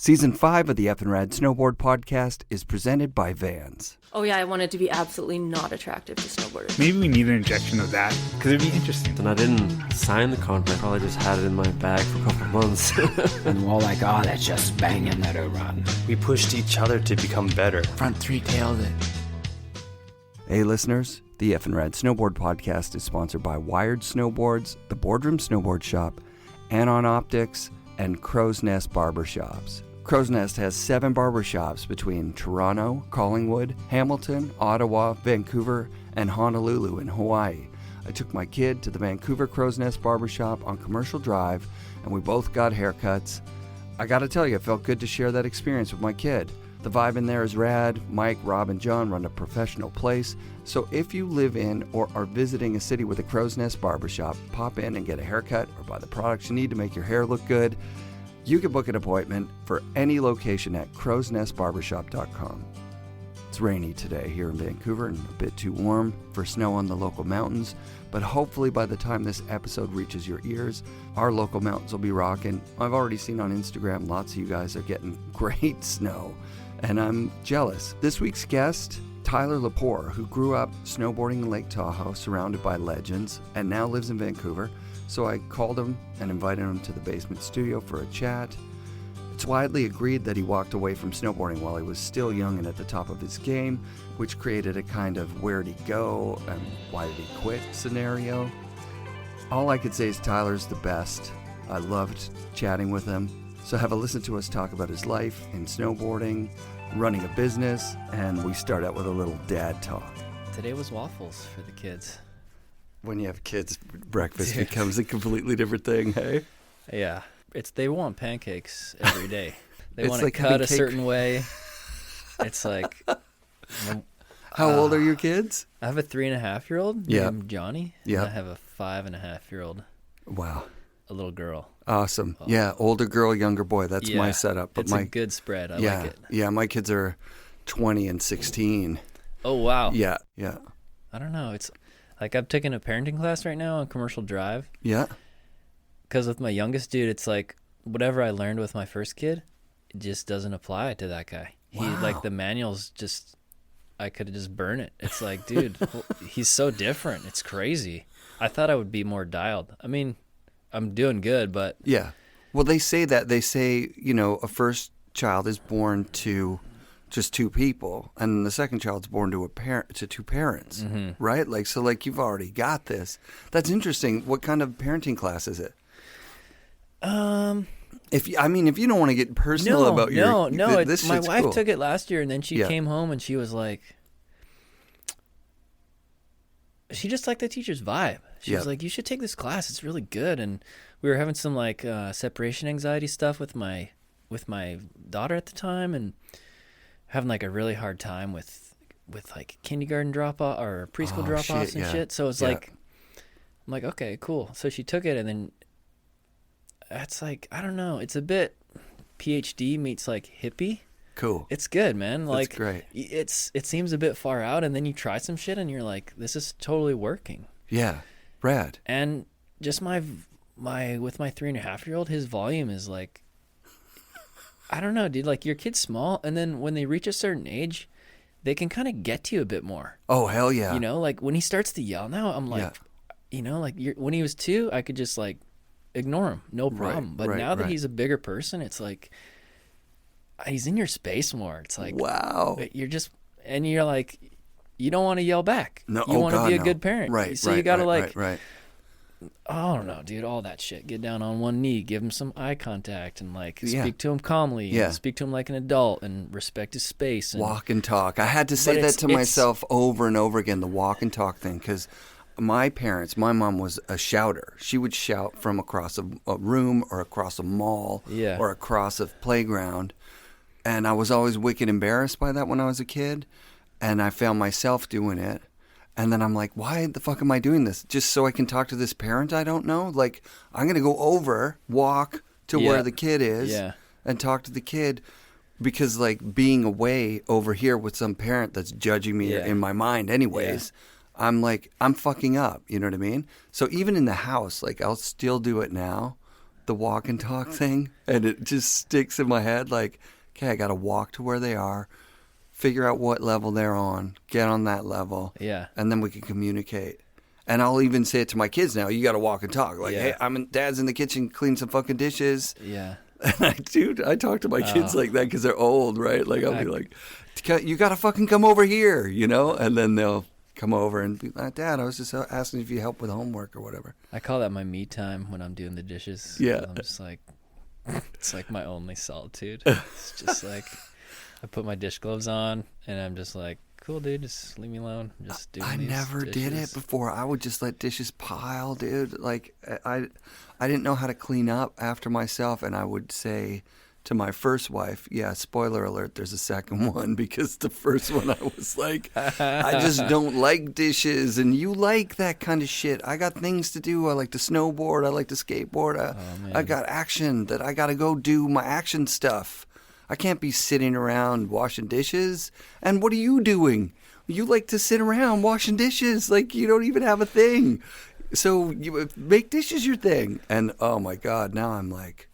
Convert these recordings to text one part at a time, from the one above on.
Season 5 of the FNRad Snowboard podcast is presented by Vans. Oh yeah, I wanted to be absolutely not attractive to snowboarders. Maybe we need an injection of that, because it'd be interesting. And I didn't sign the contract, probably just had it in my bag for a couple of months. And we're all like, oh, that's just banging, let her run. We pushed each other to become better. Front three-tailed it. Hey listeners, the FNRad Snowboard podcast is sponsored by Wired Snowboards, the Boardroom Snowboard Shop, Anon Optics, and Crow's Nest Barbershops. Crow's Nest has 7 barbershops between Toronto, Collingwood, Hamilton, Ottawa, Vancouver, and Honolulu in Hawaii. I took my kid to the Vancouver Crow's Nest Barbershop on Commercial Drive, and we both got haircuts. I gotta tell you, it felt good to share that experience with my kid. The vibe in there is rad. Mike, Rob, and John run a professional place. So if you live in or are visiting a city with a Crow's Nest Barbershop, pop in and get a haircut or buy the products you need to make your hair look good. You can book an appointment for any location at crowsnestbarbershop.com. It's rainy today here in Vancouver and a bit too warm for snow on the local mountains, but hopefully by the time this episode reaches your ears, our local mountains will be rocking. I've already seen on Instagram lots of you guys are getting great snow, and I'm jealous. This week's guest, Tyler Lepore, who grew up snowboarding in Lake Tahoe, surrounded by legends, and now lives in Vancouver. So I called him and invited him to the basement studio for a chat. It's widely agreed that he walked away from snowboarding while he was still young and at the top of his game, which created a kind of where'd he go and why did he quit scenario. All I could say is Tyler's the best. I loved chatting with him. So have a listen to us talk about his life in snowboarding, running a business, and we start out with a little dad talk. Today was waffles for the kids. When you have kids, breakfast becomes a completely different thing, hey? Yeah. They want pancakes every day. They want like it cut a certain way. It's like... How old are your kids? I have a 3.5-year-old named Johnny. Yeah. And I have a 5.5-year-old. Wow. A little girl. Awesome. Oh. Yeah, older girl, younger boy. That's my setup. But it's a good spread. I like it. Yeah, my kids are 20 and 16. Oh, wow. Yeah. I don't know. It's like I've taken a parenting class right now on Commercial Drive. Yeah. Because with my youngest dude, it's like whatever I learned with my first kid, it just doesn't apply to that guy. Wow. He like the manuals just, I could just burn it. It's like, dude, he's so different. It's crazy. I thought I would be more dialed. I mean, I'm doing good, but... Yeah. Well, they say that. They say, a first child is born to just 2 people, and the second child's born to to 2 parents, right? So you've already got this. That's interesting. What kind of parenting class is it? If you don't want to get personal about your... No, this my wife cool. took it last year, and then she came home, and she was like... She just liked the teacher's vibe. She was like, you should take this class. It's really good. And we were having some separation anxiety stuff with my daughter at the time, and having a really hard time with kindergarten drop off or preschool drop offs and shit. So it's I'm like, okay, cool. So she took it, and then that's I don't know. It's a bit PhD meets hippie. Cool. It's good, man. That's great. It seems a bit far out, and then you try some shit, and you're like, this is totally working. Yeah, rad. And just my with my 3.5-year-old, his volume is I don't know, dude. Your kid's small, and then when they reach a certain age, they can kind of get to you a bit more. Oh hell yeah. When he starts to yell now, I'm like, when he was 2, I could just ignore him, no problem. But now that he's a bigger person, it's he's in your space more. It's wow. You're just, and you're you don't want to yell back. No, you want to be a good parent. Right. So you got to right. I don't know, dude, all that shit. Get down on one knee, give him some eye contact, and speak to him calmly, and speak to him like an adult, and respect his space. And walk and talk. I had to say that to myself over and over again, the walk and talk thing, because my mom was a shouter. She would shout from across a room or across a mall or across a playground. And I was always wicked embarrassed by that when I was a kid. And I found myself doing it. And then I'm like, why the fuck am I doing this? Just so I can talk to this parent I don't know? I'm going to go walk to where the kid is and talk to the kid. Because being away over here with some parent that's judging me in my mind anyways, I'm I'm fucking up. You know what I mean? So even in the house, I'll still do it now. the walk and talk thing, and it just sticks in my head. Like, okay, I got to walk to where they are, figure out what level they're on, get on that level, and then we can communicate. And I'll even say it to my kids now. You got to walk and talk. Like, hey, Dad's in the kitchen, clean some fucking dishes. Yeah. And I talk to my kids like that because they're old, right? Like, I'll be like, you got to fucking come over here, you know? And then they'll come over and be like, Dad, I was just asking if you help with homework or whatever. I call that my me time when I'm doing the dishes. Yeah. I'm just like, it's like my only solitude. It's just like, I put my dish gloves on and I'm just like, cool, dude, just leave me alone. Just do. I never did it before. I would just let dishes pile, dude. Like, I didn't know how to clean up after myself, and I would say to my first wife, yeah, spoiler alert, there's a second one, because the first one I was like, I just don't like dishes, and you like that kind of shit. I got things to do. I like to snowboard. I like to skateboard. I got action that I got to go do my action stuff. I can't be sitting around washing dishes. And what are you doing? You like to sit around washing dishes. Like, you don't even have a thing. So you make dishes your thing. And, oh, my God, now I'm like,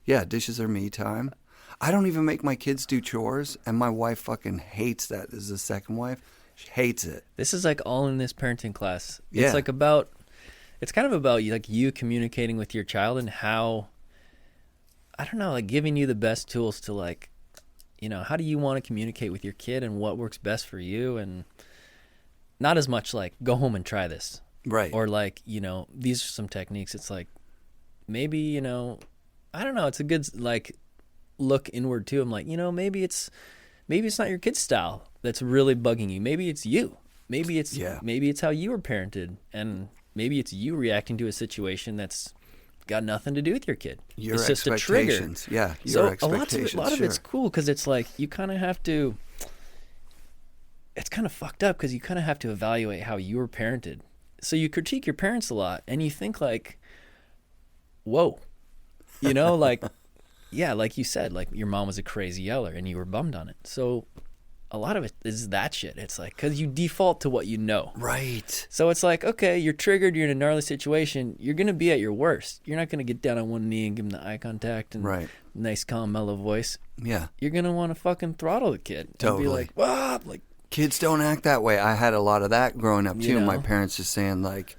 yeah, dishes are me time. I don't even make my kids do chores. And my wife fucking hates that. This is the second wife. She hates it. This is like all in this parenting class. Yeah. It's like about, it's kind of about like you communicating with your child and how, I don't know, like giving you the best tools to like, you know, how do you want to communicate with your kid and what works best for you? And not as much like go home and try this. Right. Or like, you know, these are some techniques. It's like maybe, you know, I don't know. It's a good like look inward too. I'm like, you know, maybe it's not your kid's style that's really bugging you. Maybe it's you. Maybe it's how you were parented, and maybe it's you reacting to a situation that's got nothing to do with your kid. It's just a trigger. Yeah, your expectations. A lot of it's cool because it's like you kind of have to. It's kind of fucked up because you kind of have to evaluate how you were parented. So you critique your parents a lot, and you think like, "Whoa," you know, like, yeah, like you said, like your mom was a crazy yeller, and you were bummed on it. So a lot of it is that shit. It's like because you default to what you know. Right. So it's like, okay, you're triggered. You're in a gnarly situation. You're gonna be at your worst. You're not gonna get down on one knee and give him the eye contact and nice, calm, mellow voice. Yeah. You're gonna want to fucking throttle the kid. Totally. And be like, "Wah!" Like kids don't act that way. I had a lot of that growing up too. You know? My parents just saying like,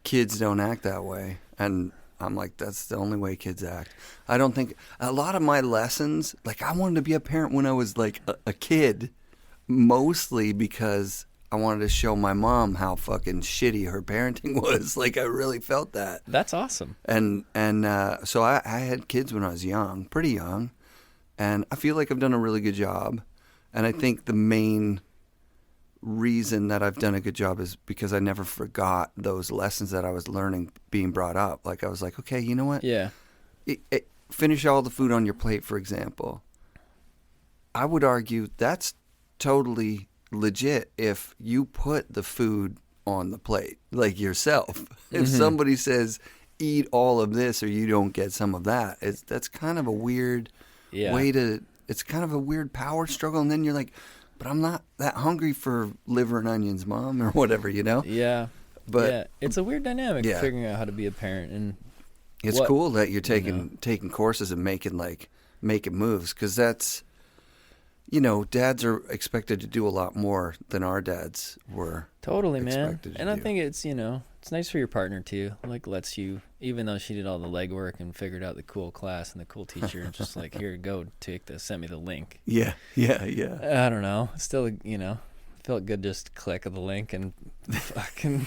kids don't act that way, and I'm like, that's the only way kids act. I don't think a lot of my lessons, like I wanted to be a parent when I was like a kid, mostly because I wanted to show my mom how fucking shitty her parenting was. Like I really felt that. That's awesome. And so I had kids when I was young, pretty young, and I feel like I've done a really good job. And I think the main reason that I've done a good job is because I never forgot those lessons that I was learning being brought up. Like I was like, okay, you know what? Yeah. Finish all the food on your plate, for example. I would argue that's totally legit if you put the food on the plate, like yourself. If somebody says, eat all of this or you don't get some of that, that's kind of a weird way to, it's kind of a weird power struggle. And then you're like, but I'm not that hungry for liver and onions, Mom, or whatever, you know? Yeah. But yeah, it's a weird dynamic figuring out how to be a parent. And it's cool that you're taking courses and making moves, because that's, you know, dads are expected to do a lot more than our dads were. Totally, man. expected to And I do. think it's, you know, it's nice for your partner too. Like lets you, even though she did all the legwork and figured out the cool class and the cool teacher, and just like, here you go, send me the link. Yeah. I don't know. Still, you know, felt good just click of the link and fucking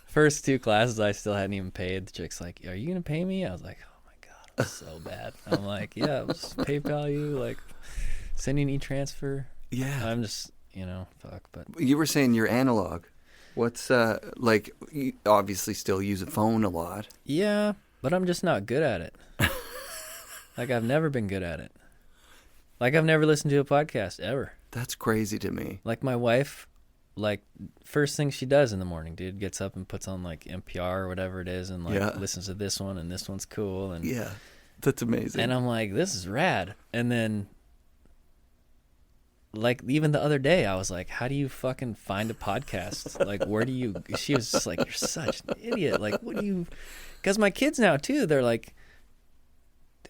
first two classes I still hadn't even paid. The chick's like, are you gonna pay me? I was like, oh my God, I'm so bad. I'm like, yeah, I'll just PayPal you, like sending e-transfer. Yeah. I'm just, you know, fuck. But You were saying you're analog. What's like? You obviously still use a phone a lot. yeah, but I'm just not good at it. Like I've never been good at it. Like I've never listened to a podcast ever. That's crazy to me. Like my wife, like first thing she does in the morning, dude, gets up and puts on like NPR or whatever it is, and like listens to this one, and this one's cool, and Yeah, that's amazing. and I'm like, this is rad. And then like even the other day I was like, how do you fucking find a podcast? Like where do you, she was just like, you're such an idiot. Like what do you, because my kids now too, they're like,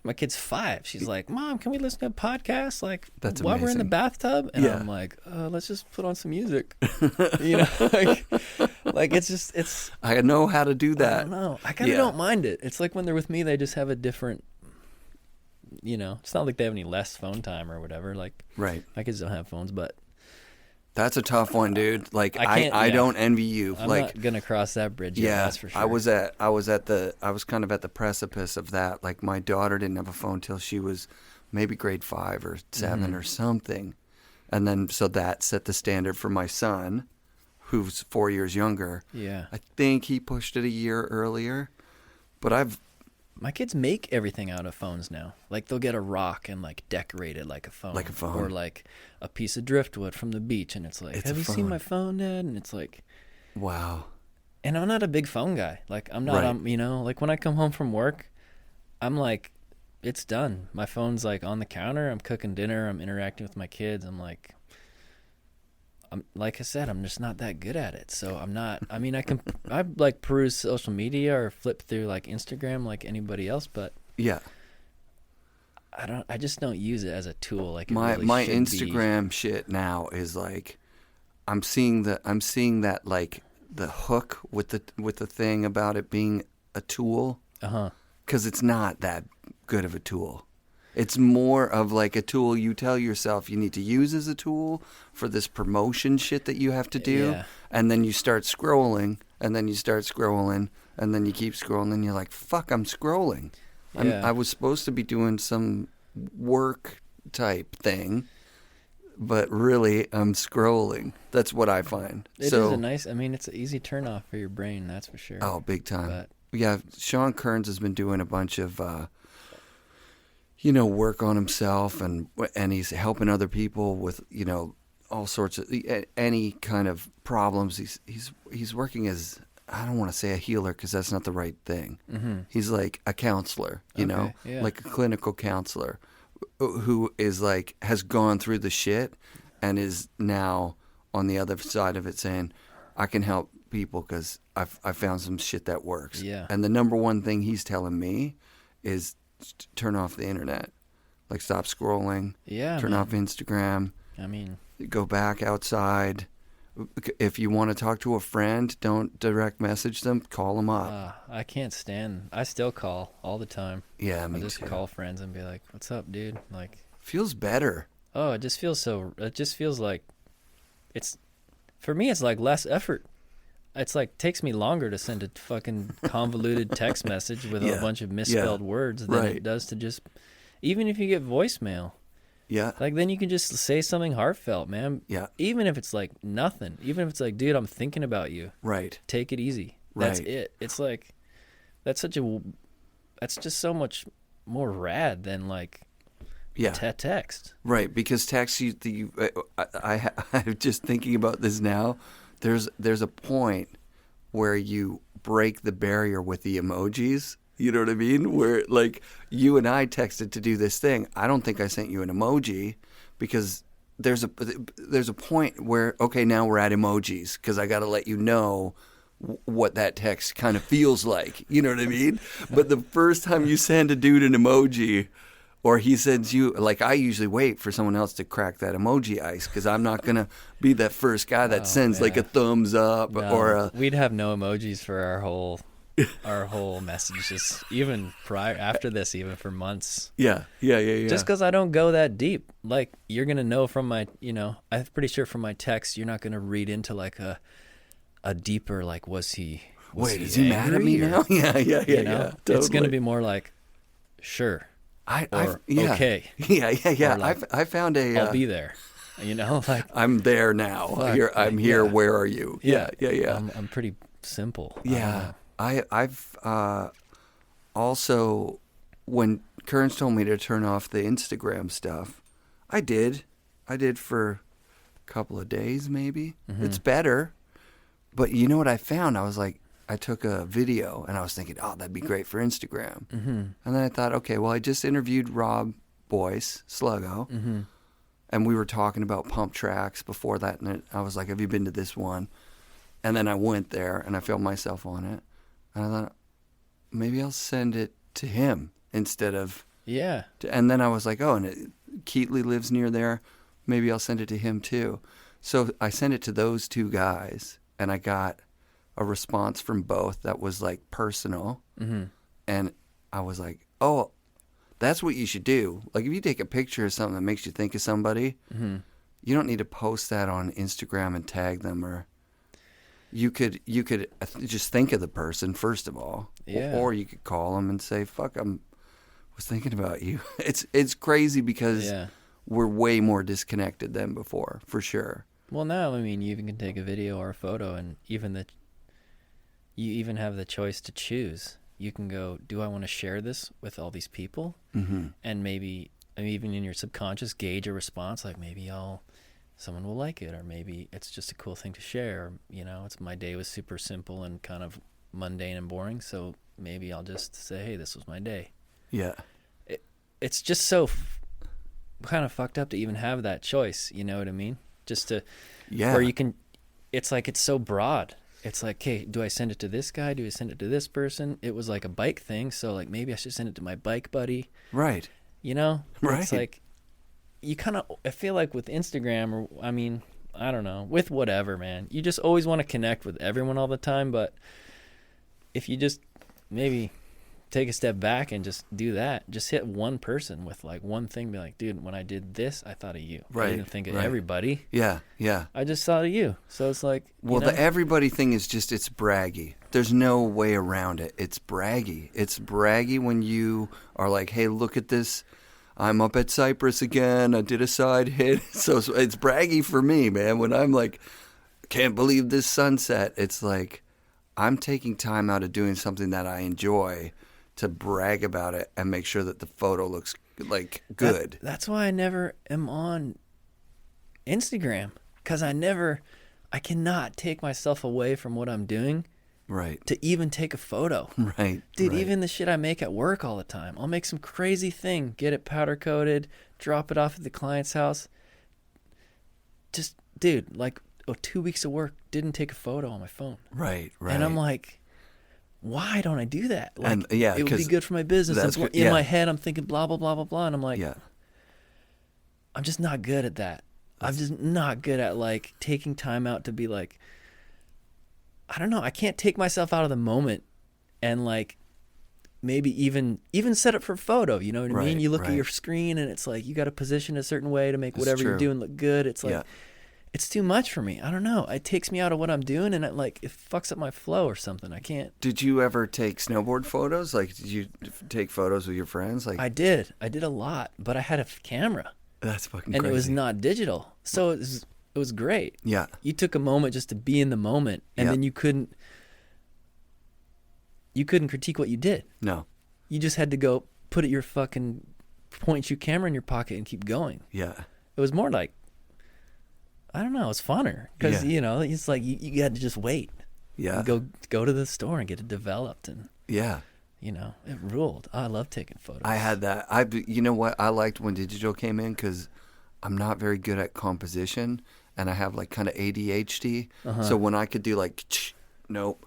My kid's 5. She's like, Mom, can we listen to a podcast like That's while we're in the amazing. bathtub? And I'm like, let's just put on some music. You know, like it's. I know how to do that. I don't know. I kind of don't mind it. It's like when they're with me, they just have a different. You know, it's not like they have any less phone time or whatever. Like, Right. my kids don't have phones, but That's a tough one, dude. Like I I don't envy you. I'm like not gonna cross that bridge yet, yeah, that's for sure. I was kind of at the precipice of that. Like my daughter didn't have a phone till she was maybe grade 5 or 7 or something. And then so that set the standard for my son, who's 4 years younger. Yeah. I think he pushed it a year earlier. But My kids make everything out of phones now. Like they'll get a rock and like decorate it like a phone. Like a phone. Or like a piece of driftwood from the beach and it's like, It's have a you seen phone. my phone, Dad? And it's like, wow. and I'm not a big phone guy. Like I'm not, Right. you know, like when I come home from work, I'm like, it's done. My phone's like on the counter. I'm cooking dinner. I'm interacting with my kids. Like I said, I'm just not that good at it. So I'm not, I mean, I like peruse social media or flip through like Instagram like anybody else, but Yeah. I just don't use it as a tool. Like it My really my should be. Instagram shit now is like I'm seeing that like the hook with the thing about it being a tool, because it's not that good of a tool. It's more of like a tool you tell yourself you need to use as a tool for this promotion shit that you have to do. Yeah. And then you start scrolling, and then you start scrolling, and then you keep scrolling, and you're like, fuck, I'm scrolling. Yeah. I was supposed to be doing some work type thing, but really I'm scrolling. That's what I find. It is a nice, I mean, it's an easy turnoff for your brain, that's for sure. Oh, big time. But- Yeah, Sean Kearns has been doing a bunch of, work on himself, and he's helping other people with, all sorts of any kind of problems. He's working as, I don't want to say a healer because that's not the right thing. Mm-hmm. He's like a counselor, Yeah. like a clinical counselor who is like has gone through the shit and is now on the other side of it saying, I can help people because I found some shit that works. Yeah. And the number one thing he's telling me is turn off the internet. Like stop scrolling. Yeah, Turn man. off Instagram. I mean, Go back outside. If you want to talk to a friend, don't direct message them. Call them up. I can't stand, I still call all the time. Yeah, I me just too. call friends and be like, what's up, dude? Like, Feels better. oh, it just feels like for me, it's like less effort. It's like takes me longer to send a fucking convoluted text message with Yeah. a bunch of misspelled words than Right. it does to just, even if you get voicemail, Yeah. like then you can just say something heartfelt, man. Yeah. Even if it's like nothing, even if it's like, dude, I'm thinking about you. Right. Take it easy. That's Right. it. It's like, that's just so much more rad than like Yeah. text. Right, because text I'm just thinking about this now. There's a point where you break the barrier with the emojis. You know what I mean? Where like you and I texted to do this thing. I don't think I sent you an emoji because there's a point where okay, now we're at emojis because I got to let you know what that text kind of feels like. You know what I mean? But the first time you send a dude an emoji, or he sends you, like I usually wait for someone else to crack that emoji ice because I'm not going to be that first guy that sends like a thumbs up or a... We'd have no emojis for our whole messages, even after this, even for months. Yeah. Just because I don't go that deep. Like, you're going to know from my, I'm pretty sure from my text, you're not going to read into like a deeper, like, was he Wait, is he mad at me angry or- now? Yeah. It's going to totally. be more like, sure. Or okay. Yeah. Or like, I found a... I'll be there. Like, I'm there now. Fuck, I'm like, here. yeah. Where are you? Yeah. I'm pretty simple. Yeah. I've also, when Kearns told me to turn off the Instagram stuff, I did for a couple of days maybe. Mm-hmm. It's better. But you know what I found? I was like, I took a video and I was thinking, oh, that'd be great for Instagram. Mm-hmm. And then I thought, okay, well, I just interviewed Rob Boyce, Sluggo, Mm-hmm. and we were talking about pump tracks before that. And I was like, have you been to this one? And then I went there and I filmed myself on it. And I thought, maybe I'll send it to him instead of Yeah. And then I was like, oh, and Keatley lives near there. Maybe I'll send it to him too. So I sent it to those two guys, and I got a response from both that was like personal. Mm-hmm. And I was like, oh, that's what you should do. Like if you take a picture of something that makes you think of somebody, Mm-hmm. you don't need to post that on Instagram and tag them, or you could just think of the person first of all. Yeah. Or you could call them and say, fuck, was thinking about you. It's crazy because we're way more disconnected than before, for sure. Well, now, I mean, you even can take a video or a photo, and you even have the choice to choose. You can go, do I want to share this with all these people? Mm-hmm. And maybe, I mean, even in your subconscious, gauge a response, like maybe someone will like it, or maybe it's just a cool thing to share. Or, you know, my day was super simple and kind of mundane and boring, so maybe I'll just say, hey, this was my day. Yeah. It's just so kind of fucked up to even have that choice, you know what I mean? Just to, where you can, it's like, it's so broad. It's like, okay, do I send it to this guy? Do I send it to this person? It was like a bike thing, so like maybe I should send it to my bike buddy. Right. You know? Right. It's like, you kind of, I feel like with Instagram, or I mean, I don't know, with whatever, man, you just always want to connect with everyone all the time, but if you just maybe take a step back and just do that, just hit one person with like one thing, be like, dude, when I did this, I thought of you. Right. I didn't think of everybody. Yeah, yeah. I just thought of you. So it's like, well, the everybody thing is just, it's braggy. There's no way around it. It's braggy. It's braggy when you are like, hey, look at this. I'm up at Cypress again. I did a side hit. So it's braggy for me, man. When I'm like, can't believe this sunset. It's like, I'm taking time out of doing something that I enjoy to brag about it and make sure that the photo looks like good. That's why I never am on Instagram, because I cannot take myself away from what I'm doing. Right. To even take a photo. Right. Dude, right. Even the shit I make at work all the time. I'll make some crazy thing, get it powder coated, drop it off at the client's house. Just, dude, like 2 weeks of work, didn't take a photo on my phone. Right, right. And I'm like, why don't I do that? Like, and, yeah, it would be good for my business. In my head, I'm thinking blah, blah, blah, blah, blah. And I'm like, I'm just not good at that. I'm just not good at like taking time out to be like, I don't know. I can't take myself out of the moment and like maybe even set it for photo. You know what I mean? You look at your screen and it's like you got to position a certain way to make whatever you're doing look good. It's like, it's too much for me. I don't know. It takes me out of what I'm doing, and it fucks up my flow or something. I can't. Did you ever take snowboard photos? Like, did you take photos with your friends? Like, I did a lot, but I had a camera. That's fucking and crazy. It was not digital, so it was great. Yeah. You took a moment just to be in the moment, and then you couldn't critique what you did. No. You just had to go put your fucking point-and-shoot camera in your pocket and keep going. Yeah. It was more like, I don't know, it's funner because you know, it's like you had to just wait. Yeah. Go to the store and get it developed, and you know, it ruled. I love taking photos. I had that. You know what? I liked when digital came in because I'm not very good at composition, and I have like kind of ADHD. So when I could do like, nope,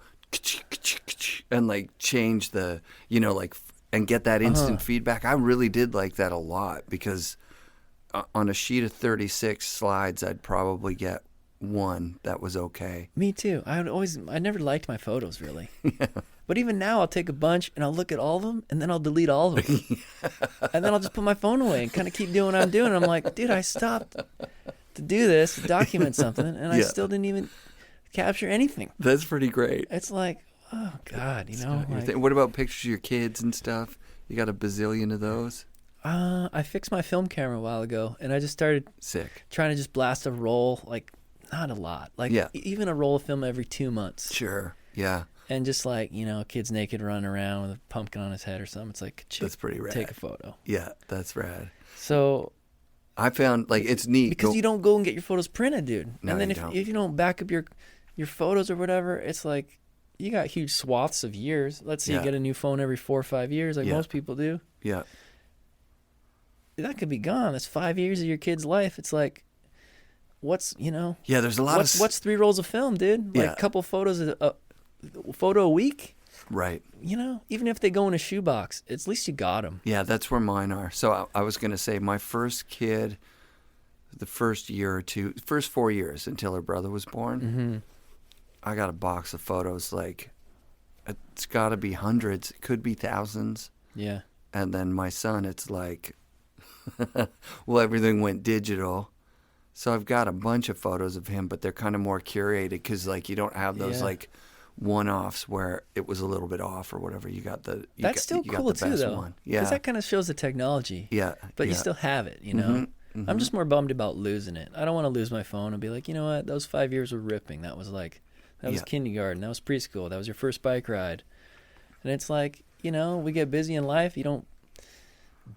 and like change the, you know, like, and get that instant feedback, I really did like that a lot because on a sheet of 36 slides, I'd probably get one that was okay. Me too. I never liked my photos really. But even now I'll take a bunch and I'll look at all of them and then I'll delete all of them. And then I'll just put my phone away and kind of keep doing what I'm doing. And I'm like, dude, I stopped to do this, to document something, and I still didn't even capture anything. That's pretty great. It's like, oh God, you know. Like, what about pictures of your kids and stuff? You got a bazillion of those? I fixed my film camera a while ago, and I just started trying to just blast a roll, like not a lot, like even a roll of film every 2 months. Sure, yeah. And just like, you know, a kid's naked running around with a pumpkin on his head or something. It's like, that's pretty rad. Take a photo. Yeah, that's rad. So I found like it's neat because you don't go and get your photos printed, dude. No, and then if you don't back up your photos or whatever, it's like you got huge swaths of years. Let's say you get a new phone every 4 or 5 years, like most people do. Yeah. That could be gone. That's 5 years of your kid's life. It's like, what's, you know? Yeah, there's a lot what's 3 rolls of film, dude? Like a couple photos, a photo a week? Right. You know, even if they go in a shoebox, at least you got them. Yeah, that's where mine are. So I was going to say my first kid, the first 4 years until her brother was born, I got a box of photos. Like, it's got to be hundreds. It could be thousands. Yeah. And then my son, it's like, well, everything went digital. So I've got a bunch of photos of him, but they're kind of more curated because, like, you don't have those, like, one-offs where it was a little bit off or whatever. You got the That's still you cool got the too, best though. one. Yeah. Because that kind of shows the technology. Yeah. But you yeah. still have it, you know? I'm just more bummed about losing it. I don't want to lose my phone and be like, you know what? Those 5 years were ripping. That was kindergarten. That was preschool. That was your first bike ride. And it's like, you know, we get busy in life. You don't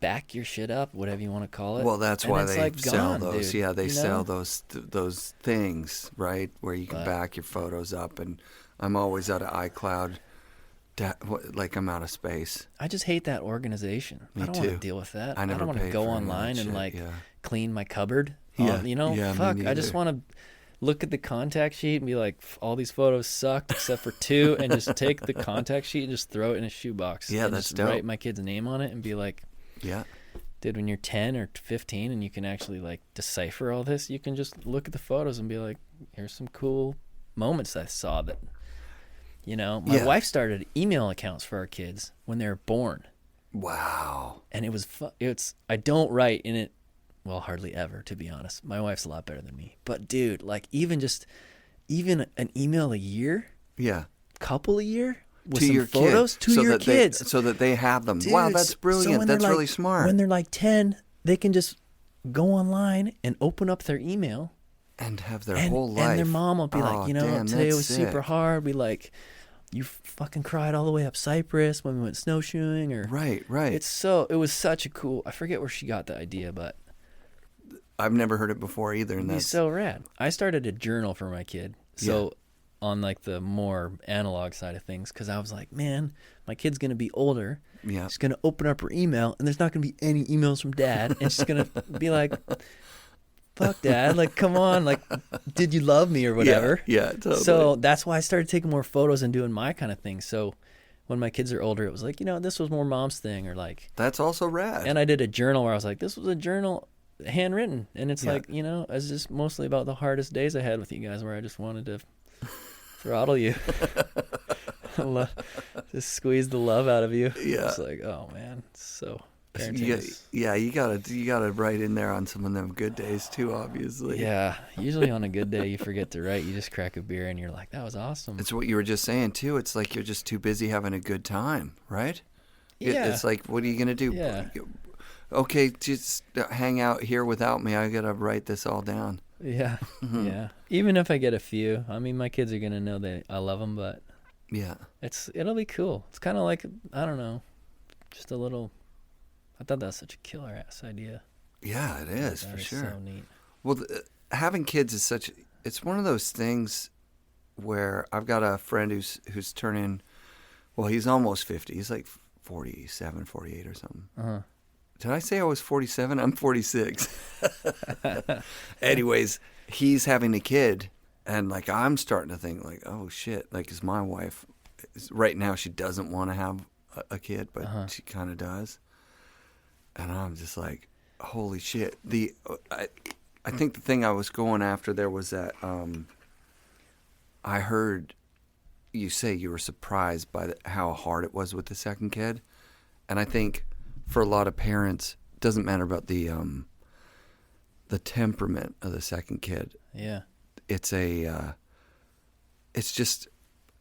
back your shit up, whatever you want to call it. Well, that's and why it's they like sell gone, those. dude, Yeah, they you sell know? those things, right, where you can back your photos up. And I'm always out of iCloud, like I'm out of space. I just hate that organization. Me I don't too. want to deal with that. I never don't want to paid go for any of online that and shit, like yeah. clean my cupboard. Yeah, You know, yeah, me fuck. I just neither. want to look at the contact sheet and be like, all these photos sucked except for 2, and just take the contact sheet and just throw it in a shoebox. Yeah, and that's just dope. write my kid's name on it and be like, Yeah. dude, when you're 10 or 15 and you can actually like decipher all this, you can just look at the photos and be like, here's some cool moments I saw that, you know. My wife started email accounts for our kids when they were born. Wow. And it was I don't write in it, well, hardly ever, to be honest. My wife's a lot better than me. But dude, like even an email a year, Yeah. couple a year with To some your photos kid, to so your that kids. so that they have them. Dude, Wow, that's so brilliant. when That's they're really like- smart. When they're like 10, they can just go online and open up their email. And have their And, whole life. and their mom will be like, Oh, you know, damn, today that's was super sick. hard. We like, you fucking cried all the way up Cypress when we went snowshoeing, or Right. it was such a cool. I forget where she got the idea, but I've never heard it before either, and it'd be that's so rad. I started a journal for my kid, so on like the more analog side of things, because I was like, man, my kid's gonna be older. yeah. She's gonna open up her email, and there's not gonna be any emails from dad, and she's gonna be like, fuck dad, like come on, like did you love me or whatever. Yeah, totally. So that's why I started taking more photos and doing my kind of thing. So when my kids are older, it was like, you know, this was more mom's thing, or like, That's also rad. and I did a journal where I was like, this was a journal handwritten, and it's Yeah. like, you know, it's just mostly about the hardest days I had with you guys, where I just wanted to throttle you, just squeeze the love out of you. Yeah. It's like, oh man, so parenting Yeah, is- you gotta write in there on some of them good days too, obviously. yeah. Usually on a good day, you forget to write. You just crack a beer and you're like, that was awesome. It's what you were just saying too. It's like you're just too busy having a good time, right? Yeah. It's like, what are you gonna do? Yeah. Okay, just hang out here without me. I gotta write this all down. Yeah, yeah. Even if I get a few, I mean, my kids are gonna know that I love them, but Yeah. it'll be cool. It's kind of like, I don't know, just a little. I thought that was such a killer ass idea. Yeah, it is That for is sure. So neat. Well, having kids is it's one of those things where I've got a friend who's turning, well, he's almost 50. He's like 47, 48 or something. Uh-huh. Did I say I was 47? I'm 46. Anyways, he's having a kid, and like I'm starting to think like, oh shit, like is my wife right now, she doesn't want to have a kid, but she kind of does. And I'm just like, holy shit. I think the thing I was going after there was that I heard you say you were surprised by how hard it was with the second kid. And I think for a lot of parents, it doesn't matter about the temperament of the second kid. Yeah. It's just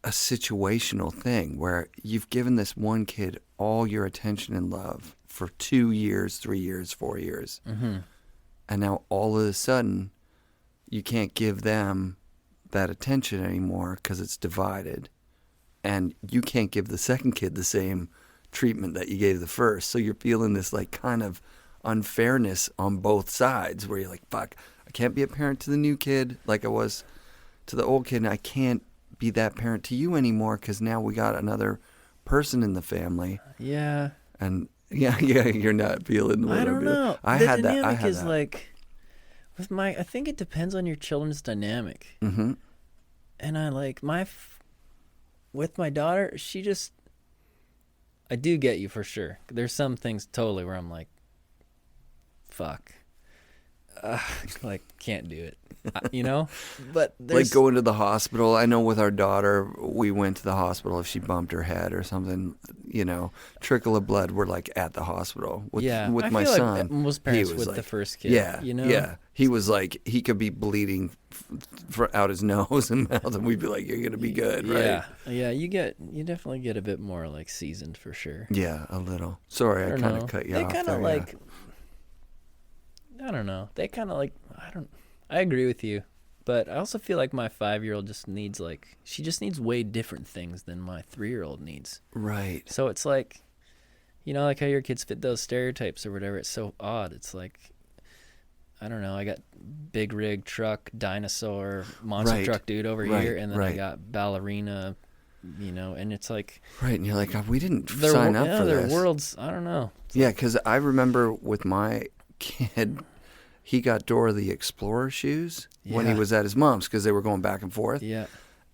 a situational thing where you've given this one kid all your attention and love for 2 years, 3 years, 4 years. Mm-hmm. And now all of a sudden you can't give them that attention anymore because it's divided. And you can't give the second kid the same treatment that you gave the first. So you're feeling this like kind of unfairness on both sides where you're like, fuck, I can't be a parent to the new kid like I was to the old kid, and I can't be that parent to you anymore because now we got another person in the family. Yeah. And yeah, you're not feeling what I I'm don't feeling. know. I The had that. I dynamic had is that. like, I think it depends on your children's dynamic. Mm-hmm. And I like with my daughter, I do get you for sure. There's some things totally where I'm like, fuck. Like, can't do it. You know? But like going to the hospital. I know with our daughter, we went to the hospital if she bumped her head or something, you know, trickle of blood. We're like at the hospital with my son. Like most parents he was with like, the first kid. Yeah, you know? Yeah. He was like, he could be bleeding out his nose and mouth, and we'd be like, "You're gonna be good, right?" Yeah. You definitely get a bit more like seasoned for sure. Yeah, a little. Sorry, I kind of cut you off. They kind of like, I don't know. They kind of like, I agree with you, but I also feel like my 5-year-old just needs she just needs way different things than my 3-year-old needs. Right. So it's like, you know, like how your kids fit those stereotypes or whatever. It's so odd. It's like, I don't know. I got big rig truck, dinosaur, monster truck dude over here, and then I got ballerina, you know, and it's like. Right, and you're like, we didn't sign up for this. Their worlds, I don't know. Yeah, because I remember with my kid, he got Dora the Explorer shoes when he was at his mom's because they were going back and forth. Yeah.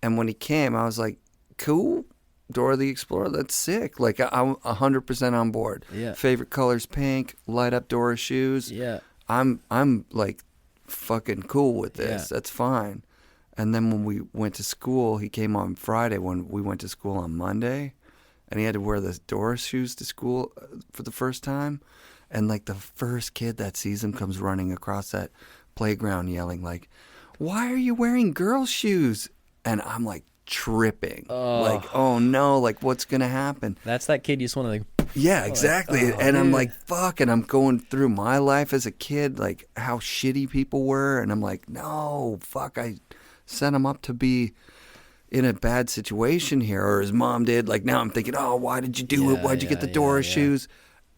And when he came, I was like, cool, Dora the Explorer, that's sick. Like, I'm 100% on board. Yeah. Favorite color's pink, light up Dora shoes. Yeah. I'm like fucking cool with this. Yeah. That's fine. And then when we went to school, he came on Friday when we went to school on Monday, and he had to wear the Dora shoes to school for the first time. And like the first kid that sees him comes running across that playground yelling like, "Why are you wearing girl shoes?" And I'm like tripping. Like, oh no, like what's going to happen? That's that kid you just want to like. Yeah, exactly. And I'm like, fuck. And I'm going through my life as a kid, like how shitty people were. And I'm like, no, fuck. I set him up to be in a bad situation here. Or his mom did. Like now I'm thinking, oh, why did you do it? Why'd you get the Dora shoes?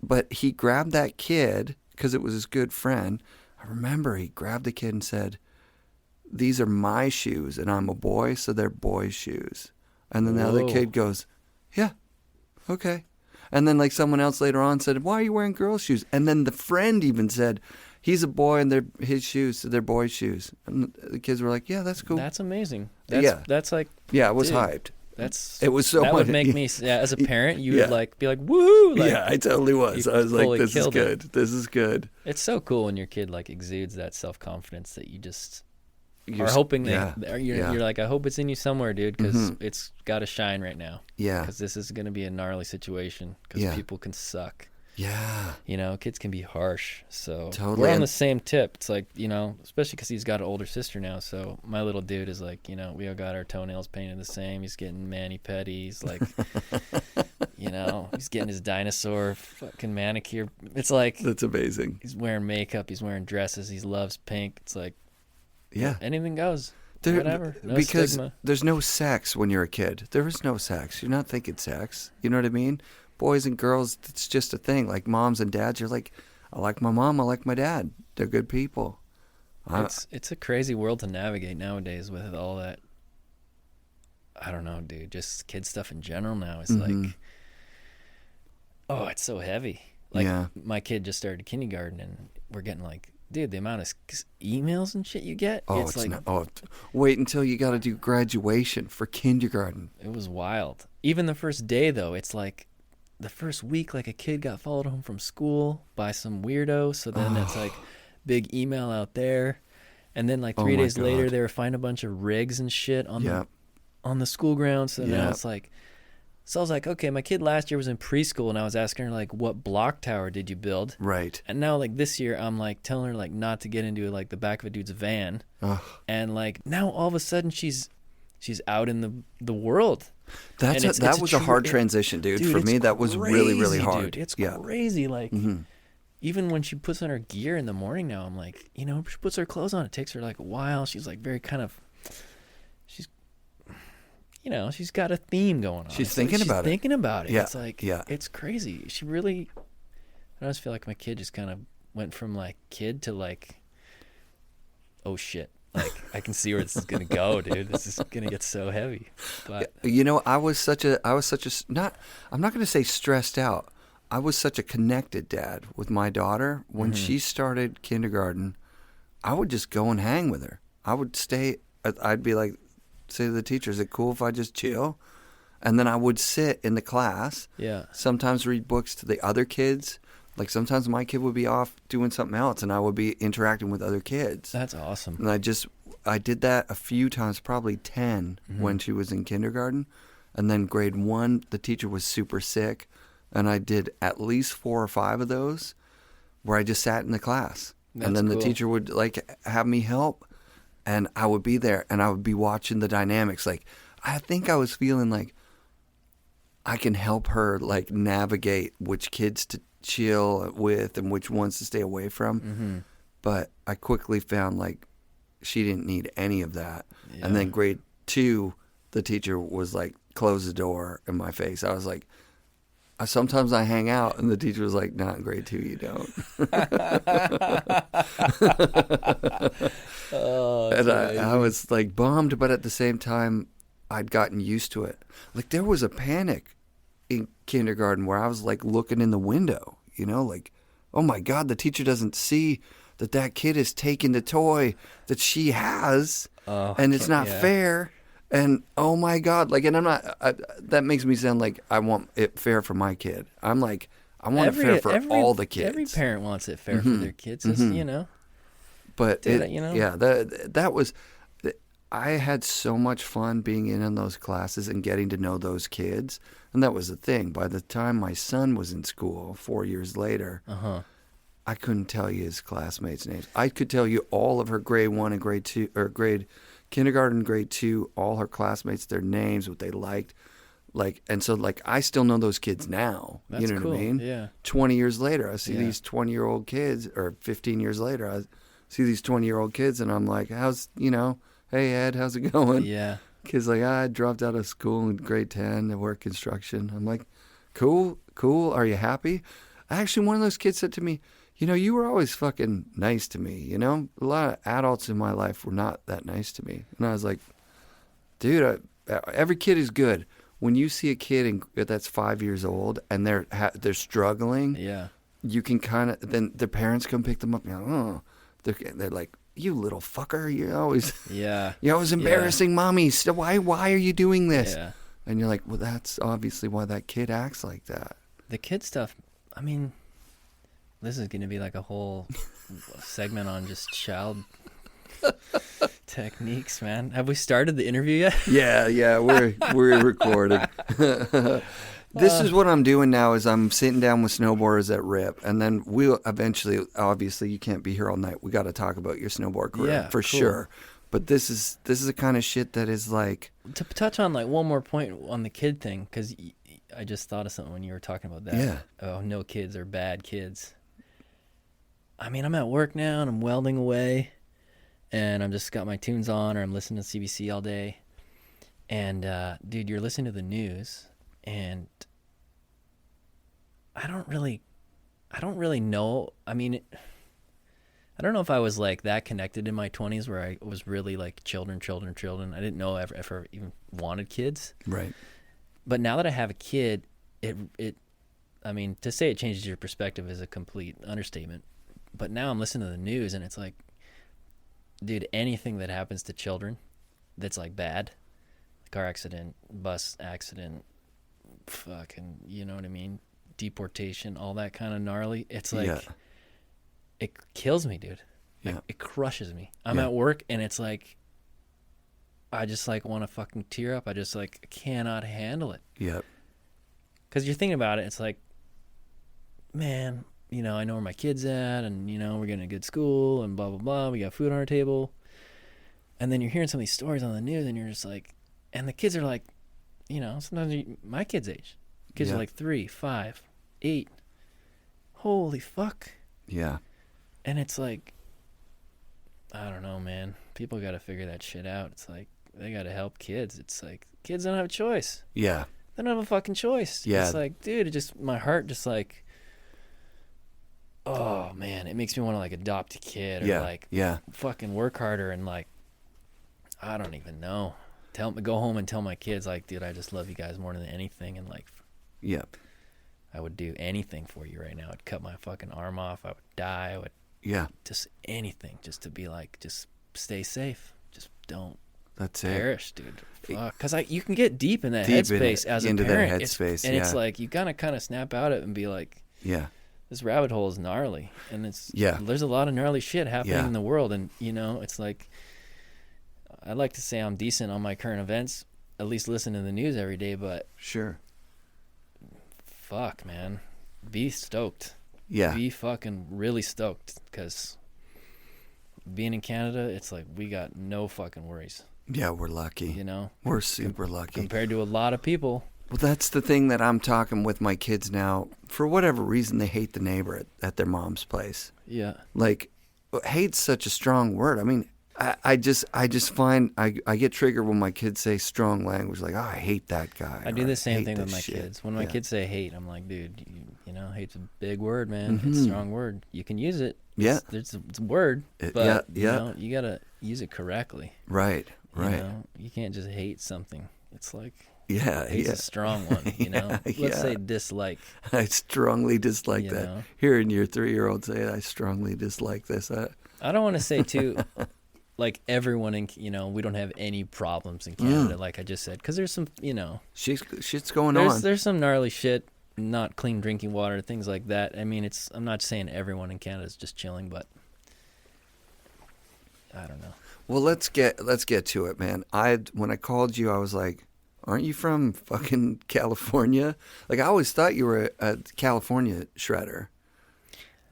But he grabbed that kid because it was his good friend. I remember he grabbed the kid and said, "These are my shoes and I'm a boy, so they're boys' shoes." And then the other kid goes, "Yeah, okay." And then like someone else later on said, "Why are you wearing girls' shoes?" And then the friend even said, "He's a boy and they're his shoes, so they're boys' shoes." And the kids were like, "Yeah, that's cool." That's amazing. That's like, yeah, I was hyped. It was so. That would make me, as a parent, you would like be like, "Woohoo!" Like, yeah, I totally was. I was like, "This is good. This is good." It's so cool when your kid like exudes that self-confidence that you just are hoping you're like, I hope it's in you somewhere, dude, because it's got to shine right now. Yeah, because this is going to be a gnarly situation because people can suck. Yeah, you know, kids can be harsh. So totally. We're on the same tip. It's like, you know, especially because he's got an older sister now. So my little dude is like, you know, we all got our toenails painted the same. He's getting mani-pedi. He's like, you know, he's getting his dinosaur fucking manicure. It's like, that's amazing. He's wearing makeup. He's wearing dresses. He loves pink. It's like, yeah, anything goes. Whatever. No because stigma. There's no sex when you're a kid. There is no sex. You're not thinking sex. You know what I mean? Boys and girls, it's just a thing. Like moms and dads, you're like, I like my mom, I like my dad. They're good people. It's a crazy world to navigate nowadays with all that. I don't know, dude. Just kid stuff in general now. It's like, oh, it's so heavy. Like my kid just started kindergarten, and we're getting like, dude, the amount of emails and shit you get. Oh, it's like, wait until you got to do graduation for kindergarten. It was wild. Even the first day, though, it's like, the first week, like a kid got followed home from school by some weirdo. So then it's like big email out there. And then like 3 days later, they were finding a bunch of rigs and shit on the school grounds. So now it's like, so I was like, okay, my kid last year was in preschool and I was asking her like, what block tower did you build? Right. And now like this year, I'm like telling her like not to get into like the back of a dude's van. And like now all of a sudden she's out in the world. That was a hard transition, dude. For me, that was really, really hard. Dude. It's crazy. Like, even when she puts on her gear in the morning now, I'm like, you know, she puts her clothes on. It takes her like a while. She's like very kind of, you know, she's got a theme going on. She's thinking about it. Yeah. It's like, it's crazy. She really, I just feel like my kid just kind of went from like kid to like, oh shit. Like, I can see where this is going to go, dude. This is going to get so heavy. But you know, I'm not going to say stressed out. I was such a connected dad with my daughter. When she started kindergarten, I would just go and hang with her. I would stay. I'd be like, say to the teacher, "Is it cool if I just chill?" And then I would sit in the class. Yeah. Sometimes read books to the other kids. Like sometimes my kid would be off doing something else, and I would be interacting with other kids. That's awesome. And I did that a few times, probably 10 when she was in kindergarten. And then grade 1, the teacher was super sick. And I did at least 4 or 5 of those where I just sat in the class. And then the teacher would like have me help. And I would be there and I would be watching the dynamics. Like, I think I was feeling like I can help her like navigate which kids to chill with and which ones to stay away from. But I quickly found like she didn't need any of that. Yeah. And then grade 2, the teacher was like, close the door in my face. I was like, sometimes I hang out, and the teacher was like, not in grade 2, you don't. And I was like bummed, but at the same time, I'd gotten used to it. Like there was a panic in kindergarten where I was like looking in the window, you know, like, oh my God, the teacher doesn't see that kid is taking the toy that she has, and it's not fair. And oh my God, like, and I'm not. That makes me sound like I want it fair for my kid. I'm like, I want it fair for all the kids. Every parent wants it fair for their kids, you know. But that was. I had so much fun being in those classes and getting to know those kids, and that was the thing. By the time my son was in school, 4 years later, I couldn't tell you his classmates' names. I could tell you all of her grade 1 and grade 2 or kindergarten, grade 2, all her classmates, their names, what they liked, like, and so like I still know those kids now. That's you know cool. what I mean? Yeah. 20 years later, I see these 20-year-old kids, or 15 years later, I see these 20-year-old kids, and I'm like, hey Ed, how's it going? Yeah. Kids like, I dropped out of school in grade 10 to work construction. I'm like, cool. Are you happy? Actually, one of those kids said to me, you were always fucking nice to me, A lot of adults in my life were not that nice to me. And I was like, dude, every kid is good. When you see a kid that's 5 years old and they're struggling, you can kind of, then their parents come pick them up and they're like, you little fucker, you're always embarrassing mommy. So why are you doing this? Yeah. And you're like, well, that's obviously why that kid acts like that. The kid stuff, I mean, this is going to be like a whole segment on just child techniques, man. Have we started the interview yet? Yeah, we're recording. This is what I'm doing now is I'm sitting down with snowboarders at RIP, and then we'll eventually, obviously you can't be here all night. We got to talk about your snowboard career for sure. But this is the kind of shit that is like... To touch on like one more point on the kid thing, because I just thought of something when you were talking about that. Yeah. Oh, no kids are bad kids. I mean, I'm at work now and I'm welding away and I'm just got my tunes on or I'm listening to CBC all day. And, dude, you're listening to the news and I don't really know. I mean, I don't know if I was like that connected in my 20s where I was really like children. I didn't know I ever even wanted kids. Right. But now that I have a kid, I mean, to say it changes your perspective is a complete understatement. But now I'm listening to the news and it's like, dude, anything that happens to children that's like bad, car accident, bus accident, fucking, you know what I mean? Deportation, all that kind of gnarly. It's like, it kills me, dude. Yeah. It crushes me. I'm at work and it's like, I just like want to fucking tear up. I just like cannot handle it. Yep. Because you're thinking about it, it's like, man, I know where my kid's at and, we're getting a good school and blah, blah, blah. We got food on our table. And then you're hearing some of these stories on the news and you're just like, and the kids are like, sometimes my kid's age. Kids are like 3, 5, 8. Holy fuck. Yeah. And it's like, I don't know, man. People got to figure that shit out. It's like, they got to help kids. It's like, kids don't have a choice. Yeah. They don't have a fucking choice. Yeah. It's like, dude, my heart just like, oh man, it makes me want to like adopt a kid or fucking work harder and like, I don't even know. Go home and tell my kids like, dude, I just love you guys more than anything. And like, I would do anything for you right now. I'd cut my fucking arm off. I would die. I would just anything just to be like, just stay safe. Just don't That's it. perish, dude. Fuck, because you can get deep in that Deep in headspace it, as a into that parent. headspace, and it's yeah. like you gotta kind of snap out of it and be like, Yeah. this rabbit hole is gnarly, and Yeah. there's a lot of gnarly shit happening Yeah. in the world, and it's like, I'd like to say I'm decent on my current events, at least listen to the news every day, but Sure. fuck, man, be stoked. Yeah. Be fucking really stoked, because being in Canada, it's like we got no fucking worries. Yeah, we're lucky. We're super lucky. Compared to a lot of people. Well, that's the thing that I'm talking with my kids now. For whatever reason, they hate the neighbor at their mom's place. Yeah. Like, hate's such a strong word. I mean, I just find I get triggered when my kids say strong language, like, oh, I hate that guy. I do or, the same hate thing with this my shit. kids. When my Yeah. kids say hate, I'm like, dude, hate's a big word, man. It's a strong word. You can use it. Yeah. It's a word, It- but yeah. you gotta use it correctly. Right. You can't just hate something. It's like Yeah. hate's Yeah. a strong one. Let's say dislike. I strongly dislike You that. know? Hearing your 3-year-old say, I strongly dislike this. I don't want to say too, like everyone in we don't have any problems in Canada, like I just said, because there's some Shit's going on. there's some gnarly shit, not clean drinking water, things like that. I mean, I'm not saying everyone in Canada is just chilling, but I don't know. Well, let's get to it, man. When I called you, I was like, aren't you from fucking California? Like, I always thought you were a California shredder.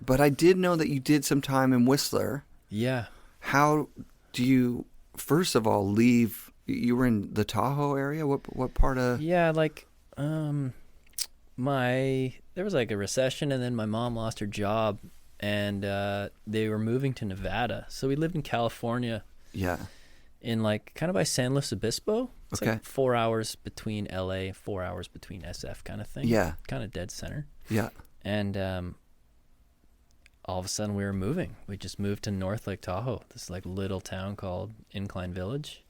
But I did know that you did some time in Whistler. Yeah. How do you, first of all, leave? You were in the Tahoe area? What part of? Yeah, like, there was like a recession, and then my mom lost her job, and they were moving to Nevada. So we lived in California. Yeah. In like kind of by San Luis Obispo. It's Okay. like 4 hours between LA, 4 hours between SF kind of thing. Yeah. Kind of dead center. Yeah. And all of a sudden we were moving. We just moved to North Lake Tahoe, this like little town called Incline Village.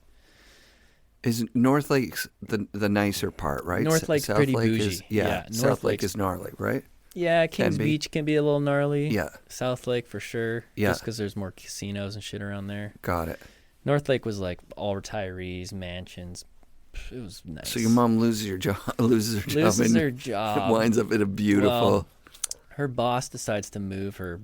Is North Lake the nicer part, right? North Lake's South pretty Lake bougie. Is, yeah. North South Lake Lake's- is gnarly, right? Yeah, Kings be. Beach can be a little gnarly. Yeah. South Lake for sure. Yeah. Just because there's more casinos and shit around there. Got it. North Lake was like all retirees, mansions. It was nice. So your mom loses her job, Loses and her job. winds up in a beautiful. Well, her boss decides to move her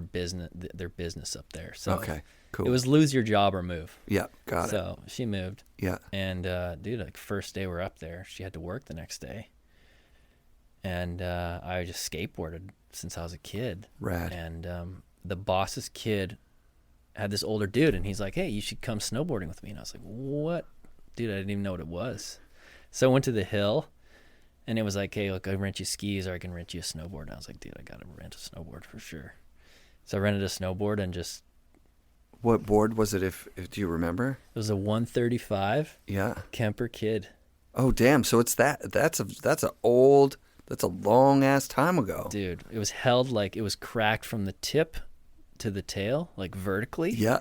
business, their business up there. So Okay, cool. it was lose your job or move. Yeah, got it. So she moved. Yeah. And dude, like first day we're up there, she had to work the next day. And I just skateboarded since I was a kid. Rad. And the boss's kid had this older dude, and he's like, "Hey, you should come snowboarding with me." And I was like, "What?" Dude, I didn't even know what it was. So I went to the hill, and it was like, "Hey, look, I rent you skis, or I can rent you a snowboard." And I was like, "Dude, I gotta rent a snowboard for sure." So I rented a snowboard and just. What board was it? If do you remember? It was a 135. Yeah. Kemper Kid. Oh damn! So it's that's a long ass time ago. Dude, it was held like it was cracked from the tip to the tail, like vertically. Yeah.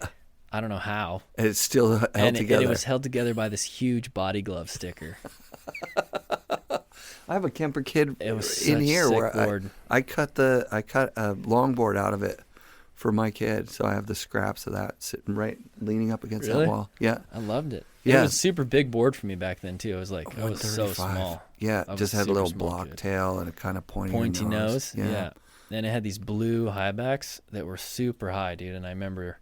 I don't know how. And it's still held together. And it was held together by this huge body glove sticker. I have a Kemper Kid It was in such here sick where board. I cut a longboard out of it for my kid, so I have the scraps of that sitting right leaning up against Really? that wall. Yeah. I loved it. Yeah. It was a super big board for me back then too. It was like I was so 135. small. Yeah, I was just had a super little small block kid. tail and a kind of Pointy nose. Yeah. Yeah. And it had these blue high backs that were super high, dude. And I remember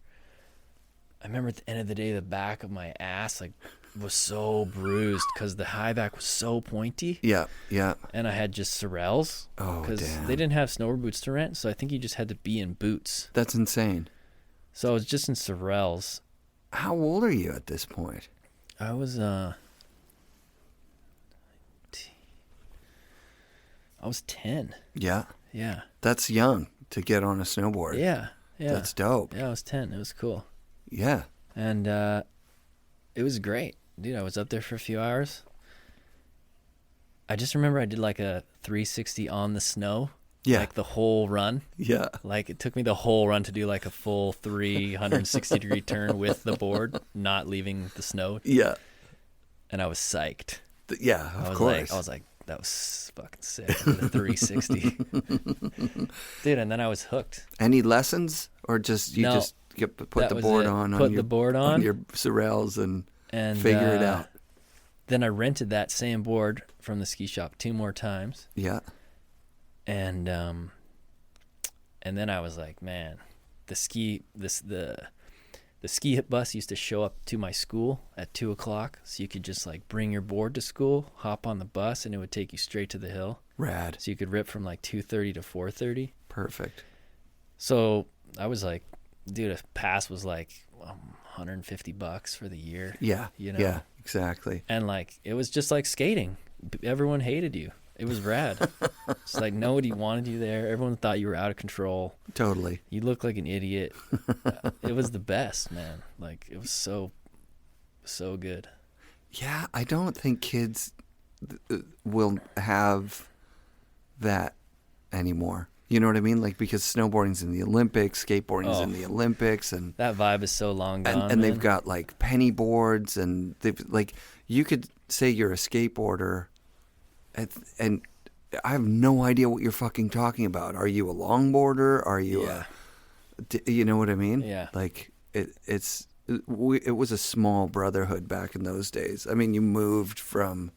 at the end of the day, the back of my ass like was so bruised because the high back was so pointy. Yeah, yeah. And I had just Sorels Oh, because damn. they didn't have snowboard boots to rent. So I think you just had to be in boots. That's insane. So I was just in Sorels. How old are you at this point? I was 10. Yeah. Yeah. That's young to get on a snowboard. Yeah. Yeah. That's dope. Yeah, I was 10. It was cool. Yeah. And it was great. Dude, I was up there for a few hours. I just remember I did like a 360 on the snow. Yeah. Like the whole run. Yeah. Like it took me the whole run to do like a full 360 degree turn with the board, not leaving the snow. Yeah. And I was psyched. Yeah, of course. I was like, that was fucking sick. The 360. Dude, and then I was hooked. Any lessons or just No. just put That the was board it. on Put your the board on. your Sorels and And figure it out. Then I rented that same board from the ski shop 2 more times. Yeah. And then I was like, man, the ski bus used to show up to my school at 2:00, so you could just like bring your board to school, hop on the bus, and it would take you straight to the hill. Rad. So you could rip from like 2:30 to 4:30. Perfect. So I was like, dude, a pass was like $150 for the year. Yeah. You know? Yeah, exactly. And like, it was just like skating. Everyone hated you. It was rad. It's like nobody wanted you there. Everyone thought you were out of control. Totally. You looked like an idiot. It was the best, man. Like, it was so good. Yeah, I don't think kids will have that anymore. You know what I mean? Like, because snowboarding's in the Olympics, skateboarding's in the Olympics, and that vibe is so long gone. And they've got like penny boards, and they've like, you could say you're a skateboarder, and I have no idea what you're fucking talking about. Are you a longboarder? Are you you know what I mean? Yeah. Like it was a small brotherhood back in those days. I mean, you moved from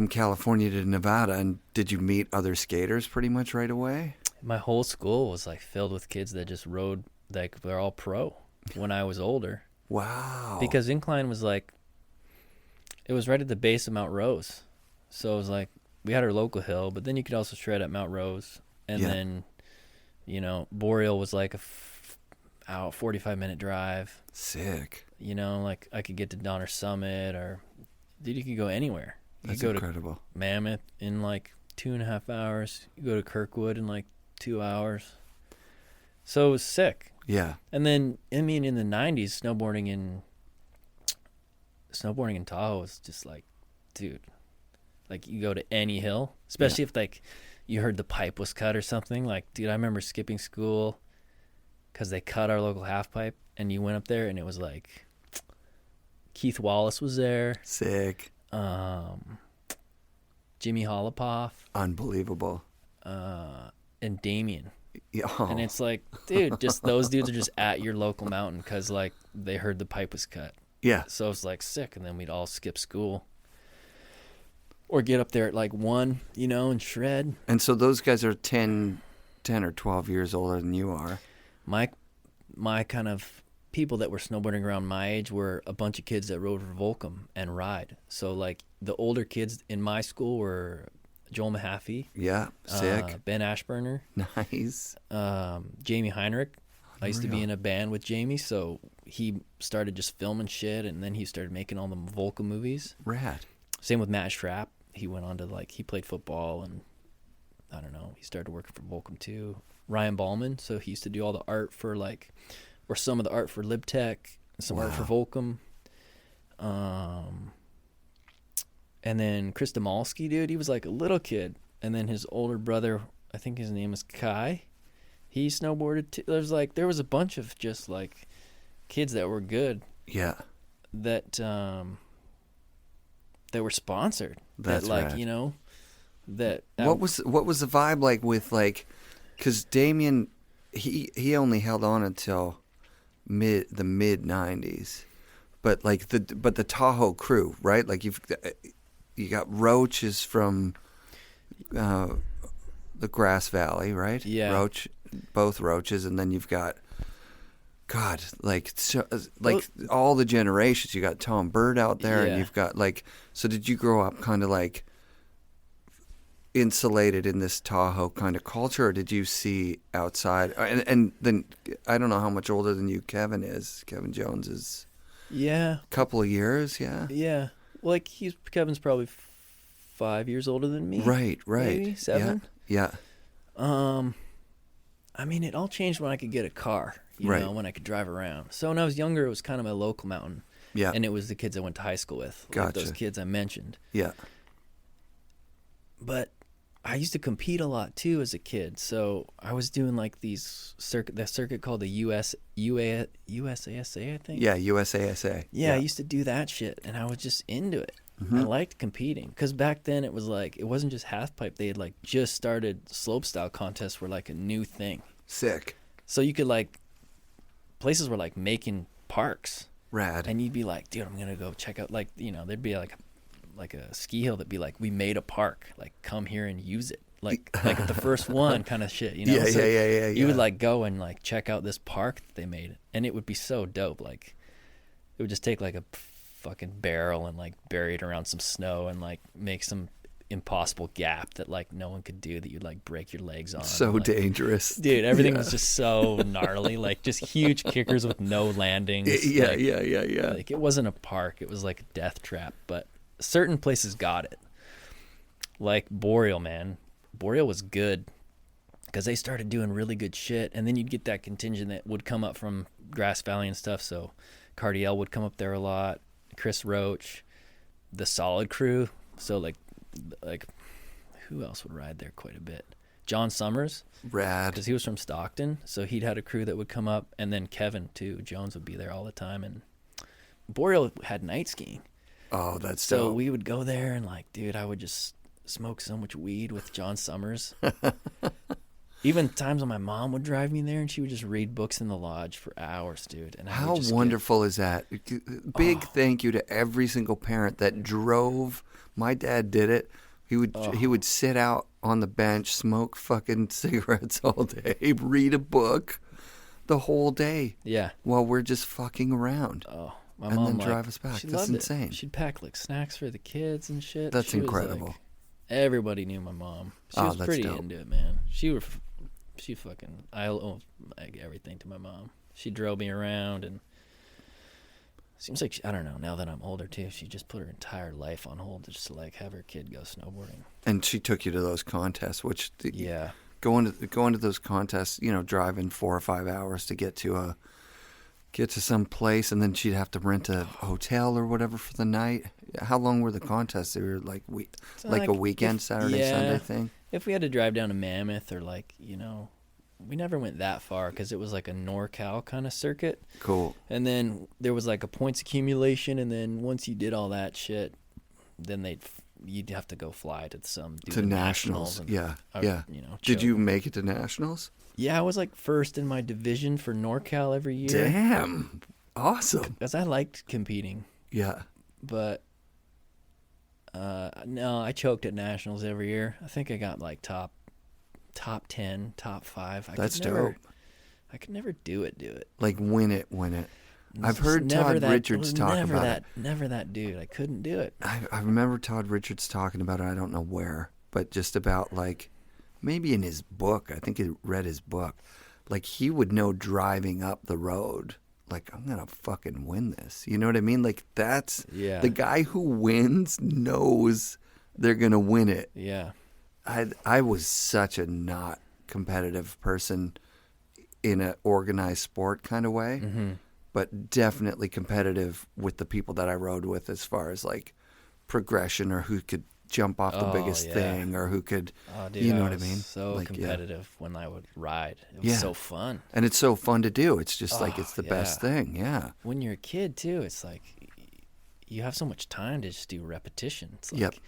California to Nevada, and did you meet other skaters pretty much right away? My whole school was like filled with kids that just rode, like they're all pro when I was older. Wow. Because Incline was like, it was right at the base of Mount Rose. So it was like, we had our local hill, but then you could also shred at Mount Rose. And then, you know, Boreal was like a 45-minute drive. Sick. You know, like I could get to Donner Summit, or dude, you could go anywhere. You That's could go incredible. to Mammoth in like 2.5 hours. You go to Kirkwood in like 2 hours. So it was sick. Yeah. And then, I mean, in the 90s, snowboarding in Tahoe was just like, dude, like you go to any hill, especially if like you heard the pipe was cut or something. Like, dude, I remember skipping school because they cut our local half pipe, and you went up there and it was like Keith Wallace was there. Sick. Jimmy Holopoff. Unbelievable. And Damien. Oh. And it's like, dude, just those dudes are just at your local mountain because like they heard the pipe was cut. Yeah. So it's like sick, and then we'd all skip school or get up there at like 1, you know, and shred. And so those guys are 10 or 12 years older than you are. My kind of people that were snowboarding around my age were a bunch of kids that rode for Volcom and Ride. So like the older kids in my school were Joel Mahaffey. Yeah, sick. Ben Ashburner. Nice. Jamie Heinrich. I used to be in a band with Jamie, so he started just filming shit, and then he started making all the Volcom movies. Rad. Same with Matt Schrapp. He went on to like, he played football, and I don't know, he started working for Volcom too. Ryan Ballman, so he used to do all the art for like, or some of the art for LibTech, some art for Volcom. And then Chris Damalski, dude, he was like a little kid. And then his older brother, I think his name is Kai, he snowboarded too. There was a bunch of just like kids that were good. Yeah. That were sponsored. That's that like, rad. you know, that What was the vibe like with like, because Damien, he only held on until the mid 90s, but like the Tahoe crew, right? Like you got Roach is from the Grass Valley, right? Yeah. Roach, both Roaches, and then you've got God, like all the generations. You got Tom Bird out there, and you've got like. So did you grow up kind of like insulated in this Tahoe kind of culture, or did you see outside? And then I don't know how much older than you Kevin is. Kevin Jones is a couple of years, yeah. Like Kevin's probably 5 years older than me. Right. Maybe 7. Yeah. I mean, it all changed when I could get a car. You know, when I could drive around. So when I was younger, it was kind of my local mountain. Yeah. And it was the kids I went to high school with. Gotcha. Like those kids I mentioned. Yeah. But I used to compete a lot too as a kid. So I was doing like the circuit called the USASA, I think. Yeah, USASA. Yeah, I used to do that shit, and I was just into it. I liked competing because back then it was like, it wasn't just half pipe. They had like just started slopestyle contests were like a new thing. Sick. So you could like, places were like making parks. Rad. And you'd be like, dude, I'm gonna go check out, like, you know, there'd be like a ski hill that'd be like, we made a park, like, come here and use it, like the first one kind of shit, you know? Yeah. You would like go and like check out this park that they made, and it would be so dope. Like, it would just take like a fucking barrel and like bury it around some snow and like make some impossible gap that like no one could do, that you'd like break your legs on. So like, dangerous, dude. Everything was just so gnarly, like just huge kickers with no landings. Yeah. Like, it wasn't a park, it was like a death trap. But certain places got it, like Boreal, man. Boreal was good because they started doing really good shit, and then you'd get that contingent that would come up from Grass Valley and stuff. So Cardiel would come up there a lot, Chris Roach, the Solid crew. So like who else would ride there quite a bit? John Summers, Rad, because he was from Stockton, so he'd had a crew that would come up, and then Kevin too, Jones, would be there all the time. And Boreal had night skiing. Oh, that's so dope. we would go there, and like, dude, I would just smoke so much weed with John Summers. Even times when my mom would drive me there, and she would just read books in the lodge for hours, dude. And how wonderful is that? Big thank you to every single parent that drove. My dad did it. He would sit out on the bench, smoke fucking cigarettes all day, read a book the whole day. Yeah. While we're just fucking around. Oh, my and mom, then like, drive us back. she That's loved insane. It. She'd pack like snacks for the kids and shit. That's She was, incredible. like, everybody knew my mom. She was that's pretty dope. into it, man. I owe like everything to my mom. She drove me around, and seems like I don't know. Now that I'm older too, she just put her entire life on hold just to like have her kid go snowboarding. And she took you to those contests, which Yeah. going to those contests, you know, driving 4 or 5 hours to get to some place, and then she'd have to rent a hotel or whatever for the night. How long were the contests? They were like a weekend, Saturday, Sunday thing. If we had to drive down to Mammoth, or like, you know, we never went that far because it was like a NorCal kind of circuit. Cool. And then there was like a points accumulation, and then once you did all that shit, then you'd have to go fly to nationals. And, yeah. You know, Did choke. you make it to nationals? Yeah, I was like first in my division for NorCal every year. Damn. Awesome. Because I liked competing. Yeah. But no, I choked at nationals every year. I think I got like top 10, top 5. That's dope. I could never do it. Like win it. I've heard Todd Richards talk about it. Never that dude. I couldn't do it. I remember Todd Richards talking about it. I don't know where, but just about like maybe in his book. I think he read his book. Like he would know driving up the road. Like, I'm going to fucking win this. You know what I mean? Like that's the guy who wins knows they're going to win it. Yeah. I was such a not competitive person in an organized sport kind of way, but definitely competitive with the people that I rode with as far as like progression or who could jump off the biggest thing or who could, you know what I mean? So like, competitive when I would ride. It was so fun. And it's so fun to do. It's just like it's the best thing. Yeah. When you're a kid too, it's like you have so much time to just do repetition. It's like,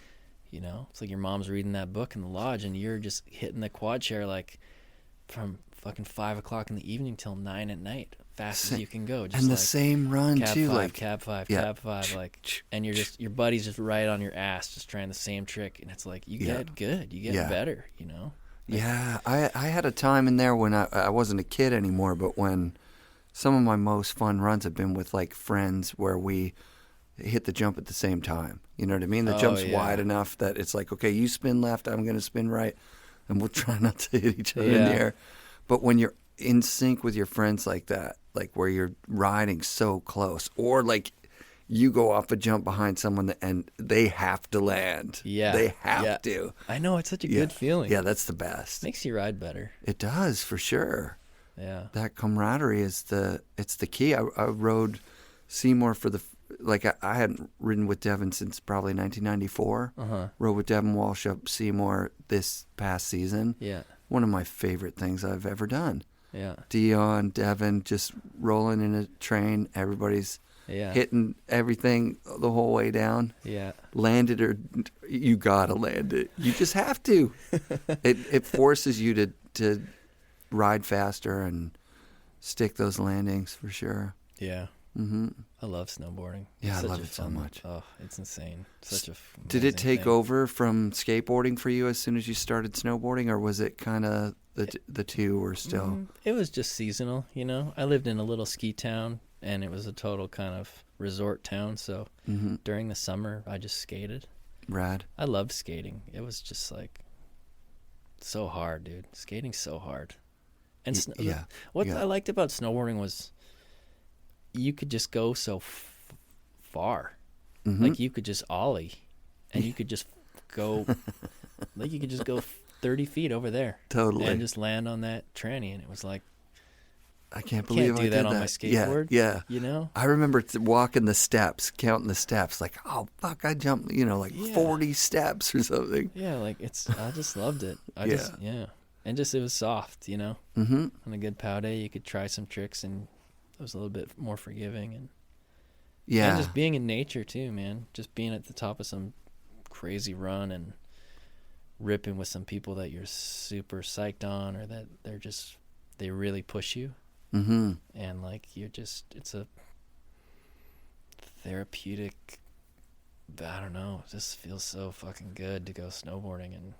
you know, it's like your mom's reading that book in the lodge and you're just hitting the quad chair like from fucking 5 o'clock in the evening till 9 at night, fast as you can go. Just and the like, same run cab too, 5, like cab 5, like, and you're just your buddy's just right on your ass, just trying the same trick, and it's like you get good, you get better, you know. Like, I had a time in there when I wasn't a kid anymore, but when some of my most fun runs have been with like friends where we hit the jump at the same time. You know what I mean? The jump's wide enough that it's like, okay, you spin left, I'm going to spin right, and we'll try not to hit each other in the air. But when you're in sync with your friends like that, like where you're riding so close, or like you go off a jump behind someone and they have to land. Yeah. They have to. I know, it's such a good feeling. Yeah, that's the best. Makes you ride better. It does, for sure. Yeah. That camaraderie is the key. I rode Seymour for I hadn't ridden with Devin since probably 1994. Rode with Devin Walsh up Seymour this past season. Yeah. One of my favorite things I've ever done. Yeah. Dion, Devin, just rolling in a train. Everybody's hitting everything the whole way down. Yeah. Land it or you gotta land it. You just have to. It forces you to ride faster and stick those landings for sure. Yeah. Mm-hmm. I love snowboarding. Yeah, I Such love a it so fun- much. Oh, it's insane. Such a Did it amazing take thing. over from skateboarding for you as soon as you started snowboarding, or was it kind of the two were still? It was just seasonal, you know. I lived in a little ski town, and it was a total kind of resort town. So Mm-hmm. during the summer, I just skated. Rad. I loved skating. It was just like so hard, dude. Skating's so hard. And Yeah. what Yeah. I liked about snowboarding was you could just go so far. Mm-hmm. Like you could just ollie, and you could just go, like you could just go 30 feet over there. Totally. And just land on that tranny, and it was like, I can't believe can't I do did that on my skateboard. Yeah. You know? I remember walking the steps, counting the steps, like, oh, fuck, I jumped, like Yeah. 40 steps or something. Yeah, like I just loved it. Yeah. And just it was soft, you know? Mm-hmm. On a good pow day, you could try some tricks, and it was a little bit more forgiving. And Yeah. and just being in nature, too, man. Just being at the top of some crazy run and ripping with some people that you're super psyched on, or that they really push you. Mm-hmm. And like it's a therapeutic, I don't know, it just feels so fucking good to go snowboarding and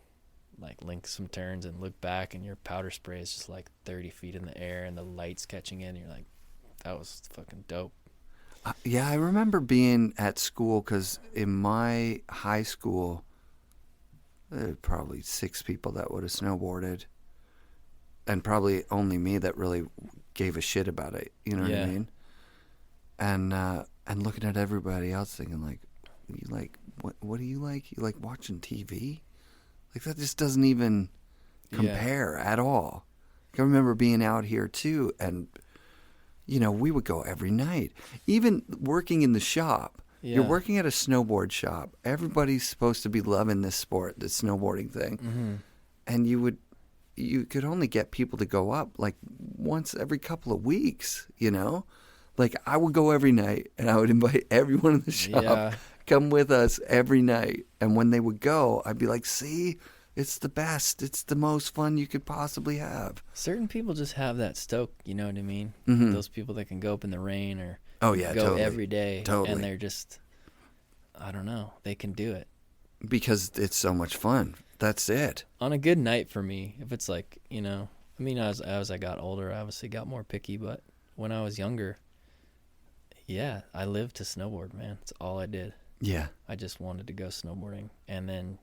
like link some turns and look back, and your powder spray is just like 30 feet in the air, and the light's catching in, and you're like, that was fucking dope. Yeah, I remember being at school, because in my high school, there were probably 6 people that would have snowboarded, and probably only me that really gave a shit about it. You know what I Yeah. mean? And looking at everybody else, thinking like, you like what do you like? You like watching TV? Like that just doesn't even compare at all. I remember being out here too, and we would go every night. Even working in the shop. Yeah. You're working at a snowboard shop. Everybody's supposed to be loving this sport, this snowboarding thing. Mm-hmm. And you could only get people to go up like once every couple of weeks, Like I would go every night, and I would invite everyone in the shop, Yeah. come with us every night. And when they would go, I'd be like, see, it's the best. It's the most fun you could possibly have. Certain people just have that stoke, you know what I mean? Mhm. Those people that can go up in the rain or Oh, yeah, go totally. every day, Totally. and they're just, I don't know, they can do it. Because it's so much fun. That's it. On a good night for me, if it's like, I mean, as I got older, I obviously got more picky, but when I was younger, yeah, I lived to snowboard, man. It's all I did. Yeah. I just wanted to go snowboarding. And then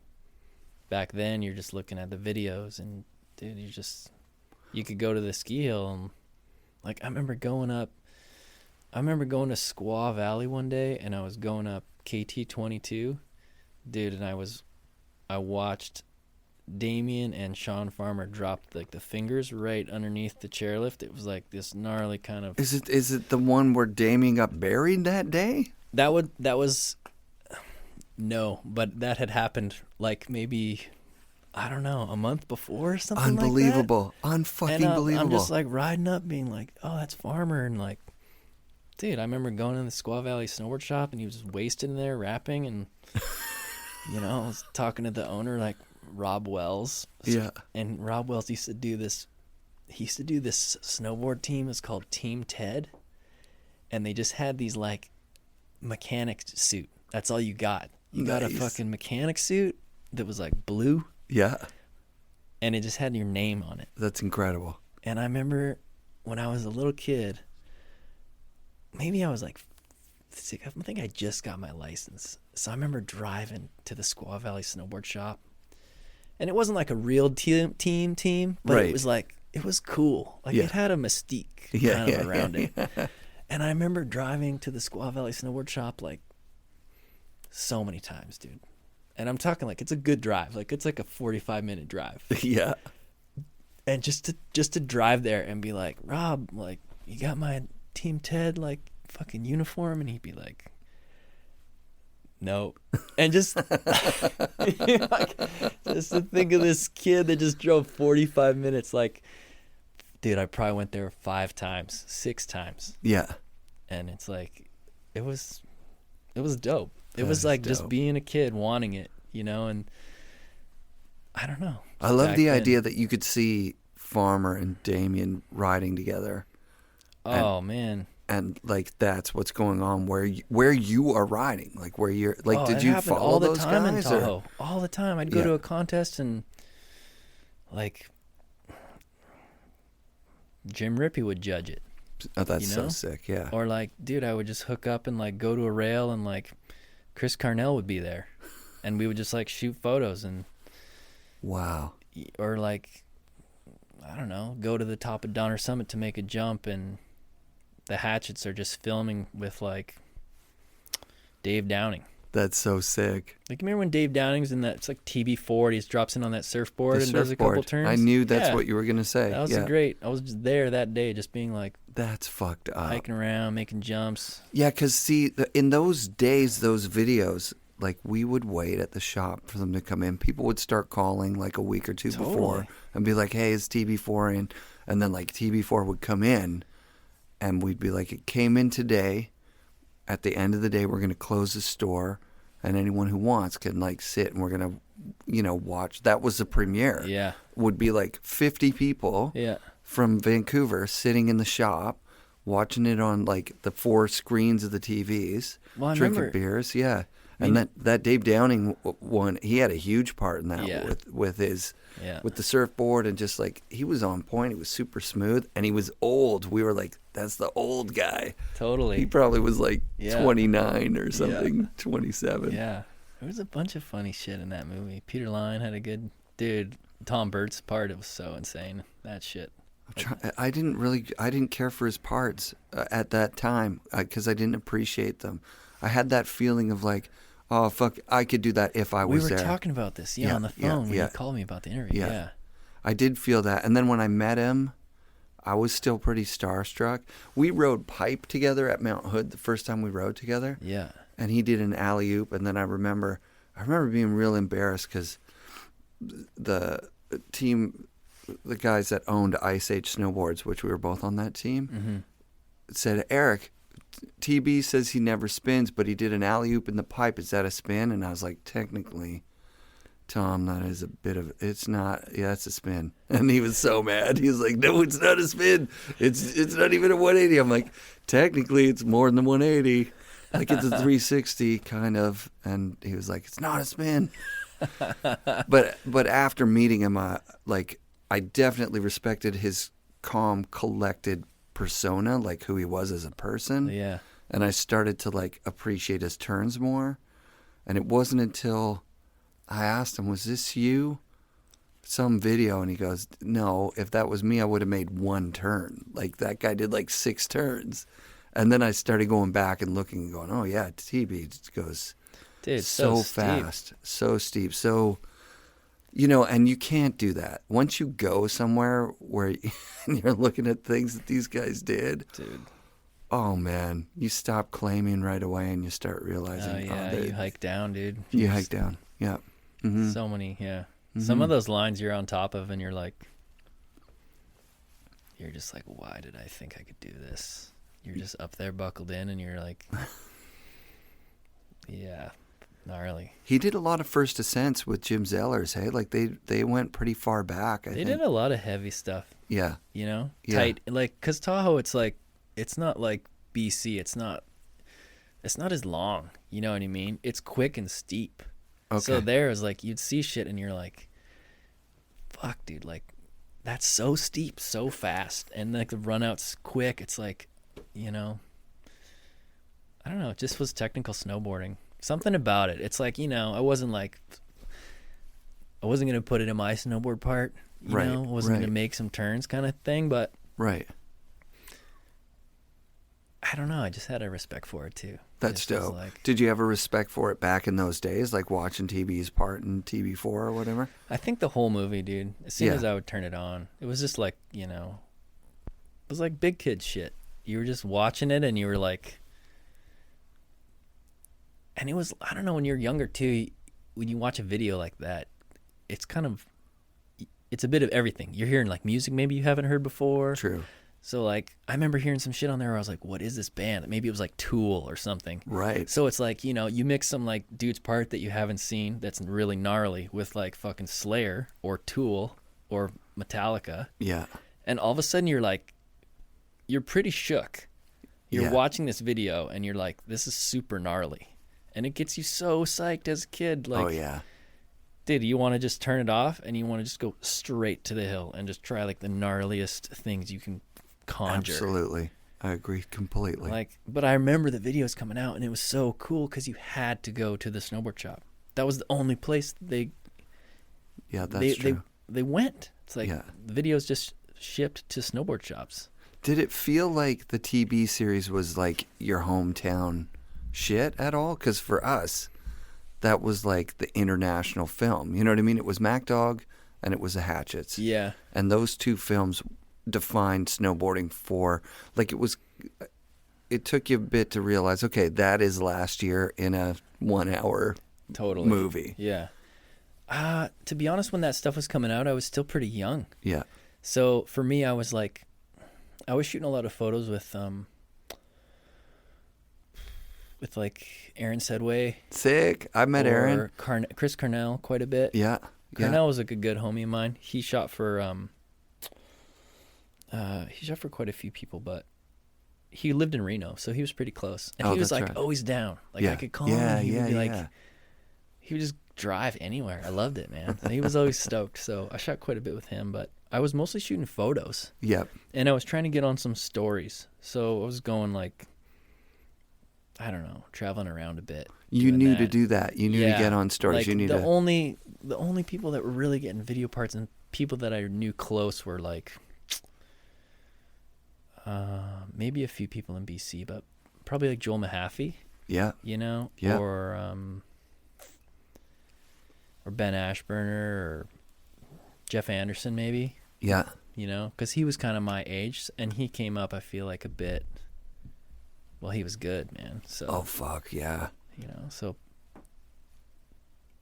back then, you're just looking at the videos, and dude, you could go to the ski hill, and like I remember going to Squaw Valley one day, and I was going up KT22, dude, and I watched Damien and Sean Farmer drop like the fingers right underneath the chairlift. It was like this gnarly kind of. Is it the one where Damien got buried that day? That was no, but that had happened like maybe, I don't know, a month before or something. Unbelievable. Like that. Unfucking And believable. I'm just like riding up, being like, oh, that's Farmer, and like, dude, I remember going in the Squaw Valley snowboard shop, and he was just wasted in there rapping, and I was talking to the owner, like Rob Wells. Yeah. And Rob Wells used to do this. He used to do this snowboard team. It's called Team Ted, and they just had these like mechanic suit. That's all you got. You got a Nice. fucking mechanic suit that was like blue, Yeah. and it just had your name on it. That's incredible. And I remember when I was a little kid, maybe I was like, I think I just got my license. So I remember driving to the Squaw Valley snowboard shop, and it wasn't like a real team, but Right. it was like, it was cool. Like Yeah. it had a mystique Yeah, kind of around it. And I remember driving to the Squaw Valley snowboard shop like so many times, dude. And I'm talking like it's a good drive. Like it's like a 45-minute drive. Yeah. And just to drive there and be like, Rob, like, you got my Team Ted like fucking uniform? And he'd be like, no. And just like, just to think of this kid that just drove 45 minutes, like, dude, I probably went there 5 times, 6 times. Yeah. And it's like, it was dope. It That was is like just dope. being a kid wanting it, and I don't know. I love Back the then- idea that you could see Farmer and Damien riding together. Oh man. and like that's what's going on where you are riding, like where you're like. Did it you happened follow all the those time guys? in Tahoe? All the time. I'd go Yeah. to a contest and like Jim Rippey would judge it. Oh, that's you know? so sick. Yeah. Or like, dude, I would just hook up and like go to a rail and like Chris Carnell would be there, and we would just like shoot photos and Wow. or like I don't know, go to the top of Donner Summit to make a jump, and the Hatchets are just filming with like Dave Downing. That's so sick. Like, remember when Dave Downing's in that, it's like TB4, he just drops in on that surfboard The and does a couple surfboard. turns? I knew that's Yeah. what you were gonna say. That was yeah. great. I was just there that day, just being like, That's fucked up. hiking around, making jumps. Yeah, because see, in those days, those videos, like we would wait at the shop for them to come in. People would start calling like a week or two before Totally. and be like, "Hey, is TB4 in?" And then like TB4 would come in, and we'd be like, "It came in today. At the end of the day, we're going to close the store, and anyone who wants can like sit, and we're going to, watch." That was the premiere. Yeah. Would be like 50 people Yeah. from Vancouver sitting in the shop, watching it on like the 4 screens of the TVs, Well, I drinking remember- beers. Yeah. And that Dave Downing one, he had a huge part in that Yeah. with his Yeah. with the surfboard, and just like he was on point. He was super smooth, and he was old. We were like, that's the old guy. Totally. He probably was like Yeah. 29 or something, 27. Yeah. There was a bunch of funny shit in that movie. Peter Line had a good dude. Tom Burt's part, it was so insane. That shit. I didn't care for his parts at that time because I didn't appreciate them. I had that feeling of like, oh fuck, I could do that if I We was were there. talking about this, Yeah, on the yeah, phone when yeah. you called me about the interview. Yeah. Yeah. I did feel that, and then when I met him, I was still pretty starstruck. We rode pipe together at Mount Hood the first time we rode together. Yeah. And he did an alley oop, and then I remember being real embarrassed because the team, the guys that owned Ice Age Snowboards, which we were both on that team, said, "Eric, TB says he never spins, but he did an alley oop in the pipe. Is that a spin?" And I was like, "Technically, Tom, that is a bit of, it's not, yeah, it's a spin." And he was so mad. He was like, "No, it's not a spin. It's not even a 180. I'm like, "Technically, it's more than 180. Like it's a 360 kind of." And he was like, "It's not a spin." But after meeting him, I definitely respected his calm, collected persona, like who he was as a person. Yeah. And I started to like appreciate his turns more. And it wasn't until I asked him, "Was this you?" Some video, and he goes, "No, if that was me, I would have made one turn. Like that guy did like 6 turns." And then I started going back and looking and going, "Oh yeah, TB goes Dude, so steep. fast, so steep, so." And you can't do that. Once you go somewhere where you're looking at things that these guys did, Dude. oh man, you stop claiming right away and you start realizing, Oh, yeah. they- You hike down, dude. you hike down. Yeah. Mm-hmm. So many, yeah. Some of those lines you're on top of, and you're just like, why did I think I could do this? You're just up there buckled in, and you're like, yeah, gnarly. He did a lot of first ascents with Jim Zellers, hey? Like they went pretty far back, I They think. did a lot of heavy stuff, Yeah. Yeah. Yeah. Tight. Like, because Tahoe, it's not like BC. It's not as long. You know what I mean? It's quick and steep. Okay. So there is like, you'd see shit and you're like, fuck, dude, like, that's so steep, so fast. And like the run out's quick. It's like, I don't know. It just was technical snowboarding. Something about it. It's like, I wasn't going to put it in my snowboard part. I wasn't going to make some turns kind of thing, but Right. I don't know. I just had a respect for it too. That's Just was dope. like- Did you have a respect for it back in those days, like watching TB's part in TB4 or whatever? I think the whole movie, dude, as soon Yeah. as I would turn it on, it was just like, it was like big kid shit. You were just watching it and you were like, and it was, I don't know, when you're younger too, when you watch a video like that, it's a bit of everything. You're hearing like music maybe you haven't heard before. True. So like, I remember hearing some shit on there where I was like, what is this band? Maybe it was like Tool or something. Right. So it's like, you mix some like dude's part that you haven't seen that's really gnarly with like fucking Slayer or Tool or Metallica. Yeah. And all of a sudden you're like, you're pretty shook. You're Yeah. watching this video and you're like, this is super gnarly. And it gets you so psyched as a kid. Like, oh yeah. dude, you want to just turn it off and you want to just go straight to the hill and just try like the gnarliest things you can conjure. Absolutely. I agree completely. Like, but I remember the videos coming out and it was so cool because you had to go to the snowboard shop. That was the only place yeah, that's true. they went. It's like Yeah. the videos just shipped to snowboard shops. Did it feel like the TB series was like your hometown shit at all? Because for us, that was like the international film. You know what I mean? It was Mac Dog and it was the Hatchets. Yeah. And those two films defined snowboarding for, like, it took you a bit to realize, okay, that is last year in a 1 hour Totally. movie. Yeah. To be honest, when that stuff was coming out, I was still pretty young. Yeah. So for me, I was shooting a lot of photos with like Aaron Sedway. Sick. I met Aaron. Or Chris Cornell quite a bit. Yeah. Cornell was a good homie of mine. He shot for quite a few people, but he lived in Reno, so he was pretty close. And he was that's like right. always down. Like Yeah. I could call him and he would be like, yeah. he would just drive anywhere. I loved it, man. And he was always stoked. So I shot quite a bit with him, but I was mostly shooting photos. Yep. And I was trying to get on some stories. So I was going like, I don't know, traveling around a bit. You doing knew that. to do that. You knew to get on stories. Like You knew the to. only people that were really getting video parts and people that I knew close were like maybe a few people in BC, but probably like Joel Mahaffey, Yeah. you know, Yeah. or Ben Ashburner or Jeff Anderson maybe, Yeah. you know, because he was kind of my age and he came up, I feel like, a bit. Well, he was good, man. So Oh fuck yeah. you know, so.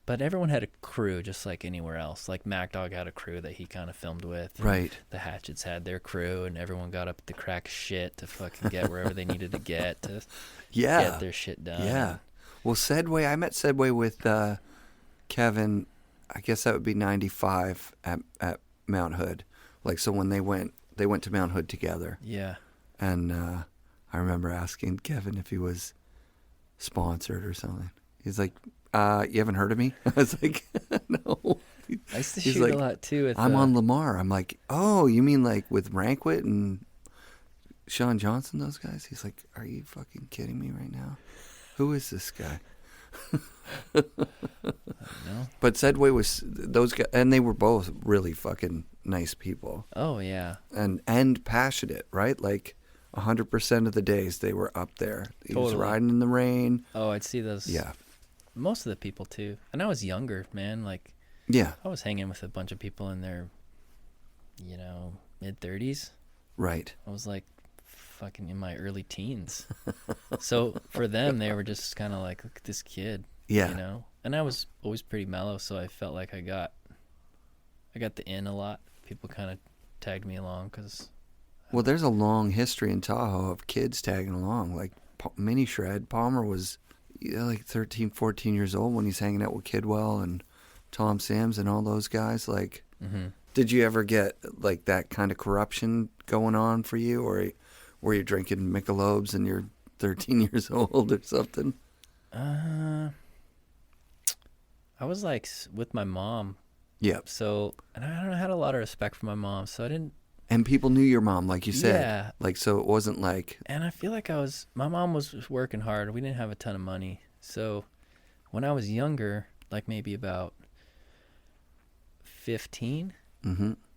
But everyone had a crew just like anywhere else. Like Mac Dog had a crew that he kind of filmed with. Right. The Hatchets had their crew, and everyone got up at the crack of shit to fucking get wherever they needed to get to Yeah. get their shit done. Yeah. Well, Sedway, I met Sedway with Kevin, I guess that would be 95 at Mount Hood. Like, so when they went to Mount Hood together. Yeah. And I remember asking Kevin if he was sponsored or something. He's like, you haven't heard of me? I was like, no. I used to He's shoot like, a lot too. With, I'm on Lamar. I'm like, oh, you mean like with Rankwit and Sean Johnson, those guys? He's like, are you fucking kidding me right now? Who is this guy? No. But Sedway was those guys, and they were both really fucking nice people Oh yeah. and passionate, right? Like 100% of the days they were up there. He was Totally. riding in the rain. Oh, I'd see those. Yeah, Most of the people too, and I was younger, man. Like yeah, I was hanging with a bunch of people in their, you know, mid-30s. right. I was like fucking in my early teens. So for them, they were just kind of like, look at this kid, Yeah, you know? And I was always pretty mellow, so I felt like I got the in a lot. People kind of tagged me along because... Well, there's a long history in Tahoe of kids tagging along. Like Mini Shred, Palmer was like 13, 14 years old when he's hanging out with Kidwell and Tom Sims and all those guys. Like, did you ever get like that kind of corruption going on for you, or were you drinking Michelobes and you're 13 years old or something? I was like with my mom. Yep. So, and I don't know, I had a lot of respect for my mom, so I didn't... And people knew your mom, like you said. Yeah. Like, so it wasn't like... And I feel like my mom was working hard. We didn't have a ton of money. So when I was younger, like maybe about 15,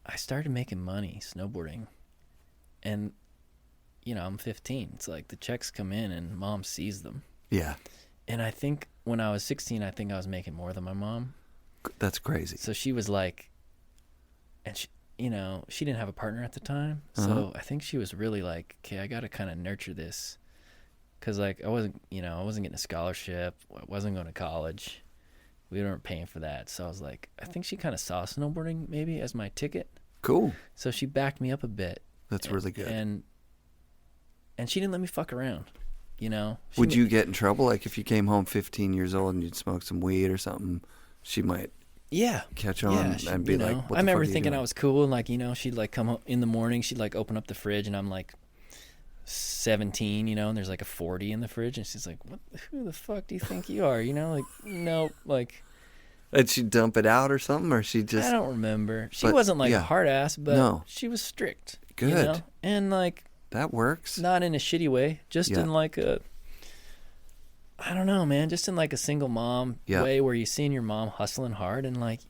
I started making money snowboarding. And, you know, I'm 15. It's like the checks come in and mom sees them. Yeah. And I think when I was 16, I think I was making more than my mom. That's crazy. So she was like, and she, you know, she didn't have a partner at the time. So I think she was really like, okay, I got to kind of nurture this. Cause like I wasn't getting a scholarship. I wasn't going to college. We weren't paying for that. So I was like, I think she kind of saw snowboarding maybe as my ticket. Cool. So she backed me up a bit. That's really good. And she didn't let me fuck around, you know. Would you get in trouble? Like if you came home 15 years old and you'd smoke some weed or something, she might catch on and be like, what the I remember fuck are you thinking doing? I was cool, and like, you know, she'd like come in the morning, she'd like open up the fridge, and I'm like 17, and there's like a 40 in the fridge, and she's like, who the fuck do you think you are? Like, nope, like. Did she dump it out or something, or she just? I don't remember. She wasn't like a hard ass, but she was strict. Good. And like. That works. Not in a shitty way, just in like I don't know, man, just in like a single mom way where you seen your mom hustling hard, and like,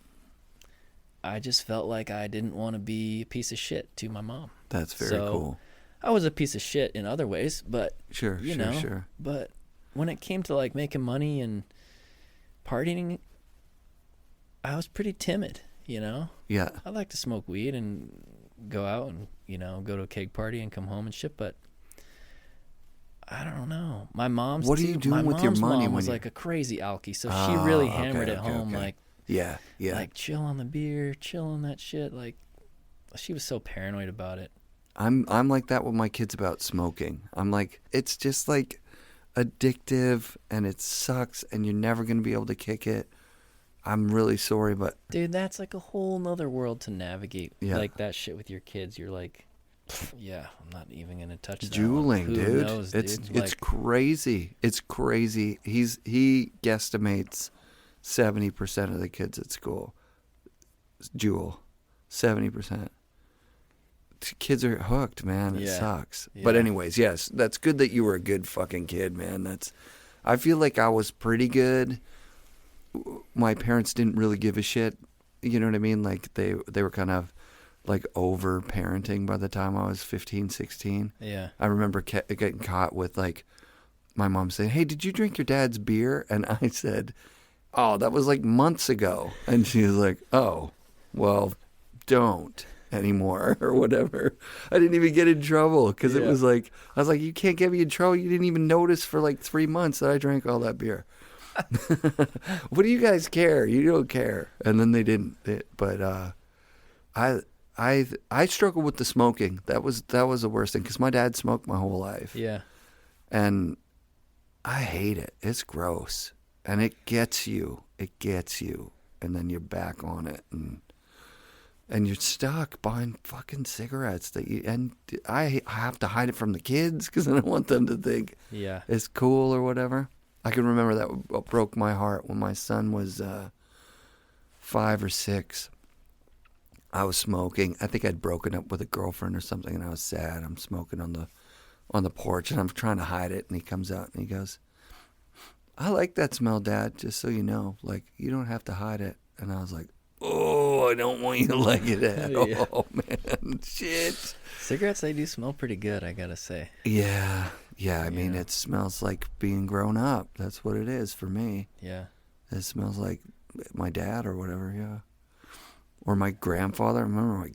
I just felt like I didn't want to be a piece of shit to my mom. That's very cool. I was a piece of shit in other ways, but sure. But when it came to like making money and partying, I was pretty timid, Yeah. I like to smoke weed and go out and, go to a keg party and come home and shit, but I don't know. My mom's What are you doing with your money? Mom was like a crazy alky, so she really hammered it home, like like chill on the beer, chill on that shit. Like, she was so paranoid about it. I'm like that with my kids about smoking. I'm like, it's just like addictive and it sucks and you're never going to be able to kick it. I'm really sorry, but dude, that's like a whole nother world to navigate. Like that shit with your kids. You're like, I'm not even going to touch that. Juuling, dude. Knows, it's like, crazy. It's crazy. He guesstimates 70% of the kids at school Juul. 70%. Kids are hooked, man. It sucks. Yeah. But anyways, yes, that's good that you were a good fucking kid, man. I feel like I was pretty good. My parents didn't really give a shit. You know what I mean? Like they were kind of like over parenting by the time I was 15, 16. Yeah. I remember getting caught with like my mom saying, "Hey, did you drink your dad's beer?" And I said, "Oh, that was like months ago." And she was like, "Oh, well, don't anymore," or whatever. I didn't even get in trouble because it was like, I was like, "You can't get me in trouble. You didn't even notice for like 3 months that I drank all that beer." What do you guys care? You don't care. And then they didn't. But I struggled with the smoking. That was the worst thing because my dad smoked my whole life. Yeah. And I hate it. It's gross. And it gets you. And then you're back on it. And you're stuck buying fucking cigarettes and I have to hide it from the kids because I don't want them to think it's cool or whatever. I can remember that broke my heart when my son was 5 or 6. I was smoking. I think I'd broken up with a girlfriend or something, and I was sad. I'm smoking on the porch, and I'm trying to hide it. And he comes out and he goes, "I like that smell, Dad. Just so you know, like you don't have to hide it." And I was like, "Oh, I don't want you to like it at all, man. Shit." Cigarettes, they do smell pretty good, I gotta say. Yeah. I mean, it smells like being grown up. That's what it is for me. Yeah. It smells like my dad or whatever, yeah. Or my grandfather. I remember my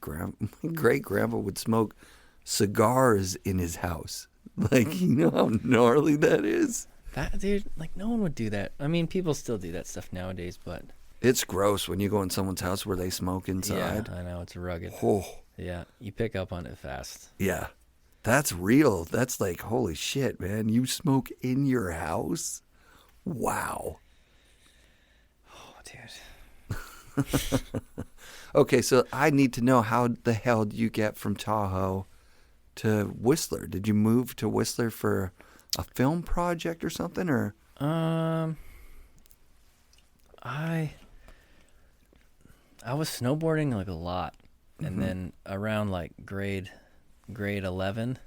great-grandpa would smoke cigars in his house. Like, you know how gnarly that is? That, dude, like, no one would do that. I mean, people still do that stuff nowadays, but... It's gross when you go in someone's house where they smoke inside. Yeah, I know. It's rugged. Oh. Yeah, you pick up on it fast. Yeah. That's real. That's like, holy shit, man. You smoke in your house? Wow. Oh, dude. Okay, so I need to know, how the hell do you get from Tahoe to Whistler? Did you move to Whistler for a film project or something, or? I was snowboarding like a lot, and then around like grade 11,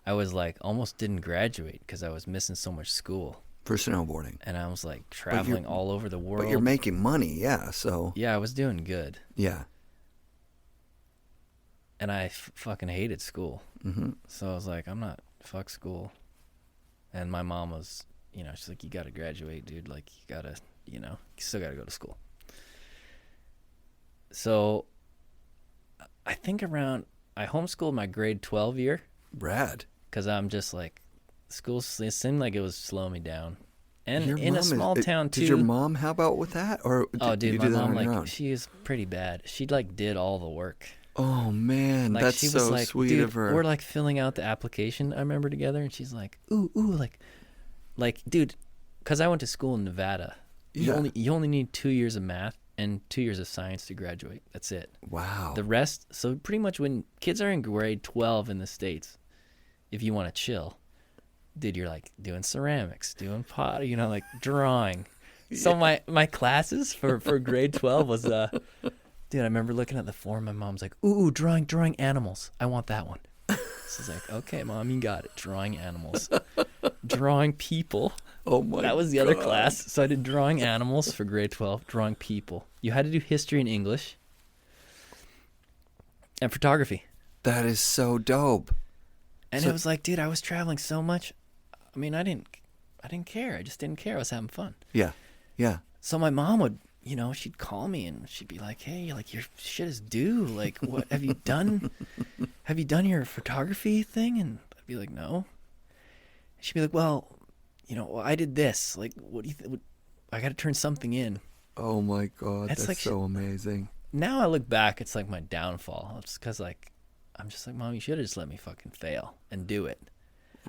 I was like almost didn't graduate because I was missing so much school for snowboarding, and I was like traveling all over the world. But you're making money, so yeah, I was doing good. Yeah, and I fucking hated school. So I was like, I'm not fuck school. And my mom was, she's like, you got to graduate, dude. Like, you got to, you still got to go to school. So I think I homeschooled my grade 12 year. Rad. Because I'm just like, it seemed like it was slowing me down. And in a small town, too. Did your mom help out with that? Or dude, my mom, like, she is pretty bad. She, like, did all the work. Oh, man, like, that's she was so like, sweet dude, of her. We're, like, filling out the application, I remember, together, and she's like, ooh, like, dude, because I went to school in Nevada. Yeah. You only need 2 years of math and 2 years of science to graduate. That's it. Wow. The rest, so pretty much when kids are in grade 12 in the States, if you want to chill, dude, you're like doing ceramics, doing pot, you know, like drawing. So my classes for grade 12 was dude, I remember looking at the form. My mom's like, ooh, drawing animals. I want that one. So I was like, okay, Mom, you got it. Drawing animals, drawing people. Oh my! That was the other class. So I did drawing animals for grade 12. Drawing people. You had to do history and English, and photography. That is so dope. And it was like, dude, I was traveling so much. I mean, I didn't care. I just didn't care. I was having fun. Yeah. So my mom would, you know, she'd call me and she'd be like, hey, like your shit is due. Like, what have you done? Have you done your photography thing? And I'd be like, no. She'd be like, well, you know, I did this. Like, what do you think? I got to turn something in. Oh my God. It's that's like so amazing. Now I look back, it's like my downfall. It's because, like, I'm just like, Mom, you should have just let me fucking fail and do it.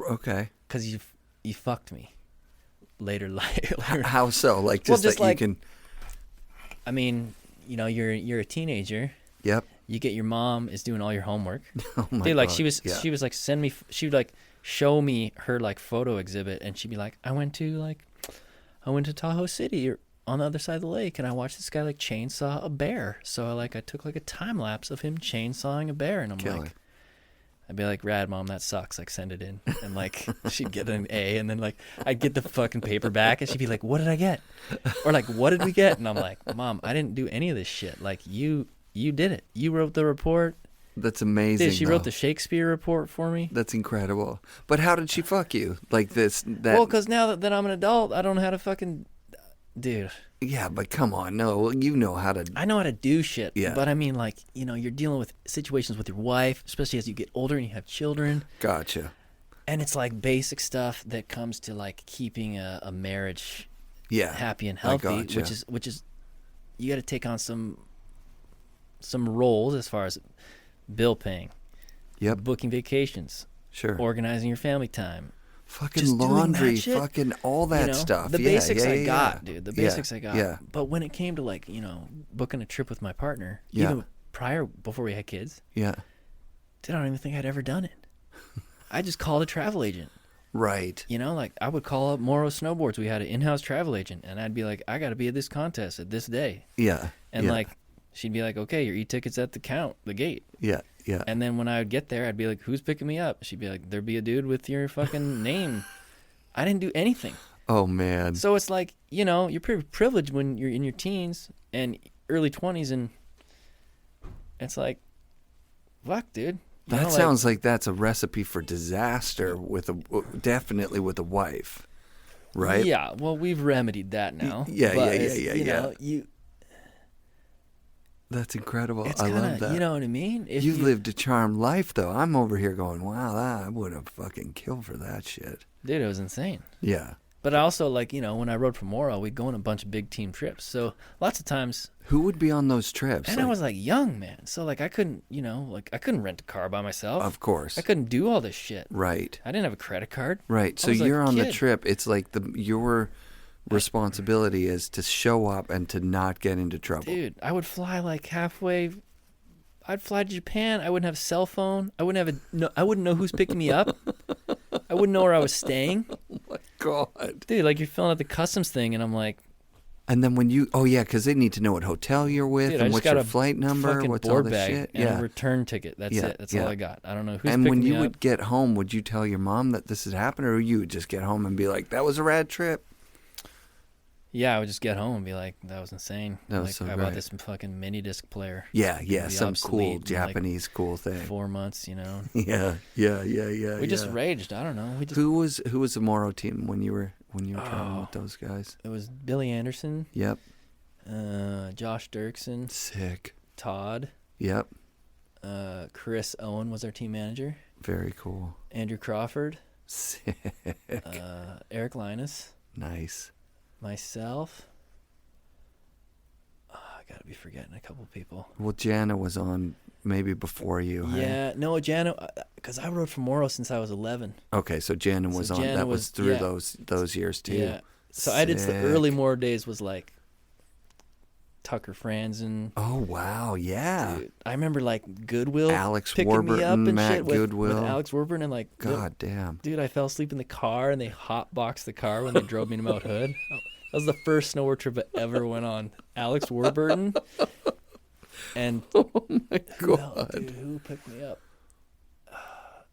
Okay. Because you fucked me later. How so? Like, just that you can. I mean, you know, you're a teenager. Yep. You get your mom is doing all your homework. Oh my Dude, like God. she was like she would like show me her like photo exhibit, and she'd be like, I went to Tahoe City or on the other side of the lake, and I watched this guy like chainsaw a bear. So I took like a time lapse of him chainsawing a bear, and I'm Killer. like, I'd be like, rad, Mom, that sucks. Like, send it in. And like, she'd get an A, and then like, I'd get the fucking paper back, and she'd be like, what did I get? Or like, what did we get? And I'm like, Mom, I didn't do any of this shit. Like, you did it. You wrote the report. That's amazing. Dude, she wrote the Shakespeare report for me. That's incredible. But how did she fuck you? Like this? Well, because now that I'm an adult, I don't know how to fucking, dude. Yeah, but come on, no, you know how to. I know how to do shit. Yeah. But I mean, like, you know, you're dealing with situations with your wife, especially as you get older and you have children. Gotcha. And it's like basic stuff that comes to like keeping a marriage happy and healthy, gotcha. which is you got to take on some roles as far as bill paying, booking vacations, sure, organizing your family time, fucking just laundry, shit, fucking all that you know, stuff. The basics I got, dude. The basics I got. Yeah. But when it came to like, you know, booking a trip with my partner, Yeah. even before we had kids, Yeah. dude, I don't even think I'd ever done it. I just called a travel agent. Right. You know, like I would call up Morrow Snowboards. We had an in-house travel agent, and I'd be like, I got to be at this contest at this day. Yeah. And yeah. like, she'd be like, okay, your e-ticket's at the gate. Yeah. Yeah. And then when I would get there, I'd be like, who's picking me up? She'd be like, there'd be a dude with your fucking name. I didn't do anything. Oh man. So it's like, you know, you're pretty privileged when you're in your teens and early 20s, and it's like, fuck, dude. You That know, sounds like that's a recipe for disaster definitely with a wife, right? Yeah, well, we've remedied that now. Yeah. You know, That's incredible. it's I kinda, love that. You know what I mean? If You've lived a charmed life, though. I'm over here going, wow, I would have fucking killed for that shit. Dude, it was insane. Yeah. But I also, like, you know, when I rode for Morrow, we'd go on a bunch of big team trips. So lots of times. Who would be on those trips? And I was like young, man. So like I couldn't, you know, like I couldn't rent a car by myself. Of course. I couldn't do all this shit. Right. I didn't have a credit card. Right. So I was like you're a on the kid. trip. It's like your responsibility is to show up and to not get into trouble. Dude, I would fly like halfway. I'd fly to Japan. I wouldn't have a cell phone. I wouldn't know who's picking me up. I wouldn't know where I was staying. Oh my God. Dude, like you're filling out the customs thing, and I'm like, And then when you, because they need to know what hotel you're with dude, I and just what's got your a flight number, fucking what's all board this bag shit. and a return ticket. That's it. That's all I got. I don't know who's And picking when me you up. would get home, would you tell your mom that this had happened, or you would just get home and be like, "That was a rad trip"? Yeah, I would just get home and be like, that was insane. That was like, so I great. bought this fucking mini disc player. Yeah, It'll be some obsolete cool in, Japanese cool like thing. 4 months, you know. Yeah. We just raged. I don't know. We just. Who was the Morrow team when you were traveling with those guys? It was Billy Anderson, Yep. Josh Dirksen, Sick. Todd, Yep. Chris Owen was our team manager, Very cool. Andrew Crawford, Sick. Eric Linus, Nice. myself. I gotta be forgetting a couple people. Well, Jana was on maybe before you. Hey? Yeah, no, Jana, because I rode for Morrow since I was 11. Okay, so Jana was on. Jana That was through yeah. those years too. Yeah. So I did the Sick. early Morrow days was like Tucker Franzen. Oh wow, yeah. Dude, I remember like Goodwill, Alex picking me up Warburton, and Matt shit with Goodwill. Alex Warburton, and like, God damn. dude, I fell asleep in the car, and they hotboxed the car when they drove me to Mount Hood. That was the first snowboard trip I ever went on. Alex Warburton, and Oh my God. dude, who picked me up?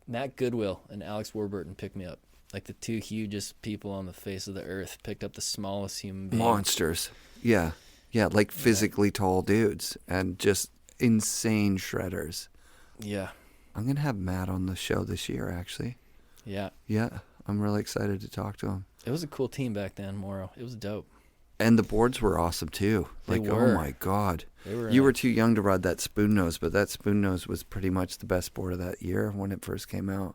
Matt Goodwill and Alex Warburton picked me up. Like the two hugest people on the face of the earth picked up the smallest human being. Monsters. Yeah. Yeah, like physically tall dudes and just insane shredders. Yeah. I'm going to have Matt on the show this year, actually. Yeah. Yeah, I'm really excited to talk to him. It was a cool team back then, Morrow. It was dope. And the boards were awesome, too. They Like, were. oh my God. They were, You were too young to ride that spoon nose, but that spoon nose was pretty much the best board of that year when it first came out.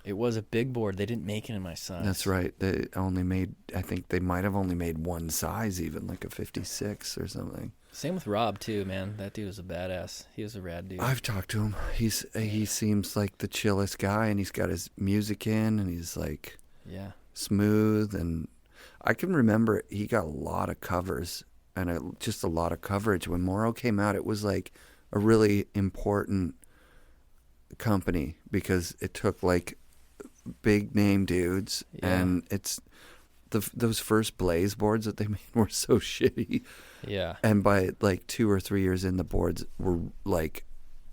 It was a big board. They didn't make it in my size. That's right. They only made, I think they might have only made one size, even like a 56 or something. Same with Rob too, man. That dude was a badass. He was a rad dude. I've talked to him. He seems like the chillest guy, and he's got his music in, and he's like Yeah. smooth. And I can remember he got a lot of covers and just a lot of coverage when Morrow came out. It was like a really important company because it took like big name dudes, and it's those first Blaze boards that they made were so shitty. Yeah. And by like 2 or 3 years in, the boards were like,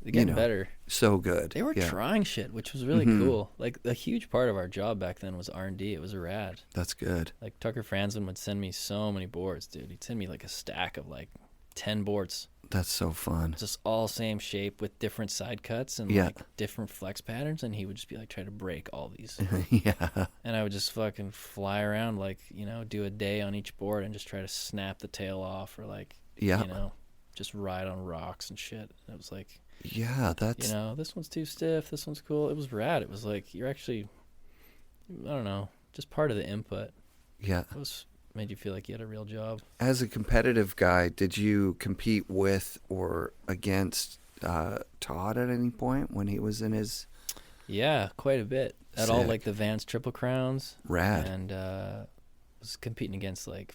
They're getting better. so good. They were trying shit, which was really cool. Like a huge part of our job back then was R&D. It was rad. That's good. Like Tucker Franzen would send me so many boards, dude. He'd send me like a stack of like 10 boards. That's so fun. Just all same shape with different side cuts and like different flex patterns, and he would just be like, try to break all these. Yeah. And I would just fucking fly around, like, do a day on each board and just try to snap the tail off, or like, just ride on rocks and shit. And it was like, yeah, that's this one's too stiff, this one's cool. It was rad. It was like, you're actually, I don't know, just part of the input. Yeah. It was made you feel like you had a real job. As a competitive guy, did you compete with or against Todd at any point when he was in his? Yeah, quite a bit. At all like the Vans Triple Crowns. Rad. And was competing against like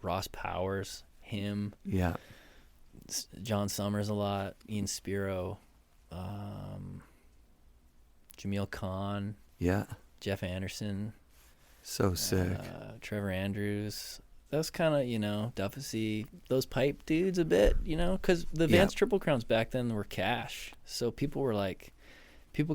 Ross Powers, him. Yeah. John Summers a lot, Ian Spiro, Jamil Khan. Yeah. Jeff Anderson. So sick. Trevor Andrews. Those kind of, Duffy, those pipe dudes a bit, because the Vans Triple Crowns back then were cash. So people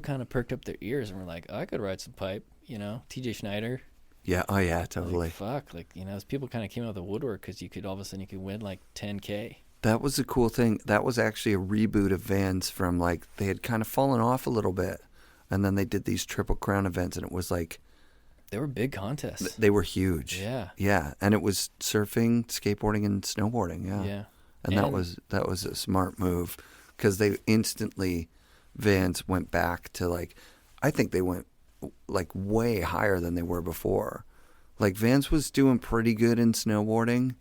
kind of perked up their ears and were like, oh, I could ride some pipe, TJ Schneider. Yeah. Oh, yeah, totally. People kind of came out of the woodwork because all of a sudden you could win like 10K. That was a cool thing. That was actually a reboot of Vans from like, they had kind of fallen off a little bit. And then they did these Triple Crown events, and it was like, they were big contests. They were huge. Yeah. Yeah, and it was surfing, skateboarding, and snowboarding. Yeah. Yeah. And that was a smart move because they instantly, Vans went back to like, I think they went like way higher than they were before. Like Vans was doing pretty good in snowboarding,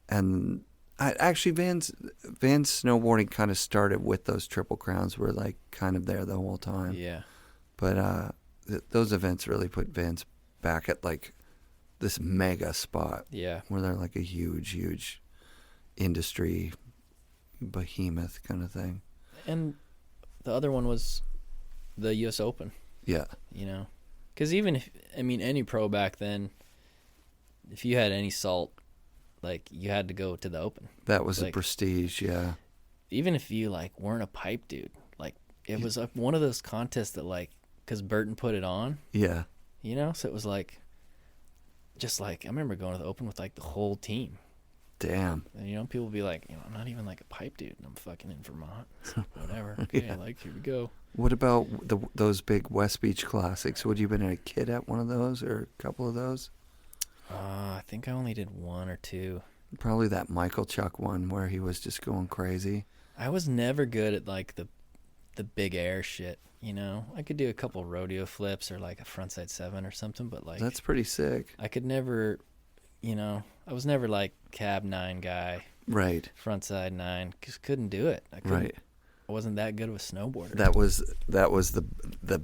and actually Vans snowboarding kind of started with those Triple Crowns. Were like kind of there the whole time. Yeah. But those events really put Vans back at like this mega spot. Yeah. Where they're like a huge industry behemoth kind of thing. And the other one was the U.S. Open. Yeah. Because even if, any pro back then, if you had any salt, like you had to go to the Open. That was like, a prestige, yeah. Even if you like weren't a pipe dude, like it was like one of those contests that like, because Burton put it on. Yeah. So it was like, just like, I remember going to the Open with like the whole team. Damn. And people would be like, I'm not even like a pipe dude, and I'm fucking in Vermont. So whatever. Okay, Yeah. here we go. What about those big West Beach Classics? Would you have been a kid at one of those or a couple of those? I think I only did one or two. Probably that Michael Chuck one where he was just going crazy. I was never good at like the big air shit. I could do a couple rodeo flips or like a frontside 7 or something, but like That's pretty sick. I could never, I was never like cab 9 guy. Right. Frontside 9, just couldn't do it. I couldn't. Right. I wasn't that good of a snowboarder. That was the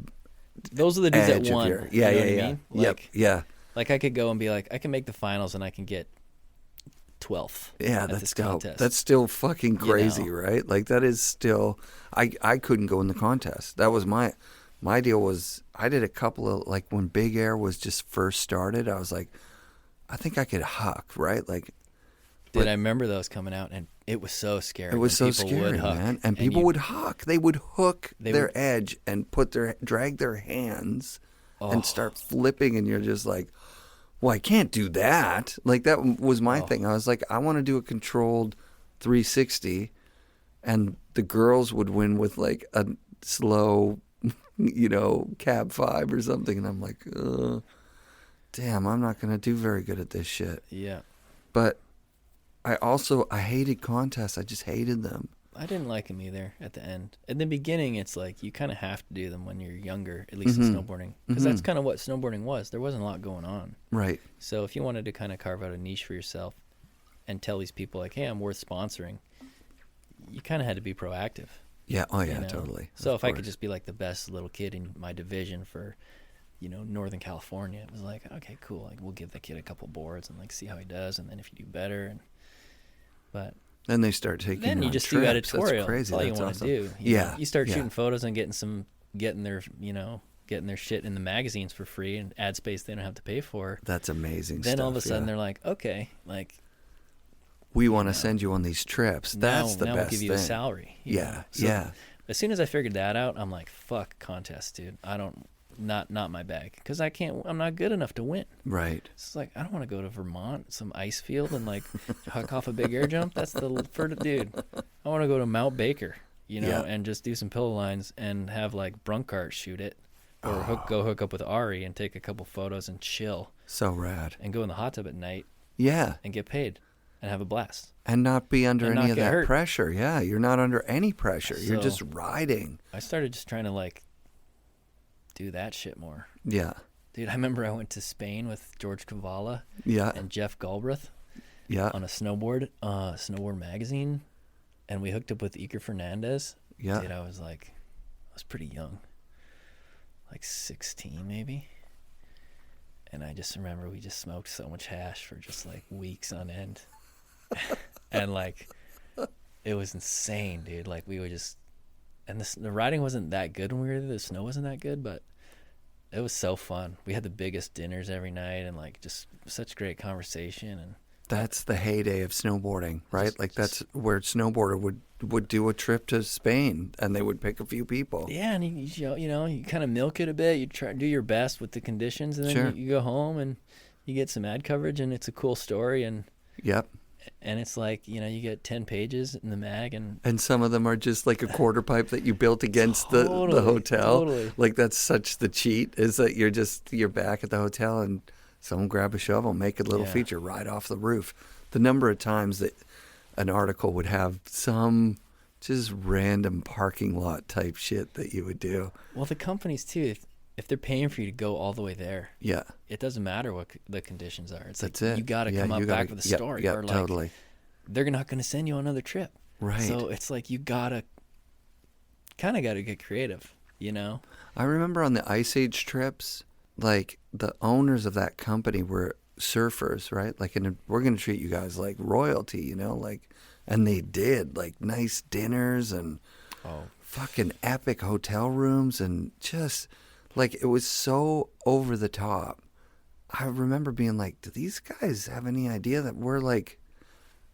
Those are the dudes edge that of won. your, You know what I mean? Yep. Yeah. Like I could go and be like, I can make the finals and I can get 12th. Yeah, at that's this dope. contest. That's still fucking crazy, know? right? Like that is still. I couldn't go in the contest. That was my deal. Was I did a couple of like when Big Air was just first started. I was like, I think I could huck, right? Like, Dude, I remember those coming out, and it was so scary. it was when so people would scary, huck, man. And people would huck. They would hook their would- edge and drag their hands Oh. and start flipping, and you're just like, well, I can't do that. Like that was my thing. I was like, I want to do a controlled 360, and the girls would win with like a slow, cab 5 or something, and I'm like, damn, I'm not gonna do very good at this shit. Yeah. But I hated contests. I just hated them. I didn't like them either at the end. In the beginning, it's like you kind of have to do them when you're younger, at least in snowboarding. Because that's kind of what snowboarding was. There wasn't a lot going on. Right. So if you wanted to kind of carve out a niche for yourself and tell these people, like, hey, I'm worth sponsoring, you kind of had to be proactive. Yeah. Oh, yeah, you know? totally. So Of if I could course. just be like the best little kid in my division for, Northern California, it was like, okay, cool. Like, we'll give the kid a couple boards and like see how he does, and then if you do better, but Then they start taking. then you on just trips. do editorial. That's crazy. That's all you That's want awesome. to do. Yeah. You start yeah. shooting photos and getting their shit in the magazines for free and ad space they don't have to pay for. That's amazing. Then stuff, all of a sudden yeah. they're like, okay, like we want to send you on these trips. That's the now best we'll give you thing. a salary. Yeah. So yeah. as soon as I figured that out, I'm like, fuck contests, dude. Not my bag, because I'm not good enough to win. Right. It's like, I don't want to go to Vermont, some ice field, and like huck off a big air jump. That's for the dude. I want to go to Mount Baker, Yeah. and just do some pillow lines and have like Brunkart shoot it, or go hook up with Ari and take a couple photos and chill So rad. and go in the hot tub at night Yeah. and get paid and have a blast. And not be under And any not of get that hurt. pressure. Yeah. You're not under any pressure. You're So- just riding. I started just trying to like do that shit more. Yeah. Dude, I remember I went to Spain with George Cavallo Yeah. and Jeff Galbraith Yeah. on a snowboard magazine, and we hooked up with Iker Fernandez. Yeah. Dude, I was pretty young, like 16 maybe. And I just remember we just smoked so much hash for just like weeks on end. And like, it was insane, dude. Like we would just, and the riding wasn't that good when we were there. The snow wasn't that good, but it was so fun. We had the biggest dinners every night and like just such great conversation. And That's the heyday of snowboarding, right? Like that's where snowboarder would do a trip to Spain, and they would pick a few people. yeah, and you kind of milk it a bit. You try to do your best with the conditions, and then Sure. you go home and you get some ad coverage, and it's a cool story. And Yep. it's like, you get 10 pages in the mag, and And some of them are just like a quarter pipe that you built against the Totally, hotel. totally. Like that's such the cheat is that you're back at the hotel and someone grab a shovel, make a little Yeah. feature right off the roof. The number of times that an article would have some just random parking lot type shit that you would do. well, the companies too, if they're paying for you to go all the way there, Yeah. it doesn't matter what the conditions are. It's That's like it. you got to Yeah, come up you gotta- back with a yep, story, yep, or like totally. they're not going to send you on another trip. Right. So it's like you gotta get creative, I remember on the Ice Age trips, like the owners of that company were surfers, right? Like, and we're going to treat you guys like royalty, like, and they did, like nice dinners and fucking epic hotel rooms and just like it was so over the top. I remember being like, do these guys have any idea that we're like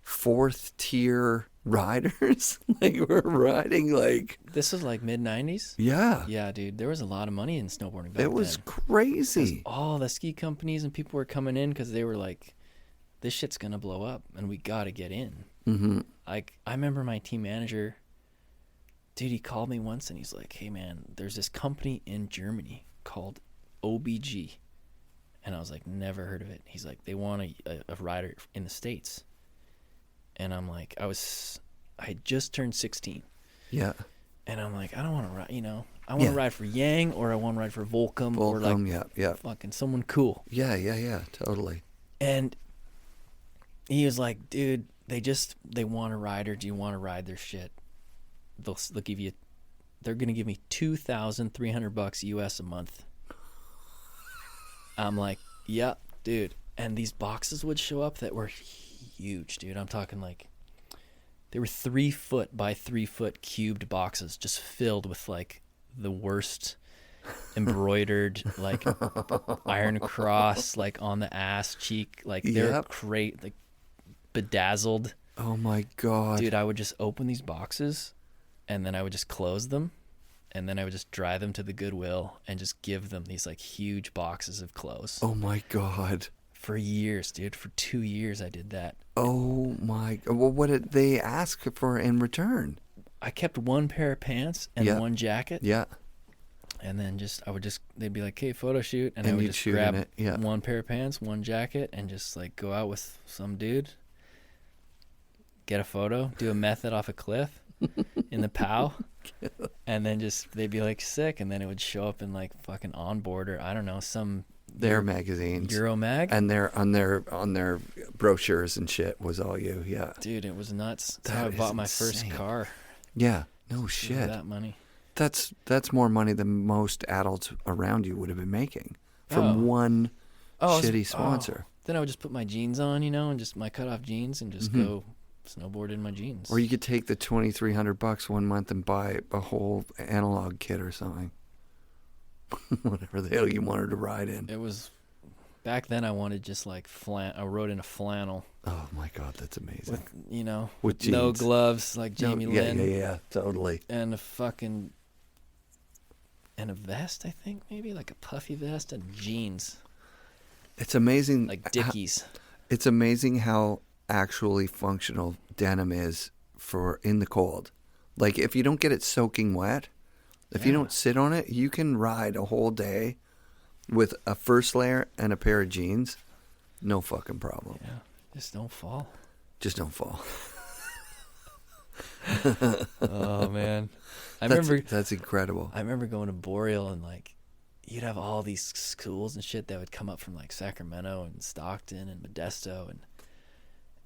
fourth tier riders? Like we're riding like, This was like mid-90s. yeah, Yeah, dude, there was a lot of money in snowboarding back it was then. crazy. All the ski companies and people were coming in because they were like, this shit's gonna blow up and we gotta get in. Mm-hmm. Like, I remember my team manager, dude, he called me once and he's like, hey man, there's this company in Germany called OBG. And I was like, never heard of it. He's like, they want a rider in the States. And I'm like, I had just turned 16. Yeah. And I'm like, I don't want to ride, I want to ride for Yang, or I want to ride for Volcom, or like yeah. fucking someone cool. Yeah, totally. And he was like, dude, they want a rider. Do you want to ride their shit? They're going to give me $2,300 US a month. I'm like, yeah, dude. And these boxes would show up that were huge, dude. I'm talking like they were 3 foot by 3 foot cubed boxes just filled with like the worst embroidered like iron cross like on the ass cheek, like they're great, like bedazzled. Oh my God. Dude, I would just open these boxes and then I would just close them and then I would just drive them to the Goodwill and just give them these like huge boxes of clothes. Oh my God. For years, dude. For 2 years I did that. Oh my. Well, what did they ask for in return? I kept 1 pair of pants and 1 jacket. Yeah. And then they'd be like, hey, photo shoot. And I would just grab 1 pair of pants, 1 jacket, and just like go out with some dude, get a photo, do a method off a cliff in the POW. And then they'd be like sick. And then it would show up in like fucking Onboard or I don't know, their magazines. Euromag. And on their brochures and shit was all you. Yeah. Dude, it was nuts. That's how I bought my first car. Yeah. No shit. That money. That's more money than most adults around you would have been making from one shitty sponsor. Then I would just put my jeans on, and just my cutoff jeans and just go snowboard in my jeans. Or you could take the $2,300 one month and buy a whole analog kit or something. Whatever the hell you wanted to ride in. It was back then. I wanted just like I rode in a flannel. Oh my God, that's amazing. With no gloves like Jamie Lynn. Yeah, totally. And a vest, I think, maybe like a puffy vest and jeans. It's amazing. Like Dickies. It's amazing how actually functional denim is for in the cold. Like if you don't get it soaking wet, if you don't sit on it, you can ride a whole day with a first layer and a pair of jeans. No fucking problem. Yeah. Just don't fall. Just don't fall. Oh, man. That's incredible. I remember going to Boreal and like you'd have all these schools and shit that would come up from like Sacramento and Stockton and Modesto, and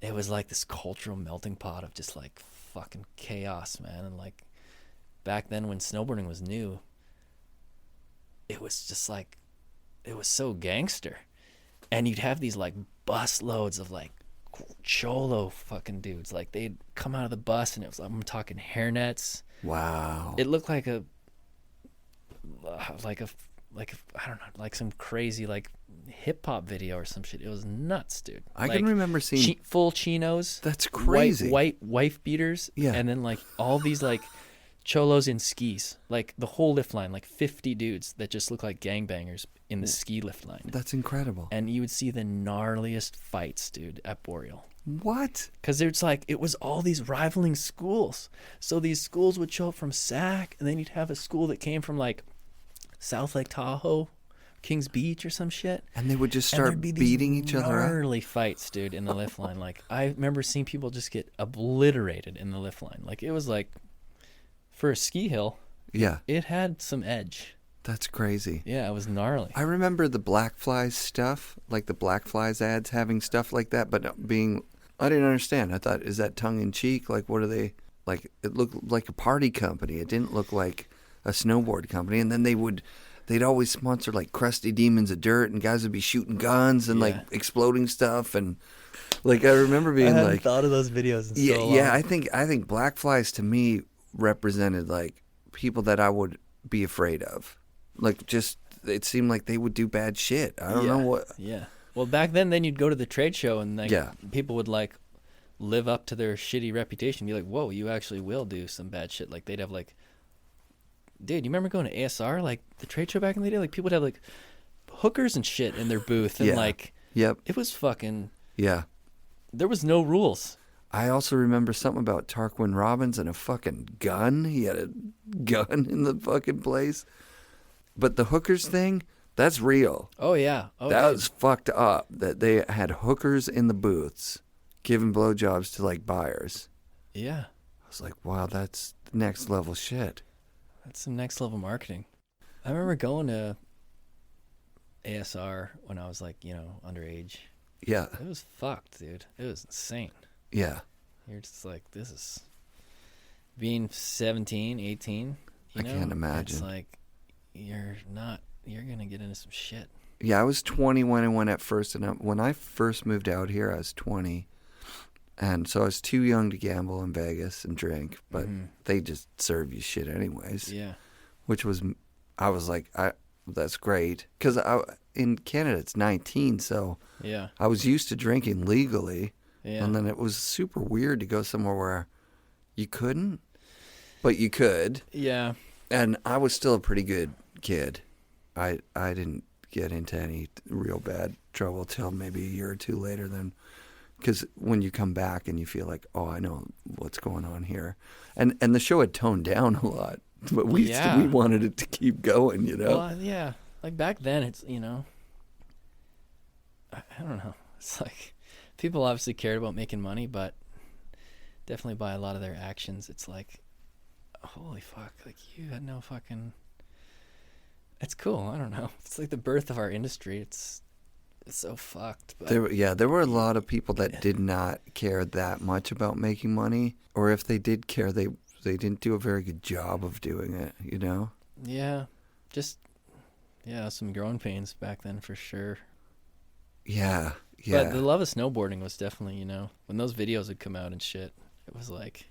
it was like this cultural melting pot of just like fucking chaos, man. And like back then when snowboarding was new, it was just like, it was so gangster. And you'd have these like bus loads of like cholo fucking dudes. Like they'd come out of the bus and it was, I'm talking hairnets. Wow. It looked like I don't know, like some crazy like hip hop video or some shit. It was nuts, dude. I can remember seeing full chinos. That's crazy. White wife beaters. Yeah. And then like all these like cholos in skis, like the whole lift line, like 50 dudes that just look like gangbangers in the ski lift line. That's incredible. And you would see the gnarliest fights, dude, at Boreal. What? Because it's like, it was all these rivaling schools. So these schools would show up from SAC, and then you'd have a school that came from like South Lake Tahoe, Kings Beach or some shit. And they would just start beating each other up. Gnarly fights, dude, in the lift line. Like, I remember seeing people just get obliterated in the lift line. Like, it was like, for a ski hill, yeah, it had some edge. That's crazy. Yeah, it was gnarly. I remember the Black Flies stuff, like the Black Flies ads having stuff like that, but being, I didn't understand. I thought, is that tongue in cheek? Like, what are they, like, it looked like a party company. It didn't look like a snowboard company. And then they'd always sponsor like Crusty Demons of Dirt, and guys would be shooting guns and like exploding stuff. And like, I remember being I hadn't like, thought of those videos in so long. Yeah, I think Black Flies to me represented like people that I would be afraid of. Like, just, it seemed like they would do bad shit. I don't know what. Yeah. Well, back then you'd go to the trade show and like people would like live up to their shitty reputation. Be like, whoa, you actually will do some bad shit. Like they'd have like, dude, you remember going to ASR, like the trade show back in the day? Like people would have like hookers and shit in their booth, and like, it was fucking. Yeah. There was no rules. I also remember something about Tarquin Robbins and a fucking gun. He had a gun in the fucking place. But the hookers thing, that's real. Oh, yeah. Oh, that was fucked up, that they had hookers in the booths giving blowjobs to, like, buyers. Yeah. I was like, wow, that's next level shit. That's some next level marketing. I remember going to ASR when I was, like, underage. Yeah. It was fucked, dude. It was insane. Yeah. You're just like, this is... Being 17, 18, I can't imagine. It's like... You're going to get into some shit. Yeah, I was 20 when I went at first. And when I first moved out here, I was 20. And so I was too young to gamble in Vegas and drink, but they just serve you shit anyways. Yeah. Which was, I was like, that's great. Because in Canada, it's 19, so Yeah. I was used to drinking legally. Yeah. And then it was super weird to go somewhere where you couldn't, but you could. Yeah. And I was still a pretty good kid. I didn't get into any real bad trouble till maybe a year or two later. Then, because when you come back and you feel like, oh, I know what's going on here, and the show had toned down a lot, but we wanted it to keep going, you know. Well, yeah. Like back then, it's I don't know. It's like people obviously cared about making money, but definitely by a lot of their actions, it's like, holy fuck! Like you had no fucking. It's cool. I don't know. It's like the birth of our industry. It's so fucked. But There were a lot of people that did not care that much about making money, or if they did care, they didn't do a very good job of doing it, you know? Yeah. Just, some growing pains back then for sure. Yeah. But the love of snowboarding was definitely, when those videos would come out and shit, it was like...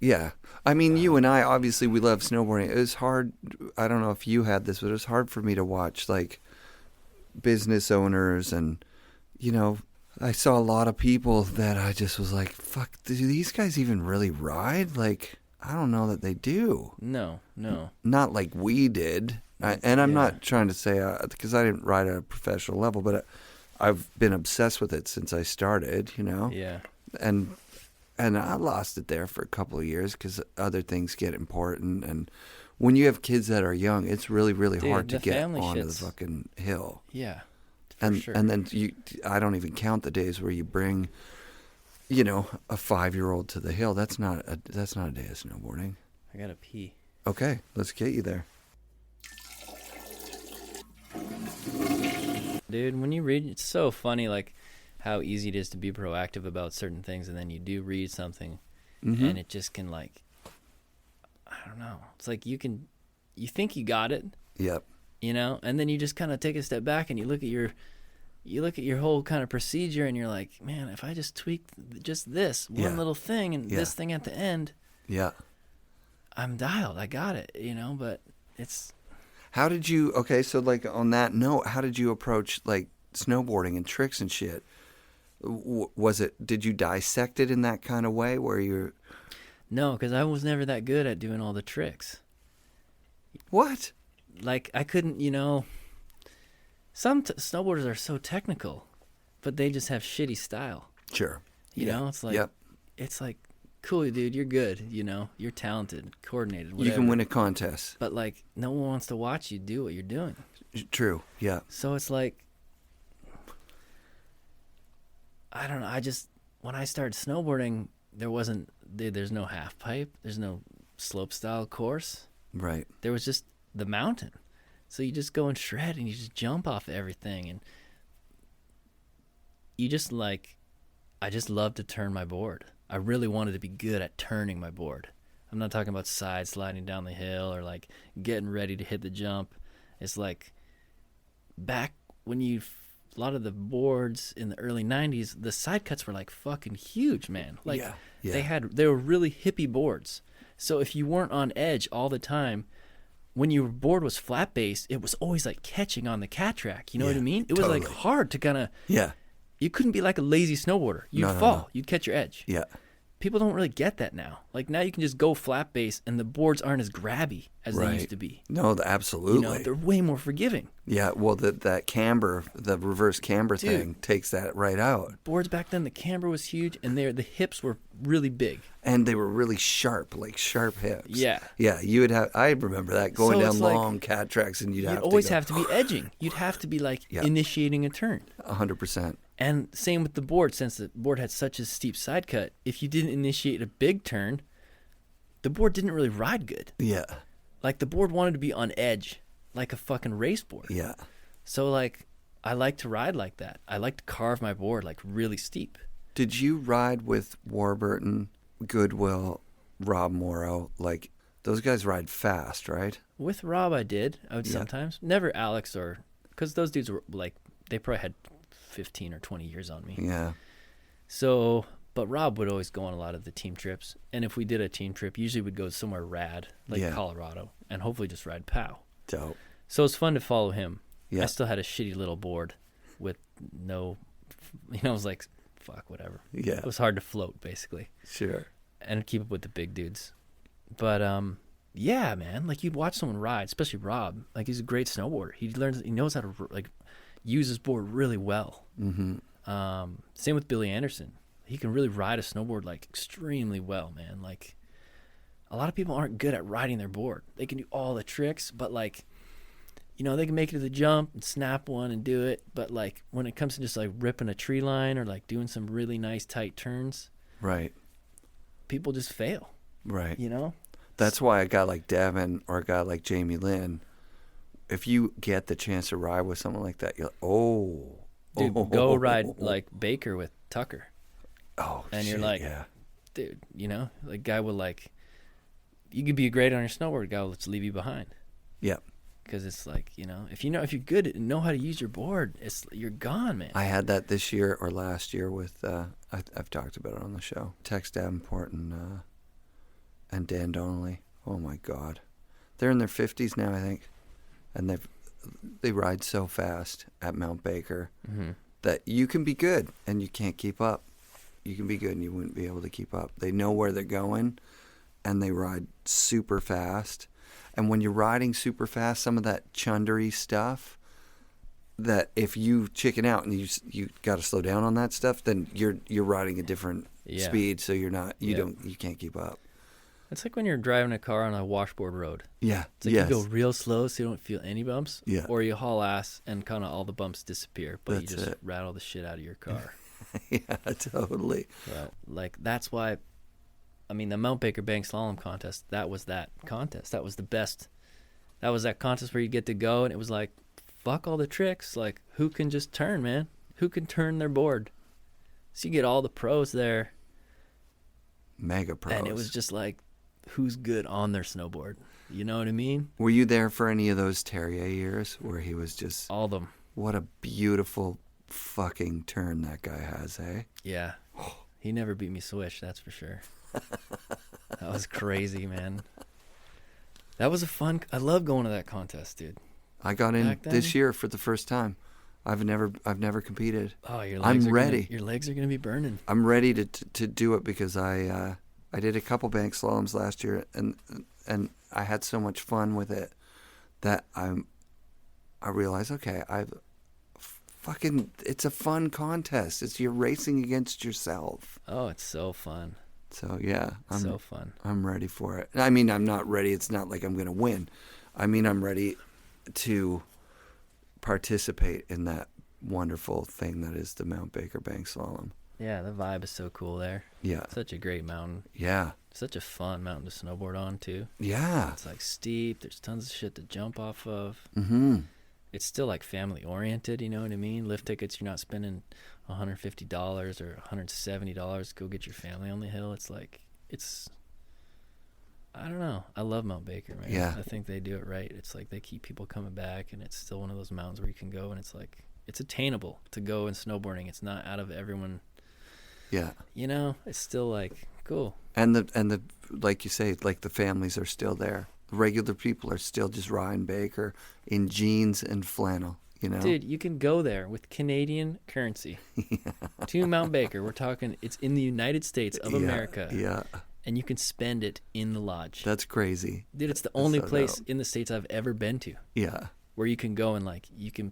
Yeah. I mean, you and I, obviously, we love snowboarding. It was hard. I don't know if you had this, but it was hard for me to watch, like, business owners and, I saw a lot of people that I just was like, fuck, do these guys even really ride? Like, I don't know that they do. No. Not like we did. I'm not trying to say, because I didn't ride at a professional level, but I've been obsessed with it since I started, Yeah. And I lost it there for a couple of years because other things get important. And when you have kids that are young, it's really, really hard to get onto the fucking hill. Yeah, sure. And then I don't even count the days where you bring, a 5-year-old to the hill. That's not a day of snowboarding. I gotta pee. Okay, let's get you there. Dude, when you read, it's so funny, like, how easy it is to be proactive about certain things, and then you do read something, and it just can, like, I don't know. It's like you think you got it. Yep. And then you just kind of take a step back and you look at your whole kind of procedure, and you're like, man, if I just tweaked just this one little thing and this thing at the end, I'm dialed. I got it. But it's. How did you? Okay, so like on that note, how did you approach like snowboarding and tricks and shit? Did you dissect it in that kind of way where you're... No, because I was never that good at doing all the tricks. What? Like, I couldn't, some snowboarders are so technical, but they just have shitty style. Sure. You know, it's like, it's like, cool, dude, you're good, you're talented, coordinated, whatever. You can win a contest. But, like, no one wants to watch you do what you're doing. True, yeah. So it's like, I don't know. When I started snowboarding, there's no half pipe. There's no slope style course. Right. There was just the mountain. So you just go and shred and you just jump off everything. And you just I just love to turn my board. I really wanted to be good at turning my board. I'm not talking about side sliding down the hill or like getting ready to hit the jump. It's like back when a lot of the boards in the early 90s, the side cuts were like fucking huge, man. Like they were really hippie boards. So if you weren't on edge all the time, when your board was flat based, it was always like catching on the cat track. You know what I mean? It was like hard to kind of. Yeah. You couldn't be like a lazy snowboarder. You'd fall. No. You'd catch your edge. Yeah. People don't really get that now. Like now you can just go flat base and the boards aren't as grabby as they used to be. No, absolutely. They're way more forgiving. Yeah, well, that camber, the reverse camber thing takes that right out. Boards back then, the camber was huge and the hips were really big. And they were really sharp, like sharp hips. Yeah. Yeah, you would have, I remember that, going down long cat tracks and you'd always have to be edging. You'd have to be like initiating a turn. 100%. And same with the board, since the board had such a steep side cut, if you didn't initiate a big turn, the board didn't really ride good. Yeah. Like the board wanted to be on edge, like a fucking race board. Yeah. So like, I like to ride like that. I like to carve my board like really steep. Did you ride with Warburton, Goodwill, Rob Morrow? Like, those guys ride fast, right? With Rob, I did. I would sometimes. Never Alex because those dudes were like, they probably had 15 or 20 years on me. Yeah. So, but Rob would always go on a lot of the team trips. And if we did a team trip, usually we'd go somewhere rad, like Colorado, and hopefully just ride POW. Dope. So it's fun to follow him. Yeah. I still had a shitty little board with no, I was like, fuck, whatever. Yeah. It was hard to float, basically. Sure. And keep up with the big dudes. But, yeah, man, like you'd watch someone ride, especially Rob. Like he's a great snowboarder. He knows how to like use his board really well. Mm-hmm. Same with Billy Anderson. He can really ride a snowboard like extremely well, man. Like a lot of people aren't good at riding their board. They can do all the tricks, but like, they can make it to the jump and snap one and do it. But like when it comes to just like ripping a tree line or like doing some really nice tight turns, right, people just fail. Right. That's why a guy like Devin or a guy like Jamie Lynn, if you get the chance to ride with someone like that, you're like, dude, go ride like Baker with Tucker. Oh, and shit, you're like, yeah. Dude, like guy will like, you could be great on your snowboard, guy will just leave you behind. Yep. Because it's like, if you're good and know how to use your board, you're gone, man. I had that this year or last year with, I've talked about it on the show, Tex Davenport and Dan Donnelly. Oh my God. They're in their 50s now, I think. And they ride so fast at Mount Baker that you can be good and you can't keep up. You can be good and you wouldn't be able to keep up. They know where they're going and they ride super fast. And when you're riding super fast, some of that chundery stuff, that if you chicken out and you got to slow down on that stuff, then you're riding a different speed, so you can't keep up. It's like when you're driving a car on a washboard road. Yeah. It's like you go real slow so you don't feel any bumps. Yeah. Or you haul ass and kind of all the bumps disappear, but That's you just it. rattle the shit out of your car. Yeah, totally. Well, like that's why, the Mount Baker Bank Slalom contest, that was that contest. That was the best. That was that contest where you get to go and it was like, fuck all the tricks. Like, who can just turn, man? Who can turn their board? So you get all the pros there. Mega pros. And it was just like, who's good on their snowboard? You know what I mean? Were you there for any of those Terrier years where he was just... All of them. What a beautiful fucking turn that guy has, eh? Yeah. He never beat me Swish, that's for sure. That was crazy, man. That was I love going to that contest, dude. I got in this year for the first time. I've never competed. Oh, I'm ready. Your legs are gonna be burning. I'm ready to do it because I did a couple bank slaloms last year and I had so much fun with it that I realized, okay, it's a fun contest. You're racing against yourself. Oh, it's so fun. So yeah, so fun. I'm ready for it. I'm not ready. It's not like I'm gonna win. I'm ready to participate in that wonderful thing that is the Mount Baker Bank Slalom. Yeah, the vibe is so cool there. Yeah. Such a great mountain. Yeah. Such a fun mountain to snowboard on, too. Yeah. It's like steep. There's tons of shit to jump off of. Mm-hmm. It's still like family oriented, you know what I mean? Lift tickets, you're not spending $150 or $170 to go get your family on the hill. It's like, I don't know. I love Mount Baker, man. Yeah. I think they do it right. It's like they keep people coming back, and it's still one of those mountains where you can go, and it's like, it's attainable to go in snowboarding. It's not out of everyone. Yeah. It's still like cool. And the like you say, like the families are still there. The regular people are still just riding Baker in jeans and flannel, Dude, you can go there with Canadian currency to Mount Baker. We're talking, it's in the United States of America. Yeah. And you can spend it in the lodge. That's crazy. Dude, it's the only place in the States I've ever been to. Yeah. Where you can go and you can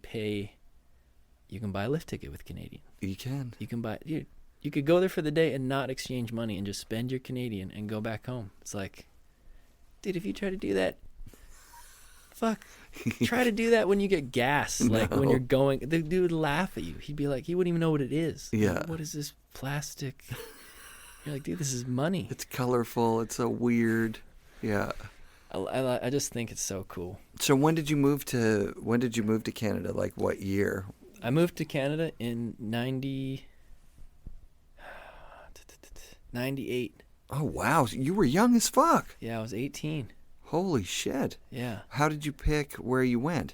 buy a lift ticket with Canadian. You can. You could go there for the day and not exchange money and just spend your Canadian and go back home. It's like, dude, if you try to do that, try to do that when you get gas. Like when you're going, the dude would laugh at you. He'd be like, he wouldn't even know what it is. Yeah. Like, what is this plastic? You're like, dude, this is money. It's colorful. It's so weird. Yeah. I just think it's so cool. So when did you move to Canada? Like what year? I moved to Canada in 98. Oh, wow. You were young as fuck. Yeah, I was 18. Holy shit. Yeah. How did you pick where you went?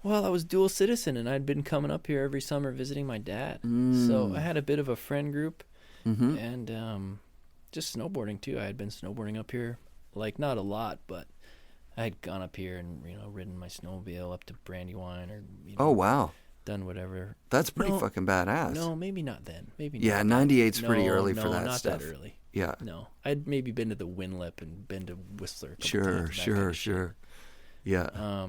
Well, I was dual citizen, and I'd been coming up here every summer visiting my dad. So I had a bit of a friend group. and just snowboarding too. I had been snowboarding up here, like not a lot, but I had gone up here and ridden my snowmobile up to Brandywine or Oh wow, done whatever. that's pretty fucking badass. No, maybe not then. Maybe Yeah, not. 98's pretty early for that not stuff. that early. Yeah. No, I'd maybe been to the Winlip and been to Whistler. A couple Sure, times, that kind of sure. shit. Yeah.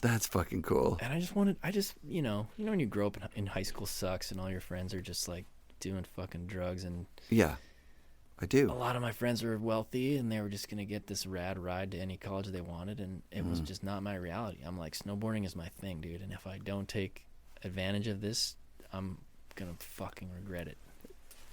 That's fucking cool. And I just when you grow up in high school sucks and all your friends are just like doing fucking drugs, and Yeah, I do. a lot of my friends were wealthy and they were just gonna get this rad ride to any college they wanted, and it was just not my reality. I'm like, snowboarding is my thing, dude, and if I don't take advantage of this, I'm gonna fucking regret it.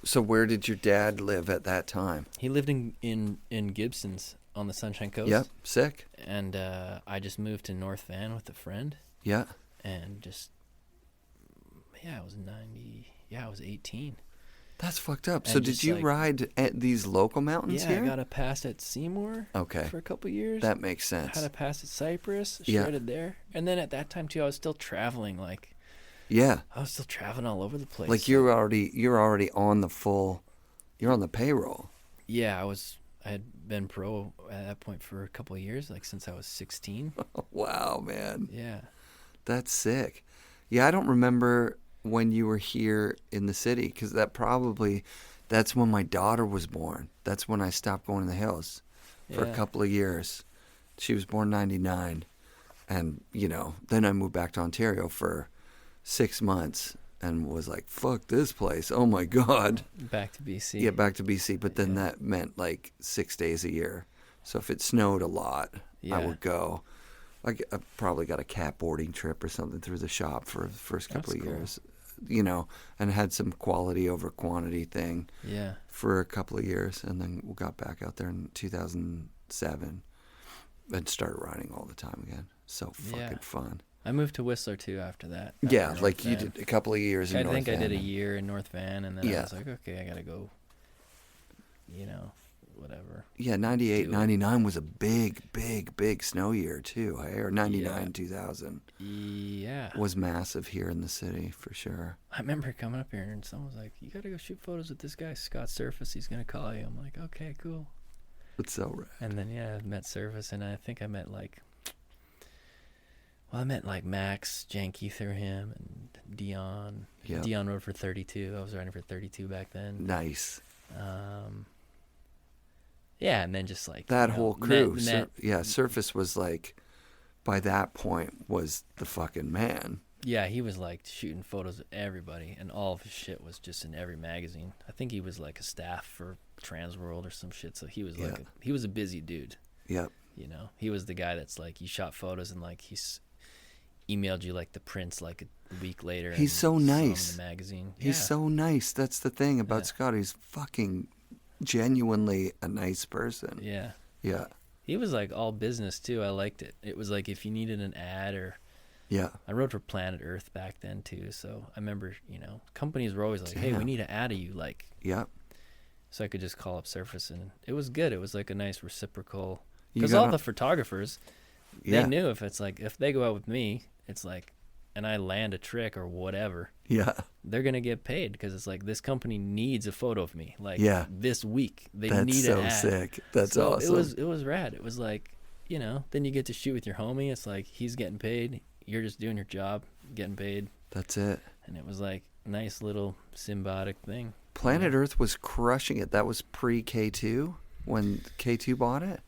So where did your dad live at that time? He lived in Gibson's on the Sunshine Coast. Yep, sick. And I just moved to North Van with a friend, Yeah. and just I was 18. That's fucked up. And So did just, you like- ride at these local mountains Yeah, here? I got a pass at Seymour Okay. for a couple years. That makes sense. Had a pass at Cypress, Yeah. shredded there. And then at that time too, I was still traveling. Like Yeah. I was still traveling all over the place. Like you're already on the full, you're on the payroll. Yeah, I had been pro at that point for a couple of years, like since I was 16. Wow, man. Yeah. That's sick. Yeah, I don't remember when you were here in the city, because that's when my daughter was born. That's when I stopped going to the hills for a Yeah. couple of years. She was born 99. And, then I moved back to Ontario for 6 months and was like, fuck this place. Oh my God. Back to BC. Yeah, back to BC. But then that meant like 6 days a year. So if it snowed a lot, I Yeah. would go. I probably got a cat boarding trip or something through the shop for the first couple That's of cool. years, and had some quality over quantity thing Yeah. for a couple of years. And then we got back out there in 2007 and started riding all the time again. So fucking fun. I moved to Whistler too after that. Yeah, after like North you Van. did a couple of years in I North think I did a Van. year in North Van, and then I Yeah. was like, okay, I gotta go. Whatever. Yeah, 98, do it. 99 was a big snow year too. Or 99, 2000 Yeah. was massive here in the city for sure. I remember coming up here and someone was like, "You gotta go shoot photos with this guy, Scott Surface. He's gonna call you." I'm like, "Okay, cool." It's so rad. And then I met Surface, and I think I met I met Max Janky through him and Dion. Yeah. Dion rode for 32. I was riding for 32 back then. Nice. Yeah, and then just That whole crew. met- Surface was like, by that point, was the fucking man. Yeah, he was like shooting photos of everybody, and all of his shit was just in every magazine. I think he was like a staff for Transworld or some shit, so he was he was a busy dude. Yep. He was the guy that's like, you shot photos and like he's emailed you like the prints like a week later. He's and so saw 'em nice. in the magazine. He's so nice. That's the thing about Yeah. Scott. He's fucking genuinely a nice person. Yeah. Yeah. He was like all business too. I liked it. It was like if you needed an ad or Yeah. I rode for Planet Earth back then too, so I remember, companies were always like, "Hey, we need an ad of you," like, Yeah. so I could just call up Surface, and it was good. It was like a nice reciprocal, You because got all a- the photographers, Yeah. they knew if they go out with me, it's like, and I land a trick or whatever, Yeah. they're gonna get paid because it's like this company needs a photo of me, like Yeah. this week they That's need so an ad. sick. That's So awesome. It was rad. It was like, then you get to shoot with your homie. It's like he's getting paid. You're just doing your job, getting paid. That's it. And it was like a nice little symbiotic thing. Planet Earth was crushing it. That was pre K2 when K2 bought it.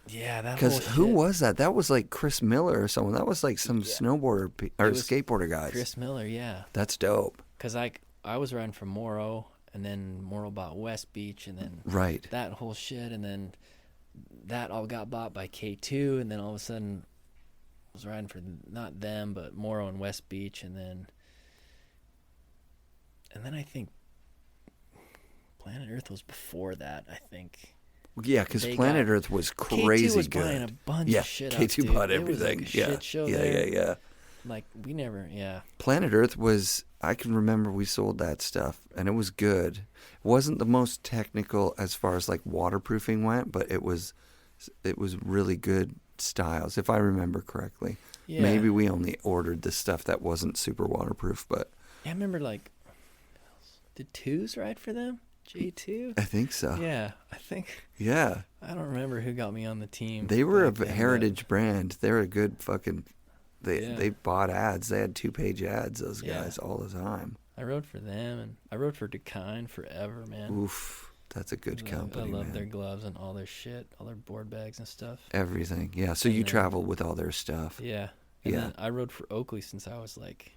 Yeah, that whole Because who shit. was that? That was like Chris Miller or someone. That was like some snowboarder or It was skateboarder guys. Chris Miller, yeah. That's dope. Because I was riding from Morrow, and then Morrow bought West Beach, and then Right. that whole shit, and then that all got bought by K2, and then all of a sudden I was riding for not them, but Morrow and West Beach, and then I think Planet Earth was before that, I think. Yeah, because They Planet got- Earth was K2 crazy was good. buying a bunch yeah, of shit up, K2 dude. bought It was like everything. a yeah, shit show yeah, there. yeah. Like, we never, yeah. Planet Earth was, I can remember we sold that stuff, and it was good. It wasn't the most technical as far as like waterproofing went, but it was really good styles, if I remember correctly. Yeah. Maybe we only ordered the stuff that wasn't super waterproof, but Yeah, I remember, like, did Twos ride for them? J2? I think so. Yeah, I think. Yeah. I don't remember who got me on the team. They were back a then, heritage brand. They're a good fucking. Yeah. They bought ads. They had 2-page ads. Those Yeah. guys all the time. I rode for them, and I rode for Dakine forever, man. Oof, that's a good company, I love man. their gloves and all their shit, all their board bags and stuff. Everything. Yeah. So you traveled with all their stuff. Yeah. And Yeah. then I rode for Oakley since I was like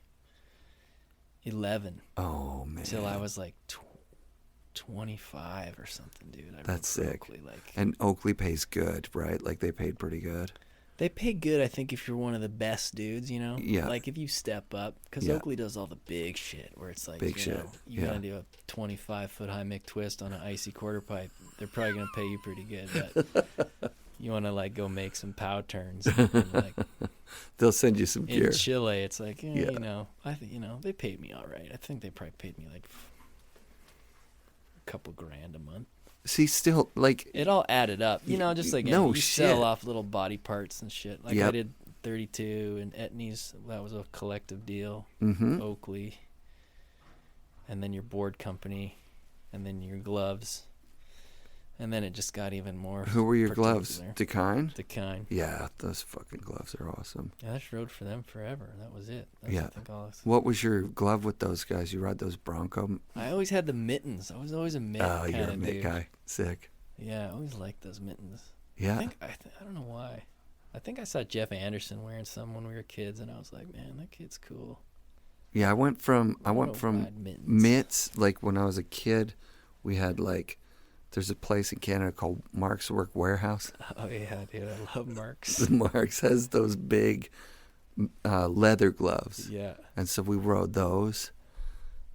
11 Oh man. until I was like 25 or something, dude. I That's rode for sick. Oakley, like, And Oakley pays good, right? Like they paid pretty good. they pay good, I think, if you're one of the best dudes, you know? Yeah. Like if you step up, because Yeah. Oakley does all the big shit where it's like, Big you shit, know, you yeah. gotta do a 25-foot high Mick twist on an icy quarter pipe. They're probably gonna pay you pretty good, but you want to like go make some pow turns. And, like They'll send you some gear. in Chile, it's like, Yeah. you know, I think they paid me all right. I think they probably paid me like a couple grand a month. See, still like It all added up, you know, just like No you shit. sell off little body parts and shit. Like I Yep. did 32 and Etnies, that was a collective deal. Mhm. Oakley, and then your board company, and then your gloves, and then it just got even more. Who were your gloves? particular. Dakine? Dakine. Yeah, those fucking gloves are awesome. Yeah, I just rode for them forever. That was it. That's, Yeah. I think all. What was your glove with those guys? You ride those Bronco? I always had the mittens. I was always a mitt Oh, kind you're a of mitt dude. guy. Sick. Yeah, I always liked those mittens. Yeah. I don't know why. I think I saw Jeff Anderson wearing some when we were kids, and I was like, man, that kid's cool. Yeah, I went from don't ride mittens. mitts. Like when I was a kid, we had like there's a place in Canada called Mark's Work Warehouse. Oh yeah, dude, I love Marks. Mark's has those big leather gloves. Yeah. And so we rode those.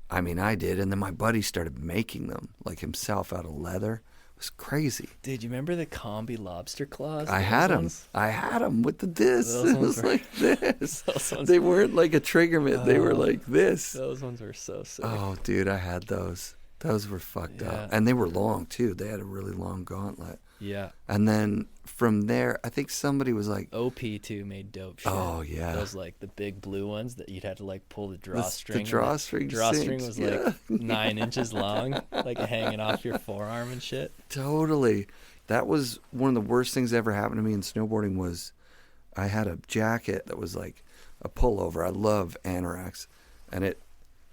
I mean, I did, and then my buddy started making them like himself out of leather. It was crazy. Dude, you remember the combi lobster claws? I Those had them. ones? I had them with the disc. Those It ones was were- like this. Those ones- They weren't like a trigger mitt. They were Oh. like this. Those ones were so sick. Oh, dude, I had those. Those were fucked Yeah. up. And they were long, too. They had a really long gauntlet. Yeah. And then from there, I think somebody was like, OP2 made dope shit. Oh, yeah. Those like the big blue ones that you'd have to like pull the The drawstring. and drawstring drawstring sinks, was yeah. like 9 inches long, like hanging off your forearm and shit. Totally. That was one of the worst things that ever happened to me in snowboarding was I had a jacket that was like a pullover. I love anoraks. And it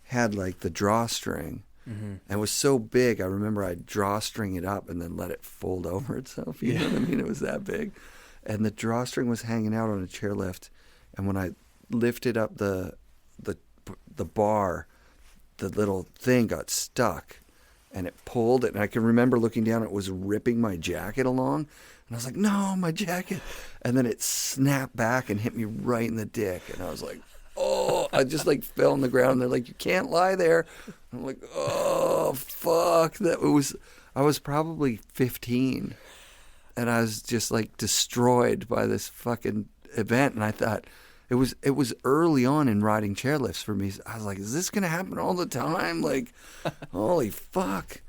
had like the drawstring. And it was so big, I remember I'd drawstring it up and then let it fold over itself. You know what I mean? It was that big. And the drawstring was hanging out on a chairlift. And when I lifted up the bar, the little thing got stuck. And it pulled it. And I can remember looking down, it was ripping my jacket along. And I was like, no, my jacket. And then it snapped back and hit me right in the dick. And I was like, oh, I just like fell on the ground. They're like, you can't lie there. I'm like, oh, fuck. I was probably 15. And I was just like destroyed by this fucking event. And I thought, it was early on in riding chairlifts for me. I was like, is this going to happen all the time? Like, holy fuck.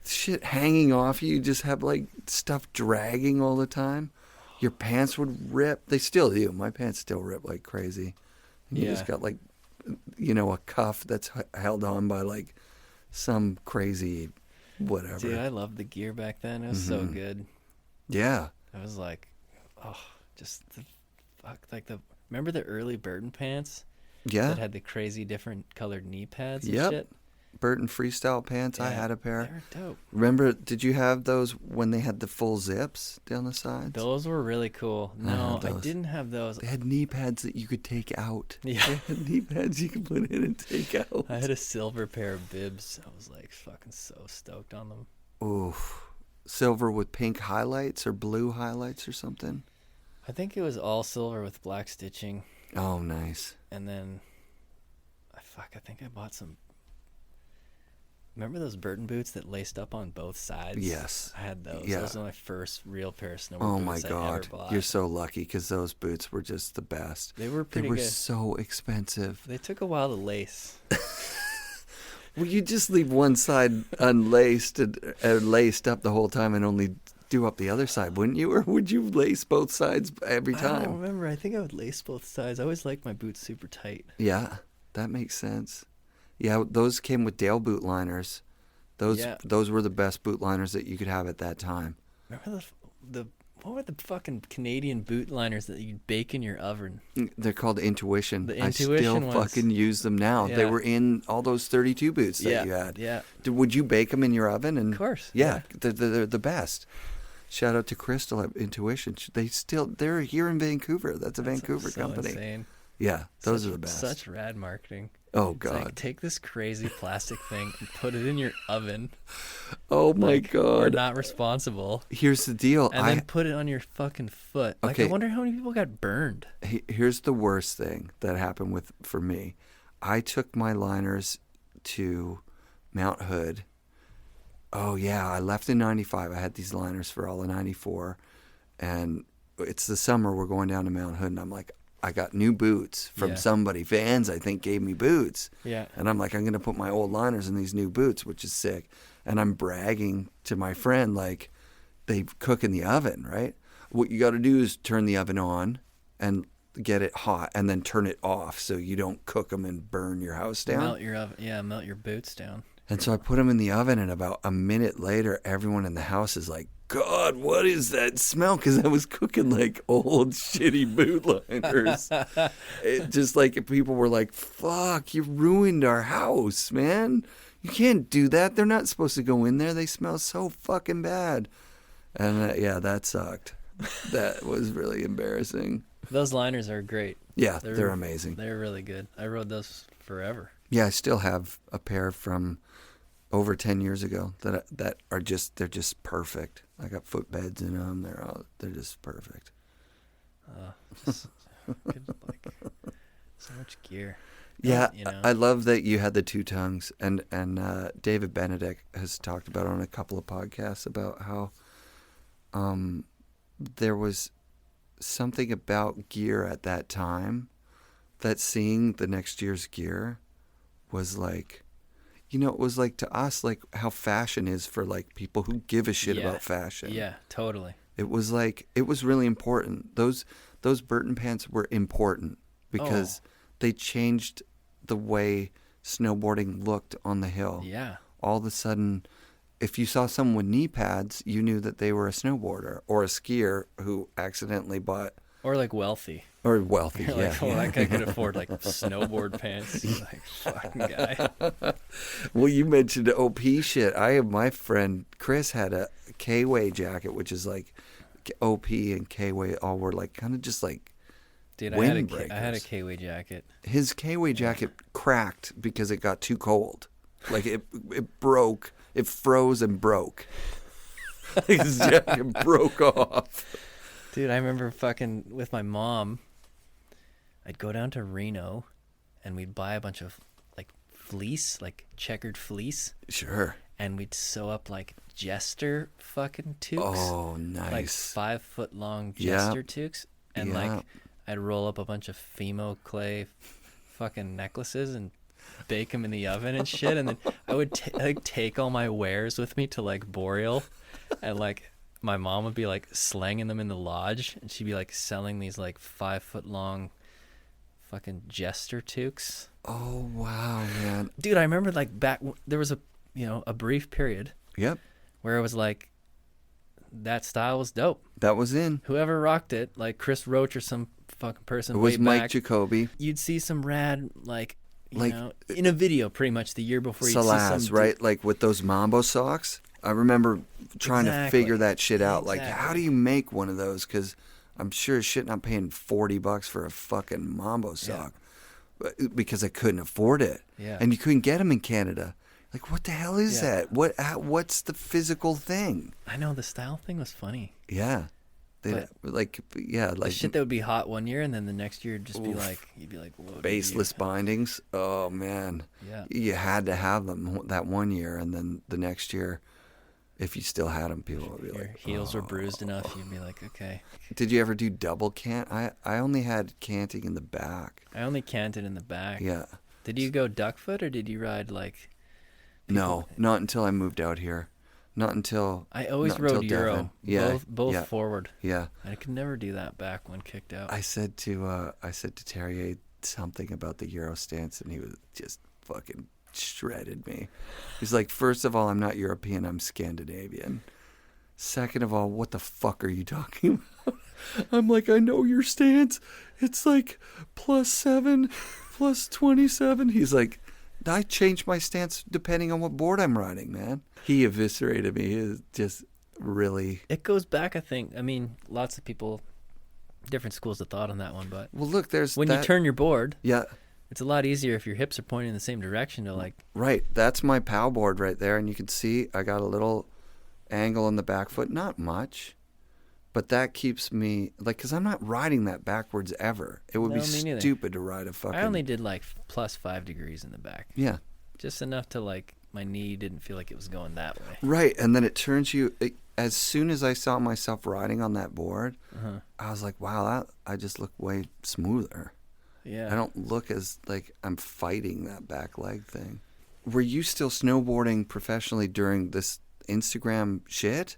Shit hanging off you. You just have like stuff dragging all the time. Your pants would rip. They still do. My pants still rip like crazy. And you just got like, you know, a cuff that's held on by like some crazy whatever. Dude, I loved the gear back then. It was so good. Yeah. I was like, oh, just the fuck. Like remember the early Burton pants? Yeah. That had the crazy different colored knee pads and Yep. shit? Burton freestyle pants. I Yeah, had a pair. They were dope. Remember, did you have those when they had the full zips down the sides? Those were really cool. No, had I those. didn't have those. They had knee pads that you could take out. Yeah. They had knee pads you could put in and take out. I had a silver pair of bibs. I was like fucking so stoked on them. Oof. Silver with pink highlights or blue highlights or something. I think it was all silver with black stitching. Oh, nice. And then, I think I bought some. Remember those Burton boots that laced up on both sides? Yes. I had those. Yeah. Those were my first real pair of snowboard Oh, boots my I ever God. bought. You're so lucky because those boots were just the best. They were pretty They were good. so expensive. They took a while to lace. Well, you just leave one side unlaced and laced up the whole time and only do up the other side, wouldn't you? Or would you lace both sides every I don't time? remember. I think I would lace both sides. I always liked my boots super tight. Yeah, that makes sense. Yeah, those came with Dale boot liners. Those were the best boot liners that you could have at that time. Remember what were the fucking Canadian boot liners that you'd bake in your oven? They're called Intuition. The I Intuition still ones. fucking use them now. Yeah. They were in all those 32 boots that you had. Yeah. Would you bake them in your oven? And Of course. Yeah, they're the best. Shout out to Crystal at Intuition. They're here in Vancouver. That's a Vancouver so company. Insane. Yeah, those are the best. Such rad marketing. Oh It's God. like, take this crazy plastic thing and put it in your oven. Oh my Like, We're God. not responsible. Here's the deal. And then put it on your fucking foot. Like, Okay. I wonder how many people got burned. Here's the worst thing that happened for me. I took my liners to Mount Hood. Oh yeah, I left in 95. I had these liners for all of 94, and it's the summer. We're going down to Mount Hood, and I'm like, I got new boots from Yeah. somebody. Vans, I think, gave me boots. Yeah. And I'm like, I'm going to put my old liners in these new boots, which is sick. And I'm bragging to my friend, like, they cook in the oven, right? What you got to do is turn the oven on and get it hot and then turn it off so you don't cook them and burn your house down. Melt your oven. Yeah, melt your boots down. And so I put them in the oven, and about a minute later, everyone in the house is like, God, what is that smell? Because I was cooking like old shitty boot liners. It just like people were like, fuck, you ruined our house, man. You can't do that. They're not supposed to go in there. They smell so fucking bad. And yeah, that sucked. That was really embarrassing. Those liners are great. Yeah, they're amazing. They're really good. I rode those forever. Yeah, I still have a pair from over 10 years ago that are they're just perfect. I got footbeds in them. They're just perfect. Just good, like, so much gear. Yeah, You know? I love that you had the two tongues, and David Benedict has talked about on a couple of podcasts about how there was something about gear at that time that seeing the next year's gear was like, it was like to us like how fashion is for like people who give a shit about fashion. Yeah, totally. It was like, it was really important. Those Burton pants were important because they changed the way snowboarding looked on the hill. Yeah. All of a sudden, if you saw someone with knee pads, you knew that they were a snowboarder or a skier who accidentally bought. Or like wealthy. Or wealthy, You're yeah. like, oh, that guy could afford like snowboard pants. You're like, fucking guy. Well, you mentioned OP shit. My friend Chris had a K-Way jacket, which is like OP and K-Way all were like kind of just like Dude, I had a windbreakers. K-Way jacket. His K-Way jacket cracked because it got too cold. Like it broke. It froze and broke. His jacket broke off. Dude, I remember fucking with my mom, I'd go down to Reno and we'd buy a bunch of like fleece, like checkered fleece. Sure. And we'd sew up like jester fucking toques. Oh, nice. Like 5 foot long jester toques. And Yeah. like I'd roll up a bunch of Fimo clay fucking necklaces and bake them in the oven and shit. And then I would take all my wares with me to like Boreal, and like my mom would be like slanging them in the lodge, and she'd be like selling these like 5 foot long fucking jester toques. Oh, wow, man. Dude, I remember like there was a brief period Yep. where it was like that style was dope. That was in. Whoever rocked it, like Chris Roach or some fucking person It was way Mike back, Jacoby. you'd see some rad like Like, in a video pretty much the year before. You'd see Salaz, some right? Like with those Mambo socks. I remember trying to Exactly. figure that shit out. Like, Exactly. how do you make one of those? Because I'm sure as shit not paying $40 for a fucking Mambo sock because I couldn't afford it. Yeah. And you couldn't get them in Canada. Like, what the hell is Yeah. that? What's the physical thing? I know the style thing was funny. Yeah. But- like The shit that would be hot one year, and then the next year it'd just be Oof. like, you'd be like, whoa. dude, baseless bindings. Oh man. Yeah. You had to have them that one year, and then the next year, if you still had them, people would be Your like, heels were bruised enough, you'd be like, okay. Did you ever do double cant? I only had canting in the back. I only canted in the back. Yeah. Did you go duck foot, or did you ride like? No, not until I moved out here. Not until I always not rode until Euro. Devon. Yeah, Both yeah. forward. Yeah. I could never do that back when kicked out. I said to Terrier something about the Euro stance, and he was just fucking shredded me. He's like, first of all, I'm not European, I'm Scandinavian. Second of all, what the fuck are you talking about? I'm like, I know your stance. It's like +7, +27. He's like, I change my stance depending on what board I'm riding, man. He eviscerated me. It just really... It goes back, I think. I mean, lots of people, different schools of thought on that one, but... Well, look, there's when you turn your board... Yeah. It's a lot easier if your hips are pointing in the same direction to like... Right. That's my POW board right there. And you can see I got a little angle in the back foot. Not much. But that keeps me... Like, because I'm not riding that backwards ever. It would be stupid to ride a fucking... I only did like +5 degrees in the back. Yeah. Just enough to like... My knee didn't feel like it was going that way. Right. And then it turns you... as soon as I saw myself riding on that board, I was like, wow, I just look way smoother. Yeah. I don't look as like I'm fighting that back leg thing. Were you still snowboarding professionally during this Instagram shit?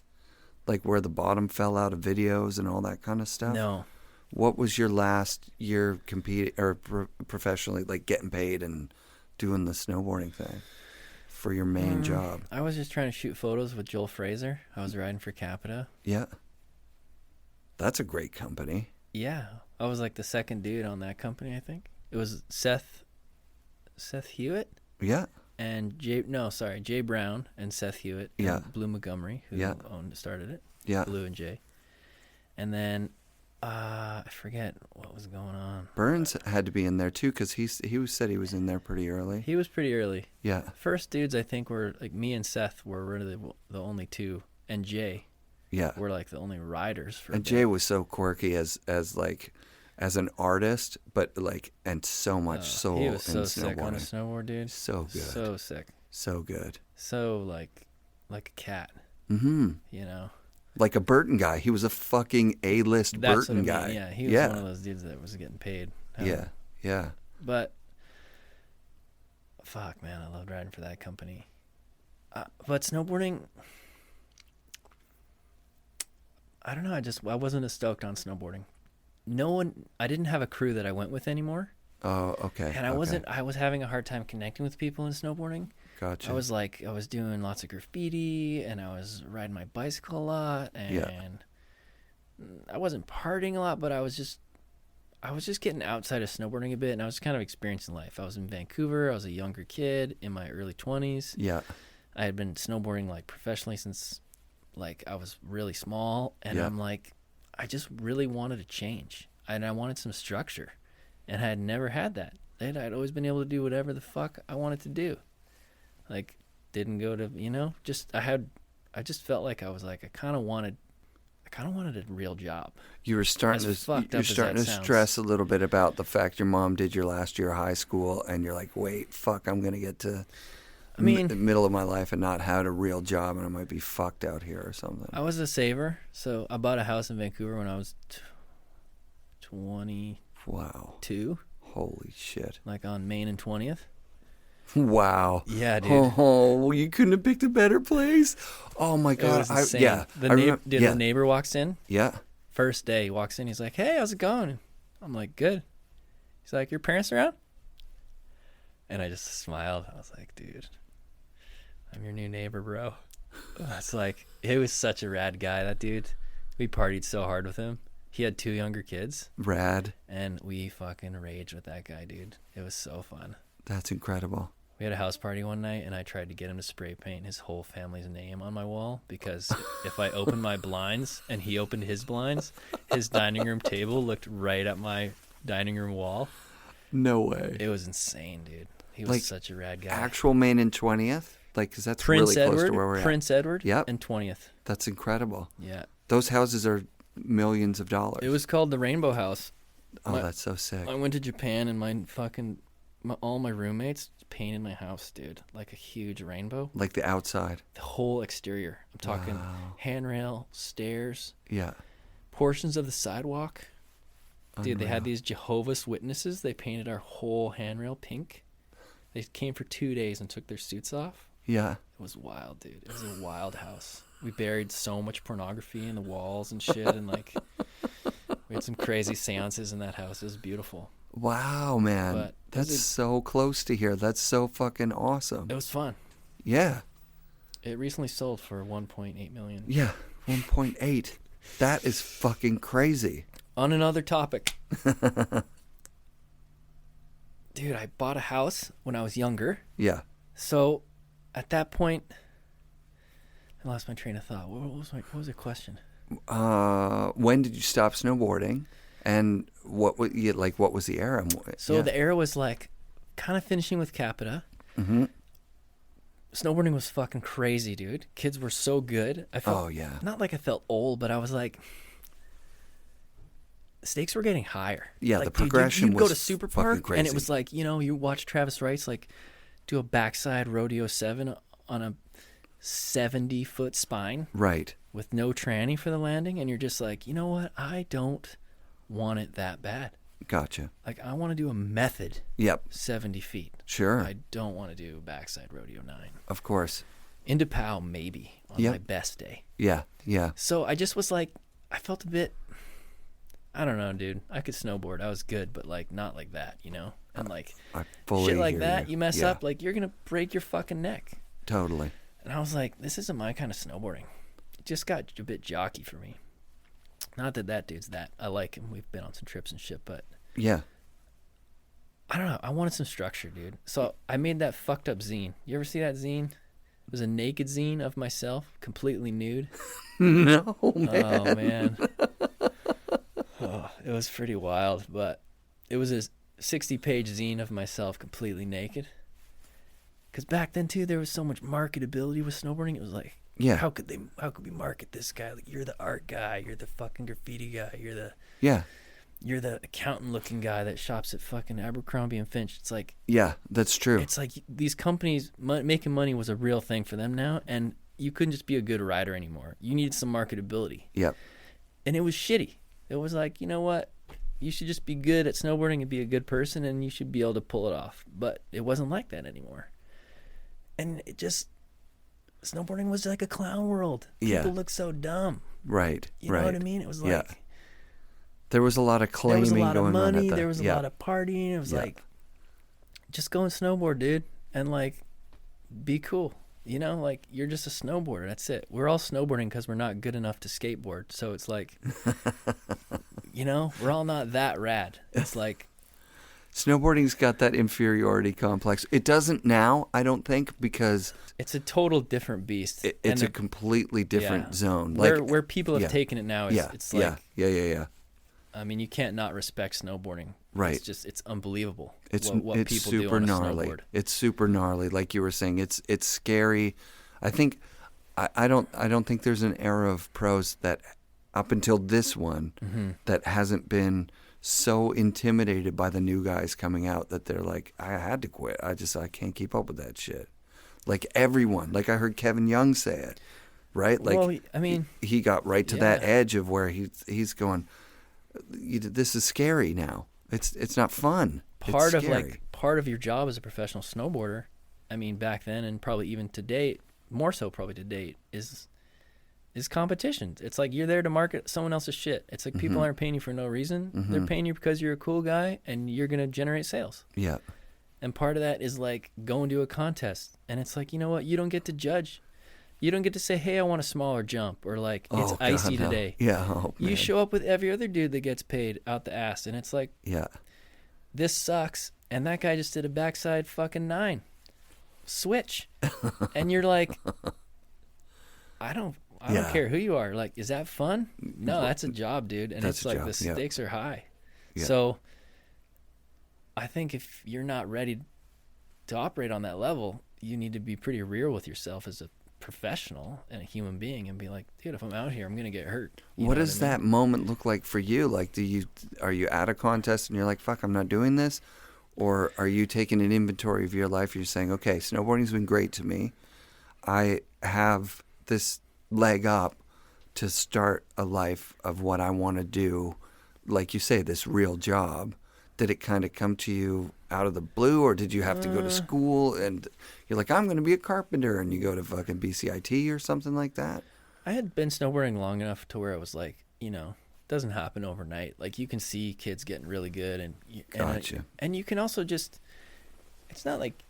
Like where the bottom fell out of videos and all that kind of stuff? No. What was your last year competing or professionally, like getting paid and doing the snowboarding thing for your main job? I was just trying to shoot photos with Joel Fraser. I was riding for CAPiTA. Yeah. That's a great company. Yeah. I was like the second dude on that company, I think. It was Seth Hewitt? Yeah. And Jay Brown and Seth Hewitt. And Yeah. Blue Montgomery, who started it. Yeah. Blue and Jay. And then I forget what was going on. Burns had to be in there too because he said he was in there pretty early. He was pretty early. Yeah. First dudes I think were like me and Seth were really the only two, and Jay. Yeah. We're like the only riders for. And Jay was so quirky as an artist, but like and so much soul. He was so in sick on a snowboarding. snowboard, dude. So good. So sick. So good. So like a cat. Mm-hmm. You know. Like a Burton guy. He was a fucking A-list That's Burton what I mean. guy. Yeah, he was one of those dudes that was getting paid. Yeah. But fuck, man, I loved riding for that company. But snowboarding, I don't know. I wasn't as stoked on snowboarding. I didn't have a crew that I went with anymore. Oh, okay. And I was having a hard time connecting with people in snowboarding. Gotcha. I was doing lots of graffiti and I was riding my bicycle a lot and I wasn't partying a lot, but I was just getting outside of snowboarding a bit and I was kind of experiencing life. I was in Vancouver. I was a younger kid in my early 20s. Yeah. I had been snowboarding like professionally since like I was really small and I'm like, I just really wanted to change and I wanted some structure and I had never had that. And I'd always been able to do whatever the fuck I wanted to do. Like didn't go to, I just felt like I was like, I kind of wanted a real job. You were starting to stress a little bit about the fact your mom did your last year of high school and you're like, wait, fuck, I'm going to get to the middle of my life and not have a real job and I might be fucked out here or something. I was a saver. So I bought a house in Vancouver when I was 22. Wow. Holy shit. Like on Main and 20th. Wow. Yeah, dude. Oh, you couldn't have picked a better place. Oh my God. It was insane. The neighbor walks in. Yeah. First day he walks in. He's like, "Hey, how's it going?" I'm like, "Good." He's like, "Your parents around?" And I just smiled. I was like, "Dude, I'm your new neighbor, bro." It's like, he was such a rad guy, that dude. We partied so hard with him. He had 2 younger kids. Rad. And we fucking raged with that guy, dude. It was so fun. That's incredible. We had a house party one night, and I tried to get him to spray paint his whole family's name on my wall because if I opened my blinds and he opened his blinds, his dining room table looked right at my dining room wall. No way. It was insane, dude. He was such a rad guy. Actual Main and 20th? Like, because that's really close to where we're at. Prince Edward Yep. and 20th. That's incredible. Yeah. Those houses are millions of dollars. It was called the Rainbow House. Oh, that's so sick. I went to Japan and all my roommates painted my house, dude, like a huge rainbow. Like the outside. The whole exterior. I'm talking handrail, stairs. Yeah. Portions of the sidewalk. Dude, Unreal. they had these Jehovah's Witnesses. They painted our whole handrail pink. They came for 2 days and took their suits off. Yeah. It was wild, dude. It was a wild house. We buried so much pornography in the walls and shit, and like we had some crazy seances in that house. It was beautiful. Wow, man. But That's so close to here. That's so fucking awesome. It was fun. Yeah. It recently sold for 1.8 million. Yeah, 1.8. That is fucking crazy. On another topic. Dude, I bought a house when I was younger. Yeah. So at that point, I lost my train of thought. What was the question? When did you stop snowboarding? And what was the era? So the era was like kind of finishing with CAPiTA. Mm-hmm. Snowboarding was fucking crazy, dude. Kids were so good. I felt, not like I felt old, but I was like, stakes were getting higher. Yeah, like, the progression you'd was go to Super Park, crazy. and it was like, you watch Travis Wright's like do a backside rodeo 7 on a 70-foot spine, right, with no tranny for the landing, and you're just like, you know what? I don't want it that bad. Gotcha. Like, I want to do a method. Yep. 70 feet. Sure. I don't want to do backside rodeo 9. Of course. Into POW maybe on my best day. Yeah, yeah. So I just was like, I felt a bit, I don't know, dude. I could snowboard. I was good, but like not like that, And like I fully shit like hear that, you mess Yeah. up, like you're gonna break your fucking neck. Totally. And I was like, this isn't my kind of snowboarding. It just got a bit jockey for me. Not that dude's that. I like him. We've been on some trips and shit, but Yeah. I don't know. I wanted some structure, dude. So I made that fucked up zine. You ever see that zine? It was a naked zine of myself, completely nude. No, man. Oh, man. Oh, it was pretty wild, but it was a 60-page zine of myself completely naked. Because back then, too, there was so much marketability with snowboarding. It was like, how could we market this guy? Like, you're the art guy. You're the fucking graffiti guy. You're the accountant-looking guy that shops at fucking Abercrombie and Finch. It's like... Yeah, that's true. It's like these companies, making money was a real thing for them now, and you couldn't just be a good rider anymore. You needed some marketability. Yep. And it was shitty. It was like, you know what? You should just be good at snowboarding and be a good person, and you should be able to pull it off. But it wasn't like that anymore. And it just... Snowboarding was like a clown world. People look so dumb. Right, You know what I mean? It was like... There was a lot of claiming going on. There was a lot of money. At There was a lot of partying. It was like, just go and snowboard, dude, and like, be cool. Like you're just a snowboarder. That's it. We're all snowboarding because we're not good enough to skateboard. So it's like, we're all not that rad. It's like, snowboarding's got that inferiority complex. It doesn't now, I don't think, because it's a total different beast. It's a completely different zone. Where people have taken it now is it's like yeah. I mean, you can't not respect snowboarding. Right. It's unbelievable. It's people do super on a gnarly. snowboard. It's super gnarly, like you were saying. It's scary. I think I don't think there's an era of pros that up until this one that hasn't been so intimidated by the new guys coming out that they're like, I had to quit. I can't keep up with that shit. Like everyone, like I heard Kevin Young say it, right? Like, well, I mean, he got right to that edge of where he's going, this is scary now. It's not fun. Part of your job as a professional snowboarder, I mean, back then and probably even to date, more so probably to date, is competition. It's like you're there to market someone else's shit. It's like people aren't paying you for no reason. They're paying you because you're a cool guy and you're going to generate sales. Yeah. And part of that is like going to a contest. And it's like, you know what? You don't get to judge. You don't get to say, hey, I want a smaller jump, or like, it's icy today. Yeah. You show up with every other dude that gets paid out the ass. And it's like, this sucks. And that guy just did a backside fucking 9. Switch. And you're like, I don't care who you are. Like, is that fun? No, that's a job, dude. And it's like the stakes are high. Yeah. So I think if you're not ready to operate on that level, you need to be pretty real with yourself as a professional and a human being and be like, dude, if I'm out here, I'm going to get hurt. What does that moment look like for you? Like, are you at a contest and you're like, fuck, I'm not doing this? Or are you taking an inventory of your life? You're saying, okay, snowboarding's been great to me. I have this leg up to start a life of what I want to do. Like you say, this real job. Did it kind of come to you out of the blue, or did you have to go to school and you're like, I'm going to be a carpenter, and you go to fucking BCIT or something like that? I had been snowboarding long enough to where I was like, doesn't happen overnight. Like, you can see kids getting really good, and Gotcha. and you can also just, it's not like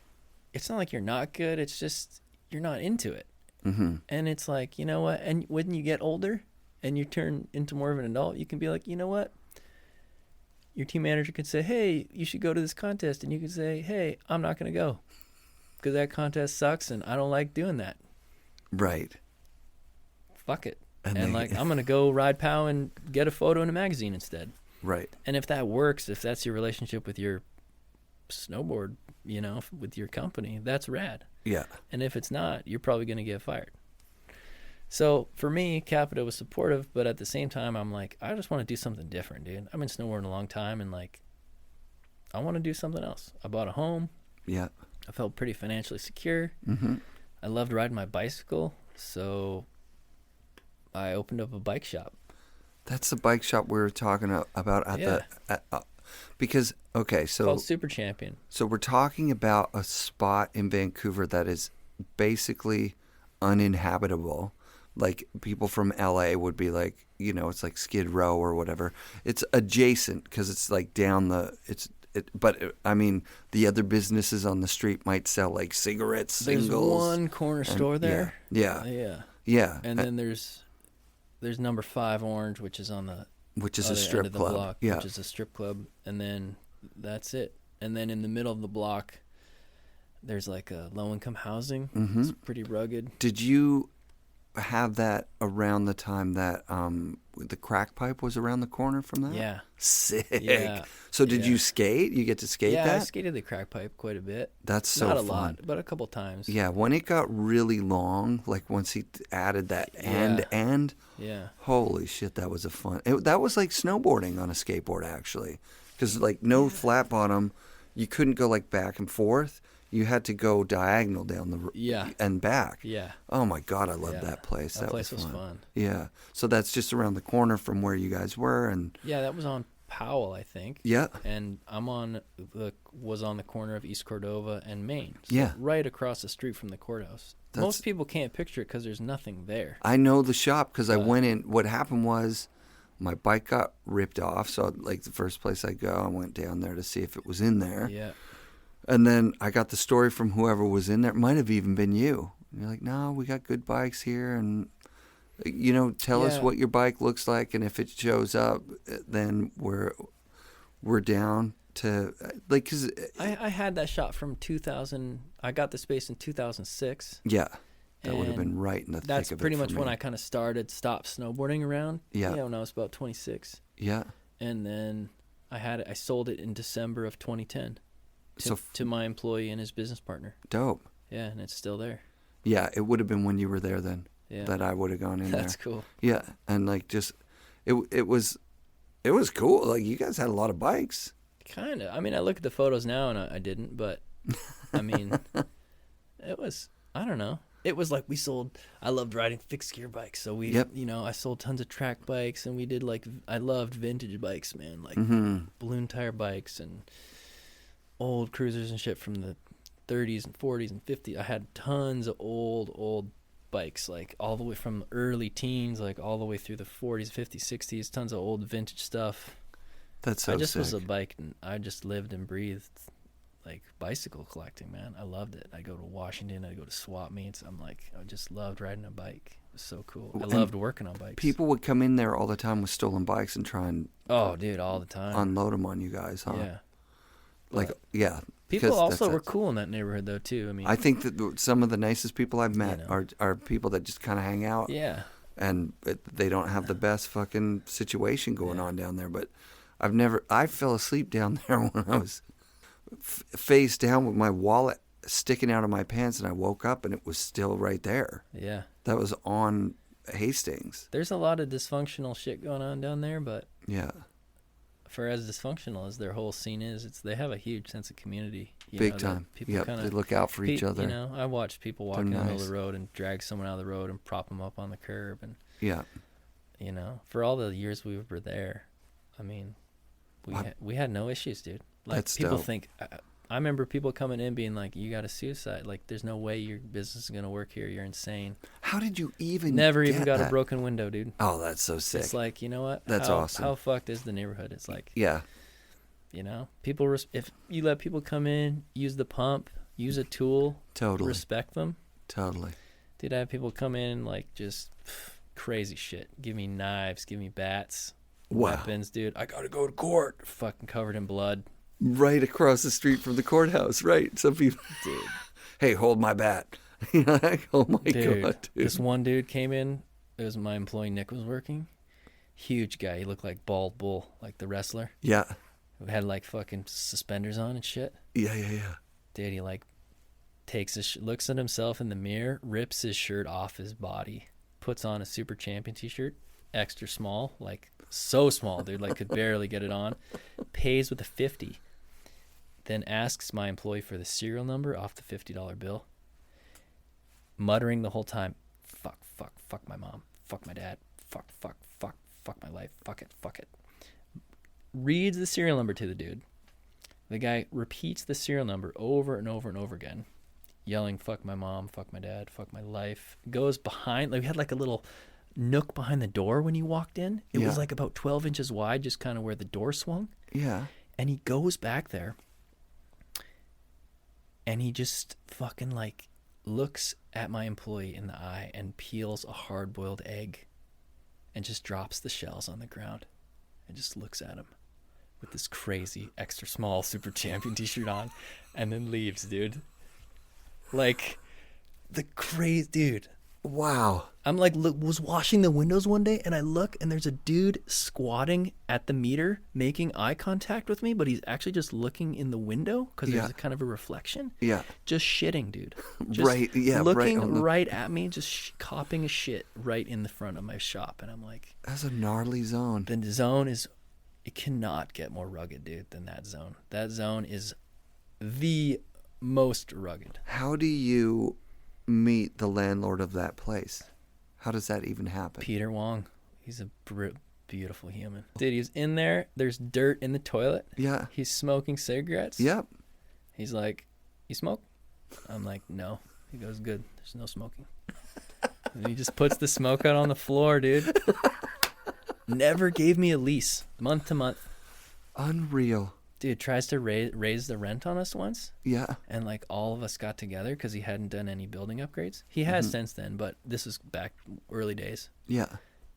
you're not good. It's just you're not into it. Mm-hmm. And it's like, you know what? And when you get older and you turn into more of an adult, you can be like, you know what? Your team manager could say, hey, you should go to this contest. And you could say, hey, I'm not going to go because that contest sucks and I don't like doing that. Right. Fuck it. And And like, I'm going to go ride POW and get a photo in a magazine instead. Right. And if that works, if that's your relationship with your snowboard, you know, with your company, that's rad. Yeah. And if it's not, you're probably going to get fired. So for me, CAPiTA was supportive, but at the same time, I'm like, I just want to do something different, dude. I've been snowboarding a long time, and like, I want to do something else. I bought a home. Yeah. I felt pretty financially secure. Mm-hmm. I loved riding my bicycle, so I opened up a bike shop. That's the bike shop we were talking about at Yeah. because, okay, so Called Super Champion. So we're talking about a spot in Vancouver that is basically uninhabitable. Like, people from LA would be like, you know, it's like Skid Row or whatever. It's adjacent because it's like down but I mean, the other businesses on the street might sell like cigarettes, singles. There's one corner store there. Yeah. Yeah. Yeah. And then there's number 5 Orange, which is on the which is a other strip end of the club. block, Yeah. which is a strip club, and then that's it. And then in the middle of the block, there's like a low-income housing. Mm-hmm. It's pretty rugged. Did you have that around the time that the crack pipe was around the corner from that? Yeah. Sick. Yeah. So did Yeah. you skate? You get to skate Yeah, I that? skated the crack pipe quite a bit. That's so Not a fun. lot, but a couple times. Yeah, when it got really long, like once he added that end, Yeah. holy shit, that was that was like snowboarding on a skateboard, actually. Because like no flat bottom, you couldn't go like back and forth. You had to go diagonal down the and back. Yeah. Oh my God, I loved Yeah. that place. That place was fun. Yeah. So that's just around the corner from where you guys were, and Yeah, that was on Powell, I think. yeah. And was on the corner of East Cordova and Main. So Yeah. right across the street from the courthouse. Most people can't picture it because there's nothing there. I know the shop because I went in. What happened was my bike got ripped off. So like the first place I go, I went down there to see if it was in there. Yeah. And then I got the story from whoever was in there. It might have even been you. And you're like, no, we got good bikes here. And, you know, tell us what your bike looks like. And if it shows up, then we're down to, like, because I had that shot from 2000. I got the space in 2006. yeah, that would have and been right in the thick That's of it pretty for much me. when I kind of stopped snowboarding around. Yeah. You know, when I was about 26. Yeah. And then I sold it in December of 2010 to my employee and his business partner. Dope. Yeah, and it's still there. Yeah, it would have been when you were there then that I would have gone in there. That's cool. Yeah, and like just it was cool. Like you guys had a lot of bikes. Kind of. I mean, I look at the photos now and I didn't, but I mean, it was, I don't know. It was like I loved riding fixed gear bikes. So you know, I sold tons of track bikes and we did I loved vintage bikes, man. Like balloon tire bikes and old cruisers and shit from the 30s and 40s and 50s. I had tons of old bikes, like all the way from early teens, like all the way through the 40s, 50s, 60s, tons of old vintage stuff. That's so I just sick. was a bike, and I just lived and breathed like bicycle collecting, man. I loved it. I go to Washington, I go to swap meets. I just loved riding a bike. It was so cool. I loved working on bikes. People would come in there all the time with stolen bikes and try and dude, all the time. unload them on you guys, huh? Yeah. Like, yeah. People because also that's- were cool in that neighborhood, though, too. I mean, I think that some of the nicest people I've met You know. are people that just kind of hang out. yeah. And they don't have the best fucking situation going on down there. But I fell asleep down there when I was face down with my wallet sticking out of my pants, and I woke up and it was still right there. Yeah. That was on Hastings. There's a lot of dysfunctional shit going on down there, but Yeah. for as dysfunctional as their whole scene is, they have a huge sense of community. Big that time. People Yep, kinda, they look out for each other. You know, I watched people walk in the middle of nice. the road and drag someone out of the road and prop them up on the curb. And, Yeah. you know, for all the years we were there, I mean, we had no issues, dude. Like, That's people dope. think, I remember people coming in being like, you got a suicide. Like, there's no way your business is going to work here. You're insane. How did you even Never get even got that? a broken window, dude. Oh, that's so sick. It's like, you know what? That's awesome. How fucked is the neighborhood? It's like, Yeah. you know, people, if you let people come in, use the pump, use a tool, Totally. respect them. Totally. Dude, I have people come in like just crazy shit. Give me knives, give me bats, Wow. weapons, dude. I gotta go to court. Fucking covered in blood. Right across the street from the courthouse, right? Some people, Dude. hey, hold my bat. You know, like, oh my Dude, God, dude. this one dude came in. It was my employee Nick was working. Huge guy. He looked like Bald Bull, like the wrestler. Yeah. Who had like fucking suspenders on and shit. Yeah. Dude, he like takes his looks at himself in the mirror, rips his shirt off his body, puts on a Super Champion t-shirt, extra small, like so small, dude, like could barely get it on. Pays with a 50. Then asks my employee for the serial number off the $50 bill, muttering the whole time, fuck my mom, fuck my dad, fuck my life, fuck it. Reads the serial number to the dude. The guy repeats the serial number over and over and over again, yelling, fuck my mom, fuck my dad, fuck my life. Goes behind, like we had like a little nook behind the door when he walked in. It was like about 12 inches wide, just kind of where the door swung. Yeah. And he goes back there and he just fucking like looks at my employee in the eye and peels a hard-boiled egg and just drops the shells on the ground and just looks at him with this crazy extra small Super Champion t-shirt on and then leaves, dude. Like the crazy dude. Wow. I'm like, was washing the windows one day and I look and there's a dude squatting at the meter making eye contact with me, but he's actually just looking in the window because there's a kind of a reflection. Yeah. Just shitting, dude. Just right. Yeah. looking right at me, just copping a shit right in the front of my shop. And I'm like, that's a gnarly zone. the zone is, it cannot get more rugged, dude, than that zone. That zone is the most rugged. How do you meet the landlord of that place? How does that even happen? Peter Wong. He's a beautiful human. Dude, he was in there. There's dirt in the toilet. Yeah. He's smoking cigarettes. Yep. He's like, you smoke? I'm like, no. He goes, good. There's no smoking. And he just puts the smoke out on the floor, dude. Never gave me a lease, month to month. Unreal. Dude, tries to raise the rent on us once. Yeah. And like all of us got together because he hadn't done any building upgrades. He has since then, but this is back early days. Yeah.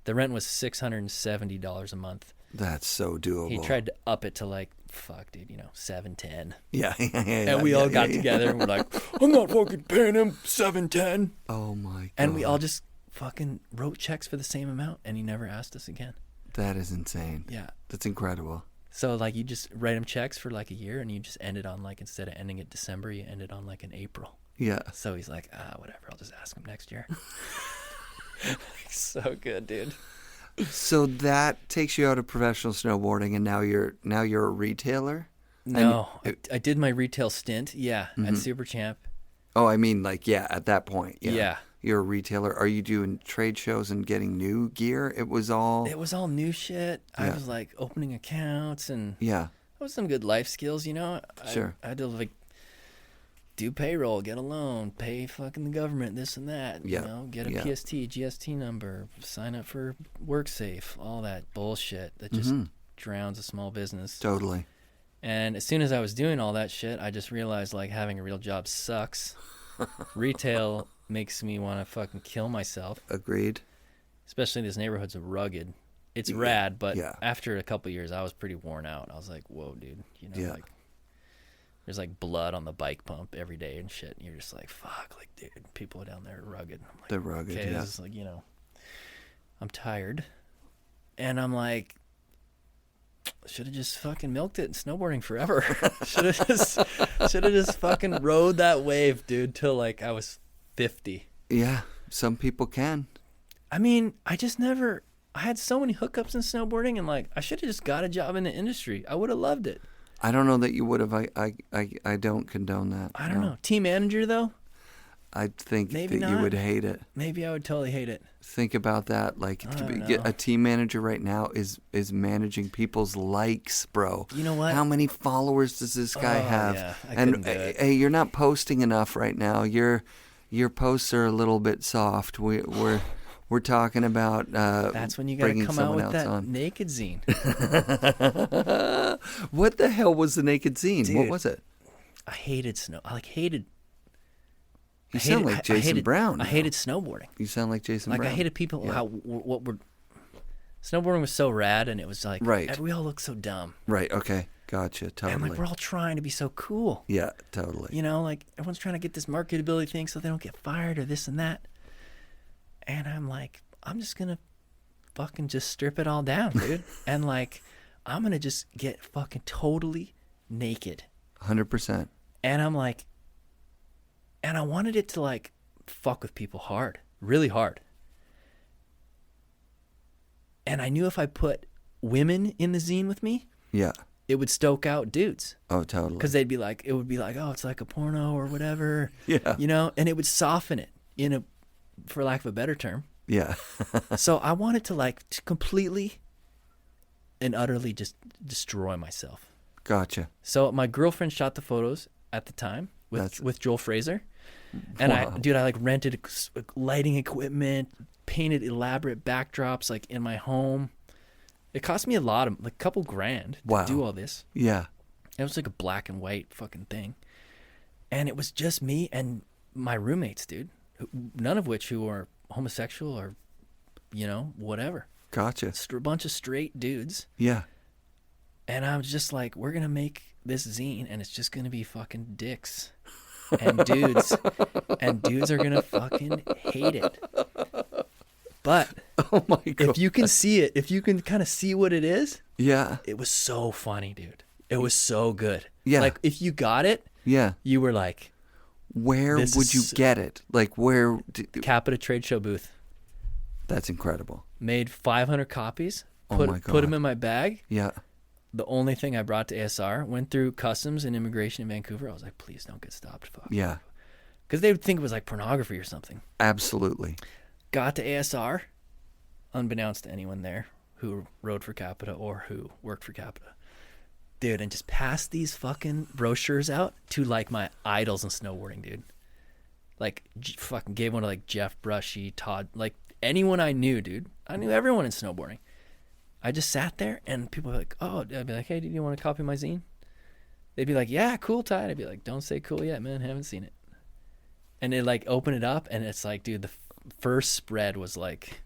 The rent was $670 a month. That's so doable. He tried to up it to like, fuck, dude, $710. Yeah. And we all got together and we're like, I'm not fucking paying him $710. Oh my God. And we all just fucking wrote checks for the same amount and he never asked us again. That is insane. Yeah. That's incredible. So like you just write him checks for like a year and you just end it on like, instead of ending it December, you end it on like in April. Yeah. So he's like, whatever, I'll just ask him next year. So good, dude. So that takes you out of professional snowboarding, and now you're a retailer. No, I did my retail stint, at Super Champ. Oh, I mean, like, at that point, Yeah. You're a retailer. Are you doing trade shows and getting new gear? It was all new shit. I Yeah. was like opening accounts and yeah. that was some good life skills, Sure. I had to like do payroll, get a loan, pay fucking the government, this and that. Yeah. Get a PST, GST number, sign up for WorkSafe, all that bullshit that just drowns a small business. Totally. And as soon as I was doing all that shit, I just realized like having a real job sucks. Retail makes me want to fucking kill myself. Agreed. Especially this neighborhood's rugged. It's rad, but Yeah. after a couple of years, I was pretty worn out. I was like, whoa, dude. Yeah. Like there's like blood on the bike pump every day and shit. And you're just like, fuck, like, dude, people down there are rugged. I'm like, They're rugged, okay, yeah. this is like, I'm tired. And I'm like, should have just fucking milked it in snowboarding forever. Should have just fucking rode that wave, dude, till like I was 50. Yeah. Some people can. I mean, I had so many hookups in snowboarding and like I should have just got a job in the industry. I would have loved it. I don't know that you would have. I don't condone that. I don't know. Team manager though? I think Maybe that you not. would hate it. Maybe I would totally hate it. Think about that. Like I don't get know. a team manager right now is managing people's likes, bro. You know what? How many followers does this guy have? Yeah, I And couldn't do it. hey, you're not posting enough right now. Your posts are a little bit soft. We're talking about That's when you got to bringing come out someone with else that on. naked zine. What the hell was the naked zine? What Dude. was it? I hated snow. I hated. You I sound hated- like Jason I hated, Brown. I now. hated snowboarding. You sound like Jason Like Brown. I hated people. Yeah. What were snowboarding was so rad, and it was like Right. we all look so dumb, Right. Okay. Gotcha. and Totally. like we're all trying to be so cool. Yeah. Totally. You know, like everyone's trying to get this marketability thing so they don't get fired or this and that. And I'm like, I'm just gonna fucking just strip it all down, dude. And like, I'm gonna just get fucking totally naked. 100%. And I'm like, and I wanted it to like fuck with people hard, really hard. And I knew if I put women in the zine with me, Yeah. it would stoke out dudes. Oh, totally. Because they'd be like, it would be like, oh, it's like a porno or whatever. Yeah. You know, and it would soften it for lack of a better term. Yeah. So I wanted to like to completely and utterly just destroy myself. Gotcha. So my girlfriend shot the photos at the time with Joel Fraser. And Wow. I like rented lighting equipment, painted elaborate backdrops like in my home. It cost me like a couple grand to Wow. do all this. Yeah. It was like a black and white fucking thing. And it was just me and my roommates, dude. None of which who are homosexual or, you know, whatever. Gotcha. A bunch of straight dudes. Yeah. And I was just like, we're going to make this zine and it's just going to be fucking dicks and dudes. And dudes are going to fucking hate it. But Oh my God. if you can see it, if you can kind of see what it is, Yeah. it was so funny, dude. It was so good. Yeah. Like if you got it, Yeah. you were like, Where This would you is- get it? Like where? CAPiTA trade show booth. That's incredible. Made 500 copies. Oh Put my put them God. in my bag. Yeah. The only thing I brought to ASR, went through customs and immigration in Vancouver. I was like, please don't get stopped. Fuck. Yeah. Because they would think it was like pornography or something. Absolutely. Got to ASR, unbeknownst to anyone there who rode for CAPiTA or who worked for CAPiTA. Dude, and just passed these fucking brochures out to like my idols in snowboarding, dude. Like fucking gave one to like Jeff Brushy, Todd, like anyone I knew, dude. I knew everyone in snowboarding. I just sat there and people were like, oh, I'd be like, hey, do you want to copy my zine? They'd be like, yeah, cool, Ty. I'd be like, don't say cool yet, man. Haven't seen it. And they like open it up and it's like, dude, the first spread was like,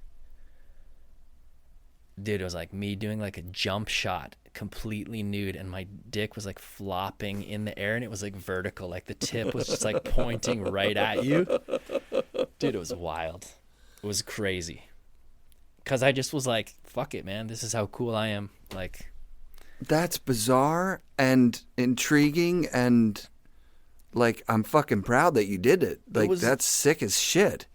dude, it was like me doing like a jump shot completely nude and my dick was like flopping in the air and it was like vertical, like the tip was just like pointing right at you. Dude, it was wild. It was crazy. Because I just was like, fuck it, man. This is how cool I am. Like, That's bizarre and intriguing, and like I'm fucking proud that you did it. Like that's sick as shit.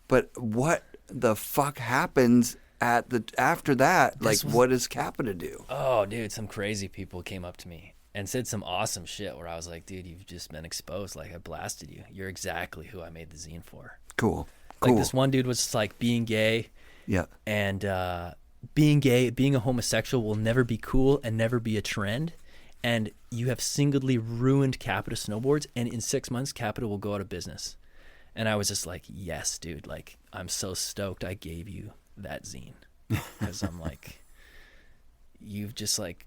But what the fuck happens after that? Like, what does CAPiTA do? oh, dude, some crazy people came up to me and said some awesome shit where I was like, dude, you've just been exposed. Like, I blasted you. You're exactly who I made the zine for. Cool. Like, this one dude was just like, being gay Yeah. and being gay, being a homosexual will never be cool and never be a trend. And you have singly ruined CAPiTA Snowboards. And in 6 months, CAPiTA will go out of business. And I was just like, yes, dude. Like, I'm so stoked I gave you that zine. Because I'm like, you've just like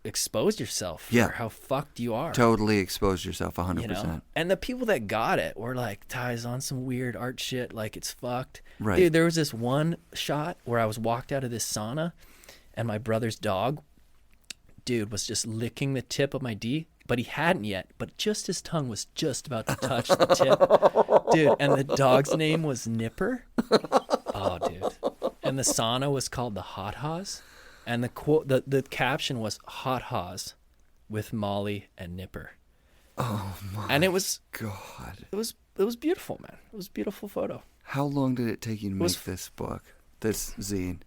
exposed yourself for Yeah. how fucked you are. Totally expose yourself 100%. You know? And the people that got it were like, Ty's on some weird art shit, like it's fucked. Right. Dude, there was this one shot where I was walked out of this sauna and my brother's dog, dude, was just licking the tip of my D, but he hadn't yet, but just his tongue was just about to touch the tip. Dude, and the dog's name was Nipper. Oh, dude. And the sauna was called the Hot Haws. And the quote, the caption was Hot Haws with Molly and Nipper. Oh my And it was God. it was beautiful, man. It was a beautiful photo. How long did it take you to was- make this book, this zine?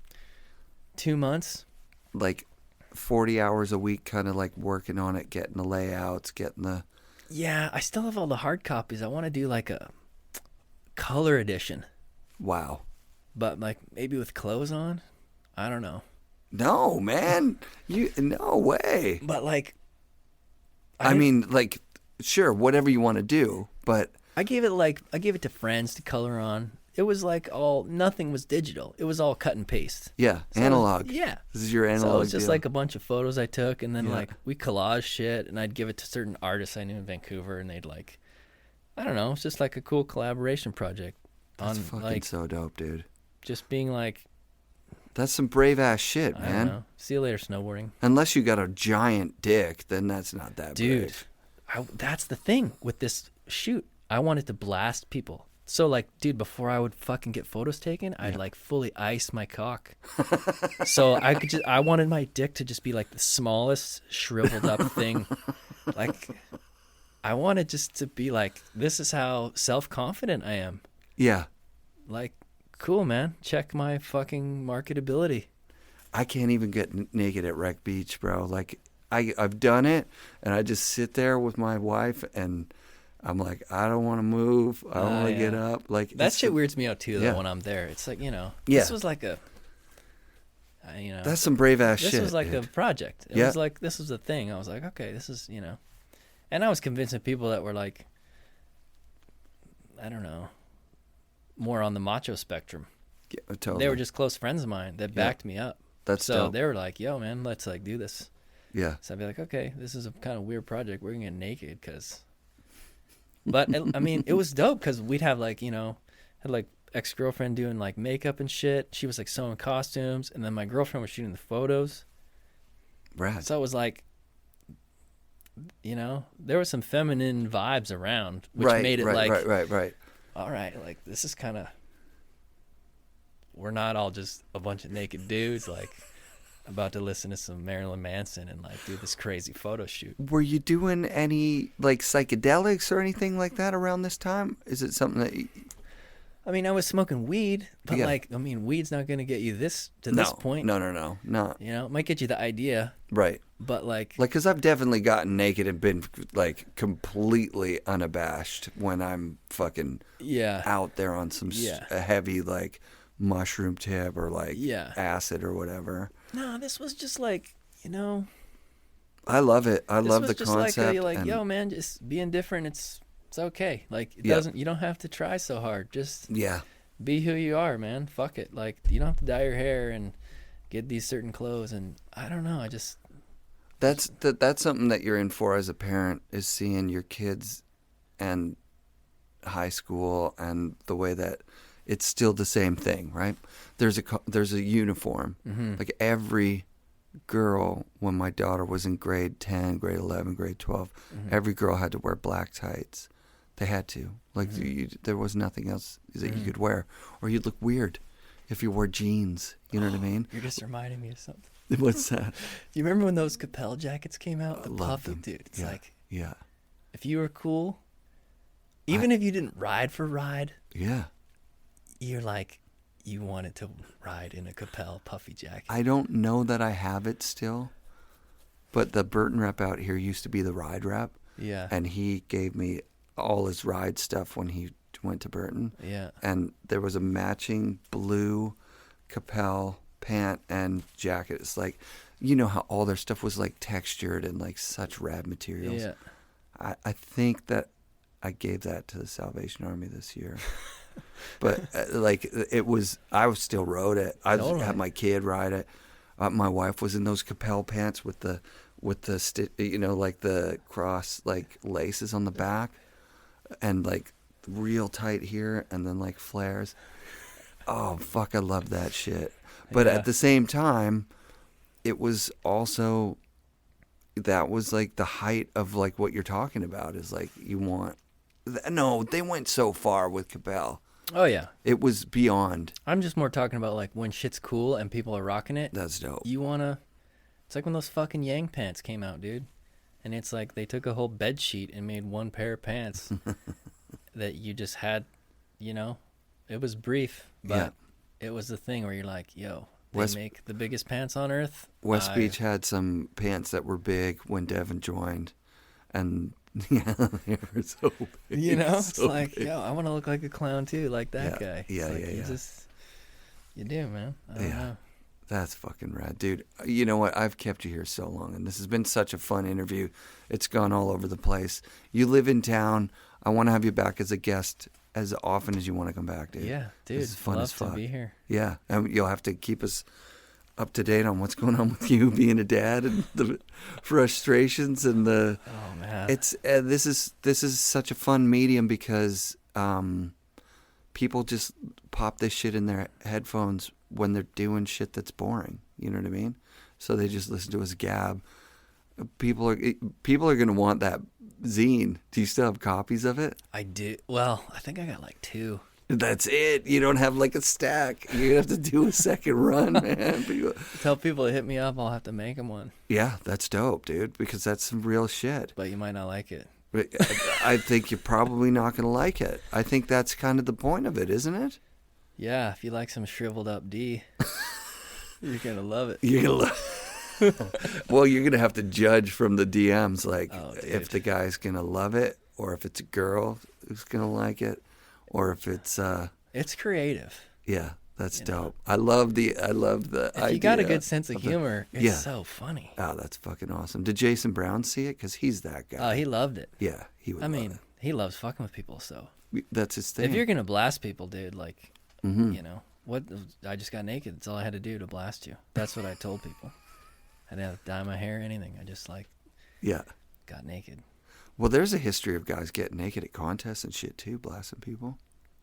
2 months. Like 40 hours a week, kind of like working on it, getting the layouts, getting the... Yeah, I still have all the hard copies. I want to do like color edition. Wow. But like maybe with clothes on. I don't know. No, man. No way. But like, I mean, like, sure, whatever you want to do, but I gave it to friends to color on. It was like nothing was digital. It was all cut and paste. yeah, So analog. yeah. This is your analog. So it was just deal. like a bunch of photos I took, and then Yeah. like we collage shit, and I'd give it to certain artists I knew in Vancouver, and they'd like, I don't know, it's just like a cool collaboration project. That's on fucking like so dope, dude. just being like, That's some brave ass shit, I don't man. know. See you later, snowboarding. Unless you got a giant dick, then that's not that Dude, brave. that's the thing with this shoot. I wanted to blast people. So like, dude, before I would fucking get photos taken, I'd like fully ice my cock. So I wanted my dick to just be like the smallest shriveled up thing. Like, I wanted just to be like, this is how self-confident I am. Yeah. Like, cool, man. Check my fucking marketability. I can't even get naked at Wreck Beach, bro. Like, I've done it, and I just sit there with my wife, and I'm like, I don't want to move. I don't want to get up. Like That shit weirds me out too, though, Yeah. when I'm there. It's like, Yeah. this was like That's some brave ass shit. this was like dude. a project. It Yeah. was like, this was a thing. I was like, okay, this is, and I was convincing people that were like, I don't know, more on the macho spectrum. Yeah, totally. They were just close friends of mine that backed me up. That's so dope. they were like, yo, man, let's like do this. Yeah. So I'd be like, okay, this is a kind of weird project. We're going to get naked but I mean, it was dope because we'd have like, had like ex-girlfriend doing like makeup and shit. She was like sewing costumes, and then my girlfriend was shooting the photos. Rad. So it was like, there was some feminine vibes around, which made it right. all right, like this is kind of, we're not all just a bunch of naked dudes like about to listen to some Marilyn Manson and like do this crazy photo shoot. Were you doing any like psychedelics or anything like that around this time? Is it something that? I mean, I was smoking weed, but Yeah. like, I mean, weed's not gonna get you this point. No. It might get you the idea, Right. but like, Because I've definitely gotten naked and been like completely unabashed when I'm fucking yeah, out there on some a heavy like mushroom tip or like Yeah. acid or whatever. no, this was just like, I love it. I this love was the just concept. like, and- yo, man, just being different. It's okay. Like, it Yeah. doesn't. You don't have to try so hard. Just Yeah. be who you are, man. Fuck it. Like, you don't have to dye your hair and get these certain clothes. And I don't know. I just That's something that you're in for as a parent, is seeing your kids and high school and the way that it's still the same thing, right? There's a uniform. Mm-hmm. Like every girl, when my daughter was in grade 10, grade 11, grade 12, Mm-hmm. every girl had to wear black tights. They had to. Like Mm-hmm. there was nothing else that you could wear, or you'd look weird if you wore jeans. You know what I mean? You're just reminding me of something. What's that? You remember when those Capel jackets came out? The love puffy, them. dude. It's Yeah. like, Yeah. if you were cool, even if you didn't ride for ride, Yeah. you're like, you wanted to ride in a Capel puffy jacket. I don't know that I have it still, but the Burton rep out here used to be the ride rep, Yeah. and he gave me all his ride stuff when he went to Burton. Yeah. And there was a matching blue Capel pant and jacket. It's like, you know how all their stuff was like textured and like such rad materials. Yeah. I think that I gave that to the Salvation Army this year. But like I still rode it. I Totally. had my kid ride it. My wife was in those Capel pants with the like the cross like laces on the back, and like real tight here, and then like flares. Oh fuck, I love that shit. But Yeah. at the same time, it was also, that was like the height of like what you're talking about, is like you want. No, they went so far with Capel. Oh, yeah. It was beyond. I'm just more talking about like when shit's cool and people are rocking it. That's dope. You wanna, it's like when those fucking Yang pants came out, dude. And it's like they took a whole bed sheet and made one pair of pants that you just had, it was brief, but it was the thing where you're like, yo, they make the biggest pants on earth. West Beach had some pants that were big when Devin joined, and Yeah, they were so big. You know, it's so like, big. yo, I want to look like a clown too, like that guy. Yeah, It's like, yeah, you yeah. just, you do, man. I don't know. That's fucking rad, dude. You know what? I've kept you here so long, and this has been such a fun interview. It's gone all over the place. You live in town. I want to have you back as a guest as often as you want to come back, dude. Yeah, dude. This is fun love as fuck. to be here. Yeah, and you'll have to keep us up to date on what's going on with you being a dad and the frustrations and the. Oh man, It's this is such a fun medium because people just pop this shit in their headphones when they're doing shit that's boring. You know what I mean? So they just listen to us gab. People are going to want that zine. Do you still have copies of it? I do. Well, I think I got like 2. That's it. You don't have like a stack. You have to do a second run, man. Tell people to hit me up. I'll have to make them one. Yeah, that's dope, dude, because that's some real shit. But you might not like it. I think you're probably not going to like it. I think that's kind of the point of it, isn't it? Yeah, if you like some shriveled up D, you're gonna love it. You're going to Well, you're going to have to judge from the DMs, like if the guy's going to love it or if it's a girl who's going to like it. Or if it's It's creative. yeah, that's dope. I love the If you got a good sense of humor, it's so funny. Oh, that's fucking awesome. Did Jason Brown see it? Because he's that guy. Oh, he loved it. Yeah, he would. I mean, love he loves fucking with people, so it. That's his thing. if you're gonna blast people, dude, like, you know, what? I just got naked. That's all I had to do to blast you. That's what I told people. I didn't have to dye my hair or anything. I just got naked. Well, there's a history of guys getting naked at contests and shit too, blasting people.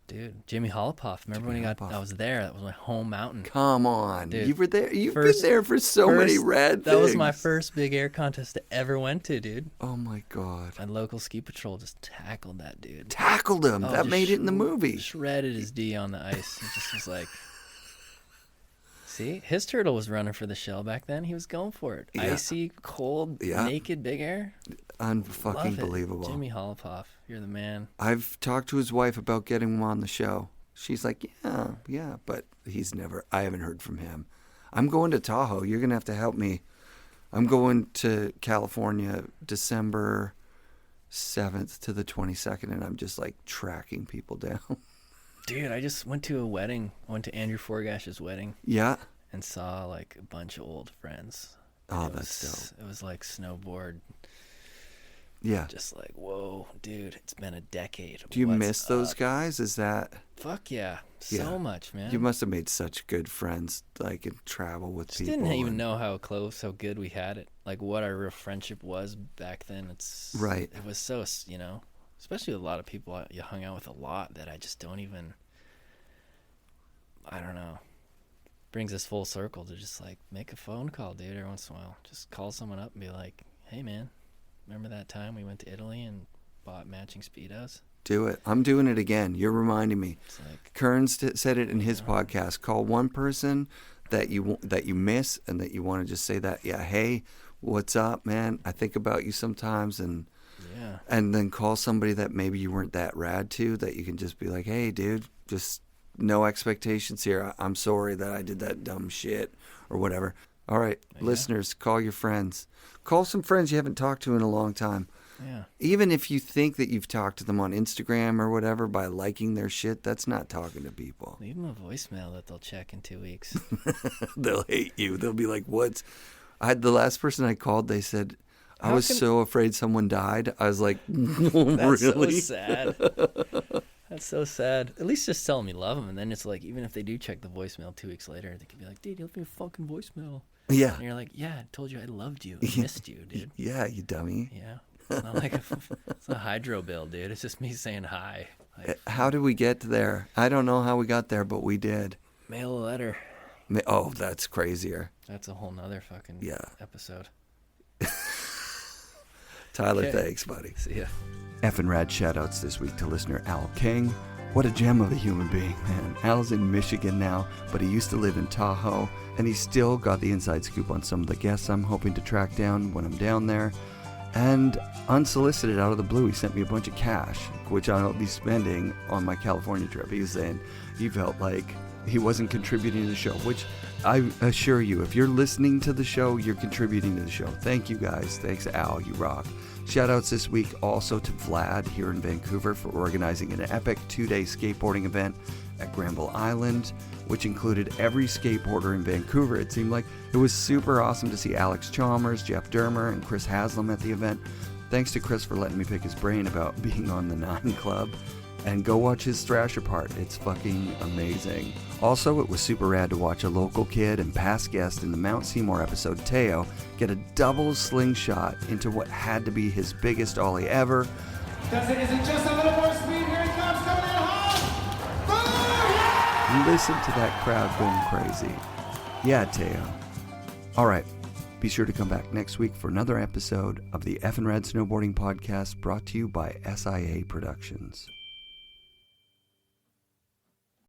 Dude, Jimmy Holopoff. Remember when he got? I was there. That was my home mountain. Come on, Dude, you were there. You've been there for so many rad things. That was my first big air contest I ever went to, dude. Oh my god! And local ski patrol just tackled that dude. Tackled him. Oh, that just made it in the movie. Shredded his D on the ice. It just was like, see, his turtle was running for the shell back then. He was going for it. Yeah. Icy, cold, naked, big air. Unfucking believable. Jimmy Holopoff, you're the man. I've talked to his wife about getting him on the show. She's like, yeah, but I haven't heard from him. I'm going to Tahoe. You're going to have to help me. I'm going to California December 7th to the 22nd, and I'm just like tracking people down. Dude, I just went to a wedding. I went to Andrew Forgash's wedding. Yeah. And saw like a bunch of old friends. Oh, that's dope. It was like Snowboard. Yeah. Just like, whoa, dude, it's been a decade. Do you What's miss those up? guys? Is that... Fuck yeah. So much, man. You must have made such good friends, like, and travel with people. Didn't even know how close, how good we had it. Like, what our real friendship was back then. It was so, you know, especially with a lot of people you hung out with a lot that I just don't even, I don't know. Brings us full circle to just, like, make a phone call, dude, every once in a while. Just call someone up and be like, hey, man, remember that time we went to Italy and bought matching Speedos? Do it. I'm doing it again. You're reminding me. Like, Kearns said it in his podcast. Call one person that you miss and that you want to just say that, yeah, hey, what's up, man? I think about you sometimes, and then call somebody that maybe you weren't that rad to, that you can just be like, hey, dude, just no expectations here. I'm sorry that I did that dumb shit or whatever. All right, listeners, call your friends. Call some friends you haven't talked to in a long time. Yeah. Even if you think that you've talked to them on Instagram or whatever by liking their shit, that's not talking to people. Leave them a voicemail that they'll check in 2 weeks. They'll hate you. They'll be like, "What?" The last person I called, they said, "I was so afraid someone died." I was like, That's "Really?" so sad. That's so sad. At least just tell them you love them, and then it's like, even if they do check the voicemail 2 weeks later, they can be like, "Dude, you left me a fucking voicemail." Yeah. And you're like, "Yeah, I told you I loved you. I missed you, dude." Yeah, you dummy. Yeah. It's not like it's a hydro bill, dude. It's just me saying hi. Like, how did we get there? I don't know how we got there, but we did. mail a letter. Oh, that's crazier. That's a whole nother fucking episode. Tyler, thanks, buddy. See ya. FNRad shoutouts this week to listener Al King. What a gem of a human being, man. Al's in Michigan now, but he used to live in Tahoe, and he's still got the inside scoop on some of the guests I'm hoping to track down when I'm down there. And unsolicited, out of the blue, he sent me a bunch of cash, which I'll be spending on my California trip. He was saying he felt like he wasn't contributing to the show, which I assure you, if you're listening to the show, you're contributing to the show. Thank you guys. Thanks, Al. You rock. Shoutouts this week also to Vlad here in Vancouver for organizing an epic 2-day skateboarding event at Granville Island, which included every skateboarder in Vancouver. It seemed like it was super awesome to see Alex Chalmers, Jeff Dermer, and Chris Haslam at the event. Thanks to Chris for letting me pick his brain about being on the 9 Club. And go watch his Thrasher part. It's fucking amazing. Also, it was super rad to watch a local kid and past guest in the Mount Seymour episode, Teo, get a double slingshot into what had to be his biggest ollie ever. Is it just a little more speed? Here he comes, coming in hard! Listen to that crowd going crazy. Yeah, Teo. All right. Be sure to come back next week for another episode of the FNRad Snowboarding Podcast brought to you by SIA Productions.